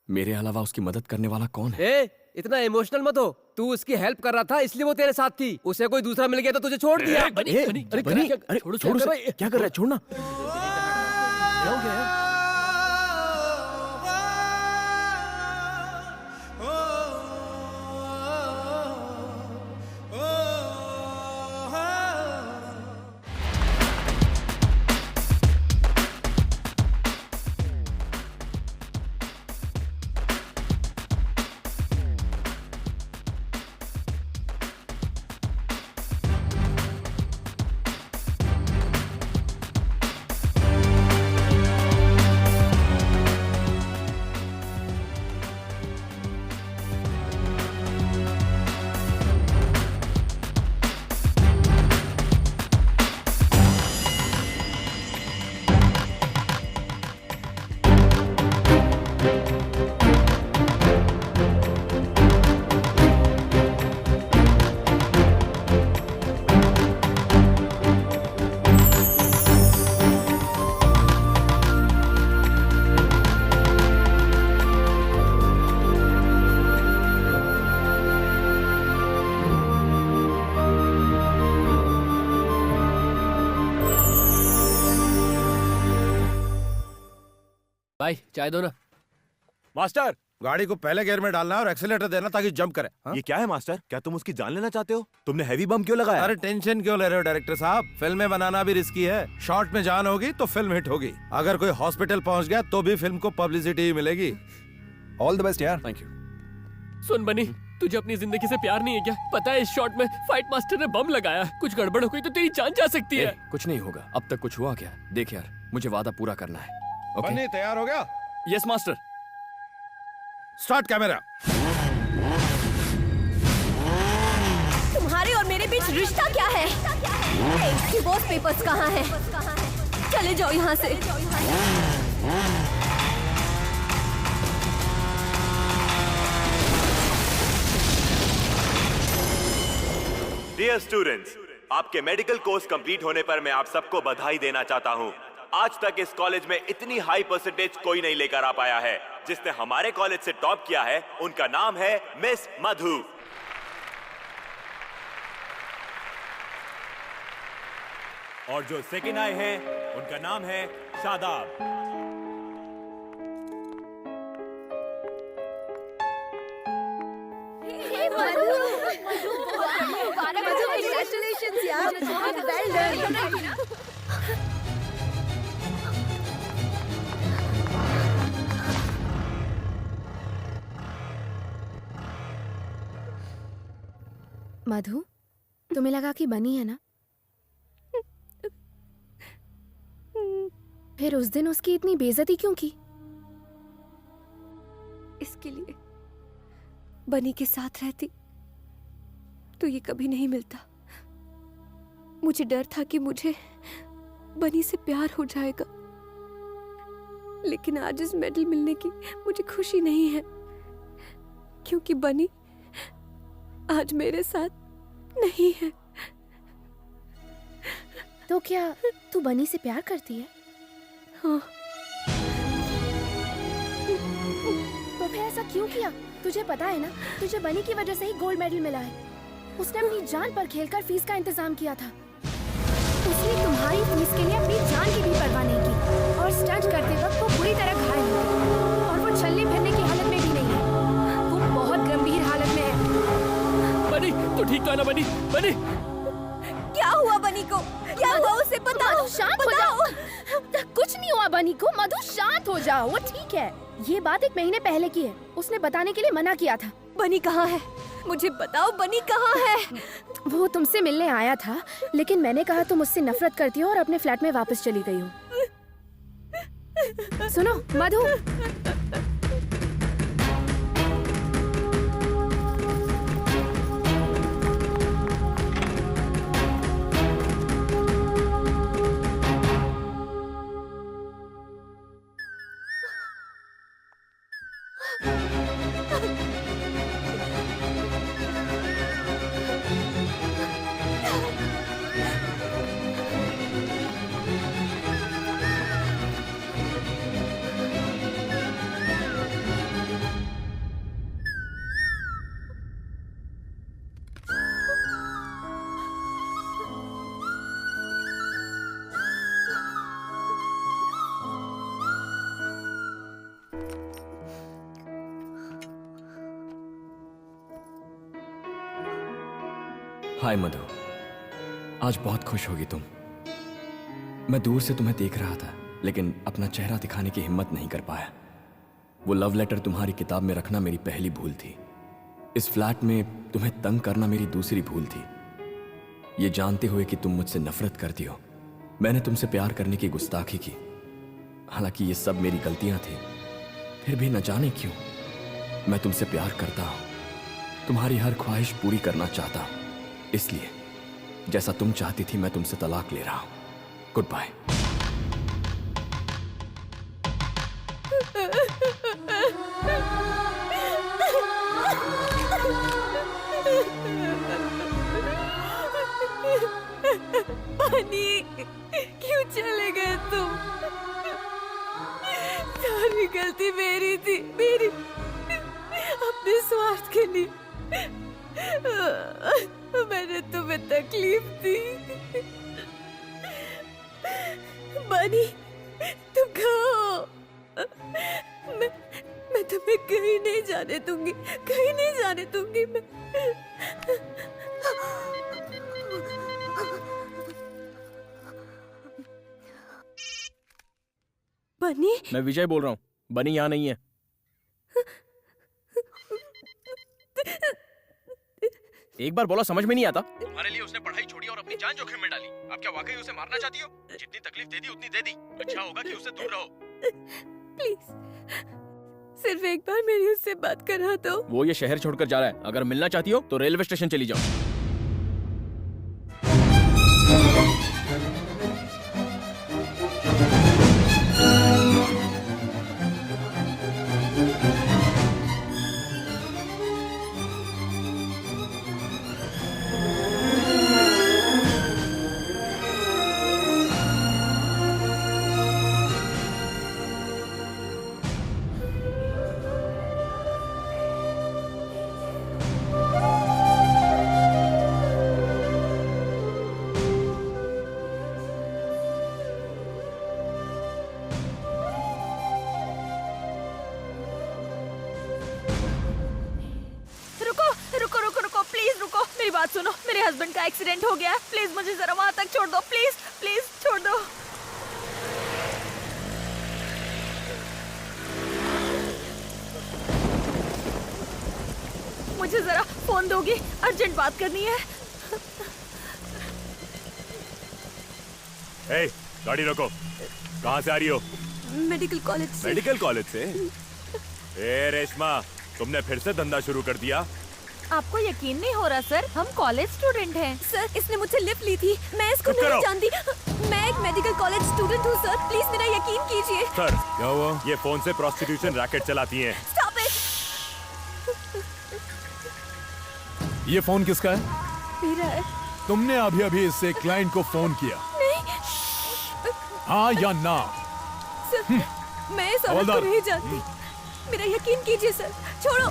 मेरे अलावा उसकी मदद करने वाला कौन है? इतना इमोशनल मत हो। तू उसकी हेल्प कर रहा था इसलिए वो तेरे साथ थी। उसे कोई दूसरा मिल गया तो तुझे छोड़ दिया। क्या कर रहा है? छोड़ना। क्या हो गया यार? भाई चाय दो ना। मास्टर, गाड़ी को पहले गियर में डालना और एक्सीलेटर देना ताकि जंप करे। ये क्या है मास्टर? क्या तुम उसकी जान लेना चाहते हो? तुमने हैवी बम क्यों लगाया? अरे टेंशन क्यों ले रहे हो डायरेक्टर साहब? फिल्में बनाना भी रिस्की है। शॉर्ट में जान होगी तो फिल्म हिट होगी। अगर कोई हॉस्पिटल पहुंच गया तो भी फिल्म को पब्लिसिटी मिलेगी। ऑल द बेस्ट यार। Thank you. सुन बनी, तुझे अपनी जिंदगी से प्यार नहीं है क्या? पता है इस शॉट में फाइट मास्टर ने बम लगाया। कुछ गड़बड़ हो गई तो तेरी जान जा सकती है। कुछ नहीं होगा। अब तक कुछ हुआ क्या? देख यार, मुझे वादा पूरा करना है। ओके? बनी तैयार हो गया? Yes master. Start camera. तुम्हारे और मेरे बीच रिश्ता क्या है? डिवोर्स पेपर्स कहाँ हैं? चले जाओ यहाँ से। डियर स्टूडेंट्स, आपके मेडिकल कोर्स कंप्लीट होने पर मैं आप सबको बधाई देना चाहता हूं। आज तक इस कॉलेज में इतनी हाई परसेंटेज कोई नहीं लेकर आ पाया है। जिसने हमारे कॉलेज से टॉप किया है उनका नाम है मिस मधु। और जो सेकंड आए हैं उनका नाम है शादाब। Congratulations यार, well done। मधु, तुम्हें लगा कि बनी है ना? फिर उस दिन उसकी इतनी बेइज्जती क्यों की? इसके लिए बनी के साथ रहती तो ये कभी नहीं मिलता। मुझे डर था कि मुझे बनी से प्यार हो जाएगा, लेकिन आज इस मेडल मिलने की मुझे खुशी नहीं है, क्योंकि बनी आज मेरे साथ नहीं है। तो क्या तू बनी से प्यार करती है? हाँ। तो फिर ऐसा क्यों किया? तुझे पता है ना, तुझे बनी की वजह से ही गोल्ड मेडल मिला है। उसने अपनी जान पर खेलकर फीस का इंतजाम किया था। उसने तुम्हारी फीस के लिए अपनी जान की भी परवाह नहीं की, और स्टंट करते वक्त वो बुरी तरह घायल हो गई, और वो चलने फिरने की हालत में भी नहीं है। वो बहुत है ना बनी? बनी क्या हुआ बनी को? क्या हुआ उसे बताओ। मधु शांत हो जाओ। कुछ नहीं हुआ बनी को। मधु शांत हो जाओ, वो ठीक है। ये बात 1 महीने पहले की है। उसने बताने के लिए मना किया था। बनी कहाँ है? मुझे बताओ बनी कहाँ है? वो तुमसे मिलने आया था, लेकिन मैंने कहा तुम मुझसे नफरत करती हो और अपने फ्लैट में वापस चली गई हो। सुनो मधु, हाय मधु, आज बहुत खुश होगी तुम। मैं दूर से तुम्हें देख रहा था, लेकिन अपना चेहरा दिखाने की हिम्मत नहीं कर पाया। वो लव लेटर तुम्हारी किताब में रखना मेरी पहली भूल थी। इस फ्लैट में तुम्हें तंग करना मेरी दूसरी भूल थी। ये जानते हुए कि तुम मुझसे नफरत करती हो, मैंने तुमसे प्यार करने की गुस्ताखी की। हालांकि ये सब मेरी गलतियां थी, फिर भी न जाने क्यों मैं तुमसे प्यार करता हूं। तुम्हारी हर ख्वाहिश पूरी करना चाहता हूं। इसलिए जैसा तुम चाहती थी मैं तुमसे तलाक ले रहा हूं। Goodbye. बनी, क्यों चले गए तुम? सारी गलती मेरी थी, मेरी। अपने स्वार्थ के लिए मैंने तुम्हें तकलीफ दी। बनी, तुम कहाँ हो? मैं तुम्हें कहीं नहीं जाने दूंगी, कहीं नहीं जाने दूंगी मैं। बनी, मैं विजय बोल रहा हूँ। बनी यहाँ नहीं है। एक बार बोला समझ में नहीं आता? तुम्हारे लिए उसने पढ़ाई छोड़ी और अपनी जान जोखिम में डाली। आप क्या वाकई उसे मारना चाहती हो? जितनी तकलीफ दे दी उतनी दे दी। अच्छा होगा कि उससे दूर रहो। प्लीज, सिर्फ एक बार मेरी उससे बात करा दो। वो ये शहर छोड़कर जा रहा है। अगर मिलना चाहती हो तो रेलवे स्टेशन चली जाओ। सुनो, मेरे हस्बैंड का एक्सीडेंट हो गया है। प्लीज मुझे जरा वहां तक छोड़ दो। प्लीज प्लीज छोड़ दो। मुझे जरा फोन दोगी? अर्जेंट बात करनी है। ए, गाड़ी रोको। कहाँ से आ रही हो? मेडिकल कॉलेज से। मेडिकल कॉलेज से? ए रेशमा, तुमने फिर से धंधा शुरू कर दिया? आपको यकीन नहीं हो रहा सर, हम कॉलेज स्टूडेंट हैं। सर, इसने मुझसे लिफ्ट ली थी, मैं इसको नहीं जानती। मैं एक मेडिकल कॉलेज स्टूडेंट हूँ सर, प्लीज मेरा यकीन कीजिए। सर, क्या हुआ? ये फोन से प्रोस्टिट्यूशन रैकेट चलाती हैं। Stop it. ये फोन किसका है? मेरा है। तुमने अभी अभी इससे क्लाइंट को फोन किया? नहीं। हाँ या ना? सर, मैं इस औरत को नहीं जानती, मेरा यकीन कीजिए सर। छोड़ो।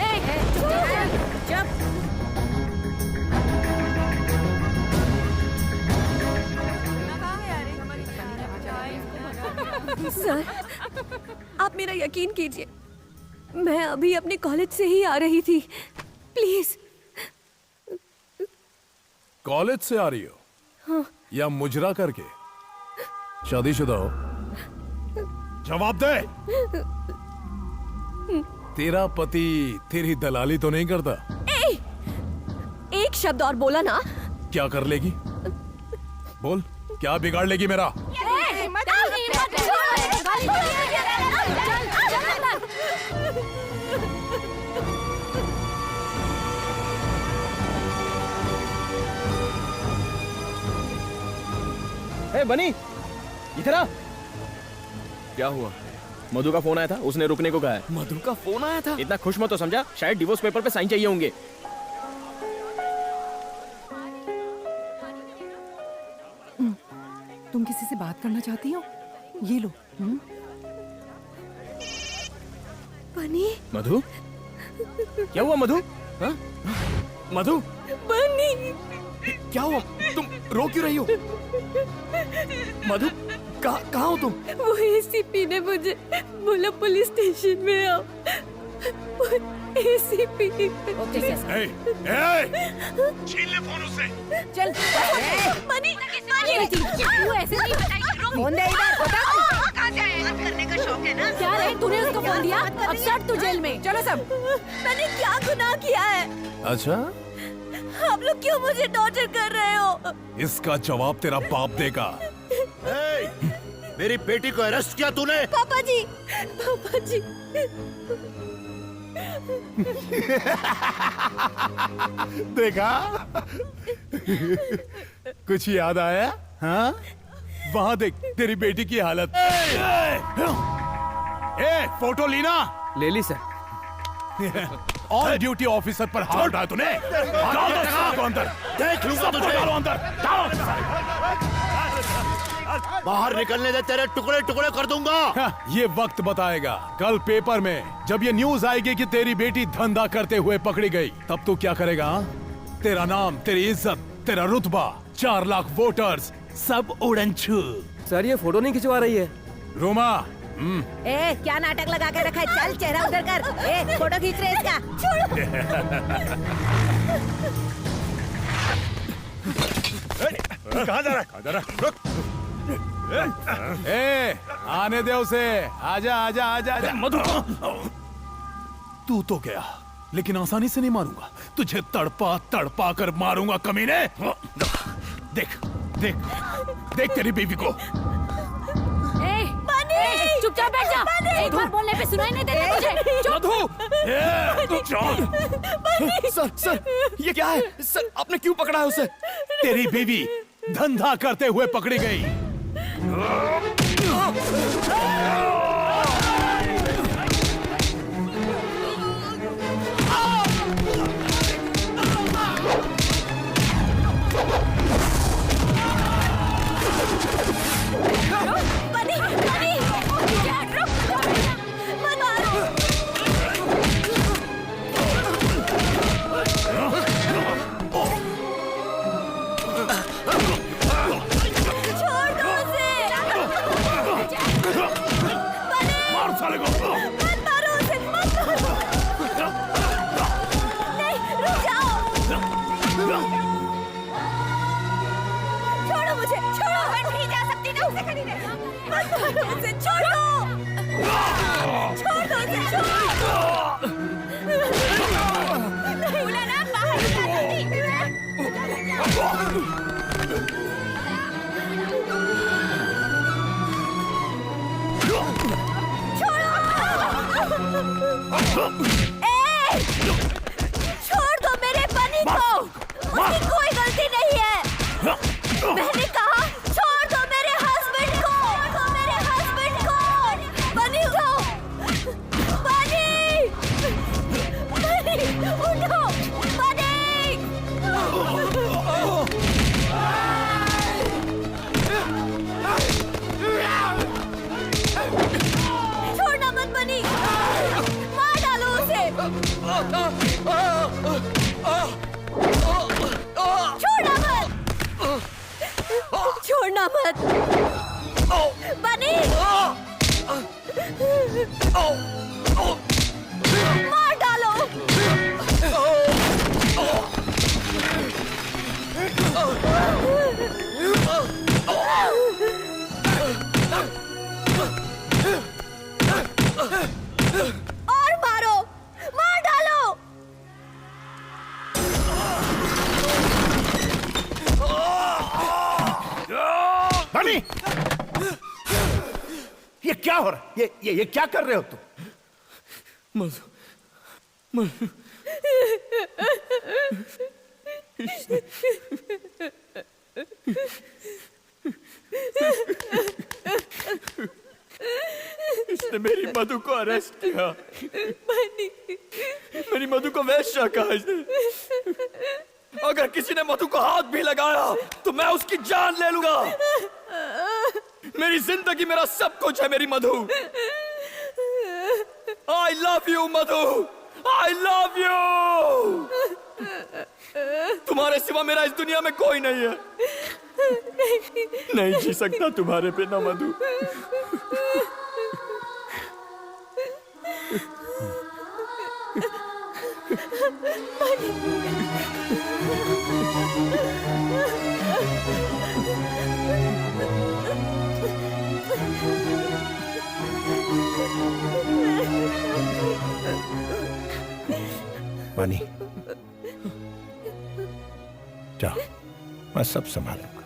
सर, आप मेरा यकीन कीजिए, मैं अभी अपने कॉलेज से ही आ रही थी। प्लीज कॉलेज से आ रही हो हाँ। या मुजरा करके? शादीशुदा हो? जवाब दे। तेरा पति तेरी दलाली तो नहीं करता? एक शब्द और बोला ना। क्या कर लेगी? बोल, क्या बिगाड़ लेगी मेरा? ए बनी, इधर आ। क्या हुआ? मधु का फोन आया था, उसने रुकने को कहा है। मधु का फोन आया था? इतना खुश मत हो समझा, शायद डिवोर्स पेपर पे साइन चाहिए होंगे। तुम किसी से बात करना चाहती हो? ये लो। बनी। मधु? क्या हुआ मधु? हाँ? मधु? बनी। क्या हुआ? तुम रो क्यों रही हो? मधु, कहाँ हो तुम? वो एसीपी ने मुझे बोला पुलिस स्टेशन में आओ। एसीपी। छीन ले फोन उससे। चल। बनी। तू ऐसे नहीं बताई। फोन दे इधर। कहाँ से आया? बात करने का शौक है ना? क्या रे, तूने उसको फोन दिया? अब सट तू जेल में। चलो सब। मैंने क्या गुनाह किया है? अच्छा, आप लोग क्यों मुझे टॉर्चर कर रहे हो? इसका जवाब तेरा बाप देगा। मेरी बेटी को अरेस्ट किया तूने? पापा जी, पापा जी। देखा? कुछ याद आया? हाँ? वहाँ देख तेरी बेटी की हालत। फोटो ली ना? ले ली सर। ऑन ड्यूटी ऑफिसर पर हाथ उठाया तूने? अंदर देख लूंगा तुझे। बाहर निकलने दे, तेरे टुकड़े टुकड़े कर दूंगा। ये वक्त बताएगा। कल पेपर में जब ये न्यूज आएगी कि तेरी बेटी धंधा करते हुए पकड़ी गई, तब तू क्या करेगा? तेरा नाम, तेरी इज्जत, तेरा रुतबा, 4 लाख वोटर्स सब उड़नछू। सर ये फोटो नहीं खिंचवा रही है। रोमा। ए, क्या नाटक लगा के रखा है? चल चेहरा उधर कर। ए, फोटो खींच रहे इसका। कहाँ जा रहा है? रुक। ए, आने दे उसे। आजा आजा आजा आजा। मधु, तू तो गया, लेकिन आसानी से नहीं मारूंगा तुझे। तड़पा तड़पा कर मारूंगा कमीने। देख देख देख तेरी बीवी को। चुपचाप बैठ जा। एक बार बोलने पे सुनाई नहीं देता तुझे। सर सर, ये क्या है? सर आपने क्यों पकड़ा है उसे? तेरी बीवी धंधा करते हुए पकड़ी गई। छोड़ो मुझे, छोड़ो। मैं नहीं जा सकती ना उसे खरीदने। मत मारो उसे, छोड़ो। छोड़ दो उसे, छोड़ो। बोला ना बाहर निकाल। छोड़ दो मेरे बनी को। उसकी कोई गलती नहीं है। मैंने कहा छोड़ दो मेरे हस्बैंड को। छोड़ दो मेरे हस्बैंड को। बनी उठो। बनी, बनी उठो। बनी। छोड़ना मत बनी। मार डालो उसे। छोड़ना मत। छोड़ना मत। बनी। मार डालो। और मारो, मार डालो। बनी, ये क्या हो रहा है? ये क्या कर रहे हो तुम? मधु, मधु, इसने मेरी मधु को अरेस्ट किया। मेरी मधु को वैश्या कहा इसने। अगर किसी ने मधु को हाथ भी लगाया तो मैं उसकी जान ले लूंगा। मेरी जिंदगी मेरा सब कुछ है मेरी Madhu. I love you Madhu, I love you. तुम्हारे सिवा मेरा इस दुनिया में कोई नहीं है। नहीं जी सकता तुम्हारे बिना मधु। बनी, जाओ, मैं सब संभालूंगा।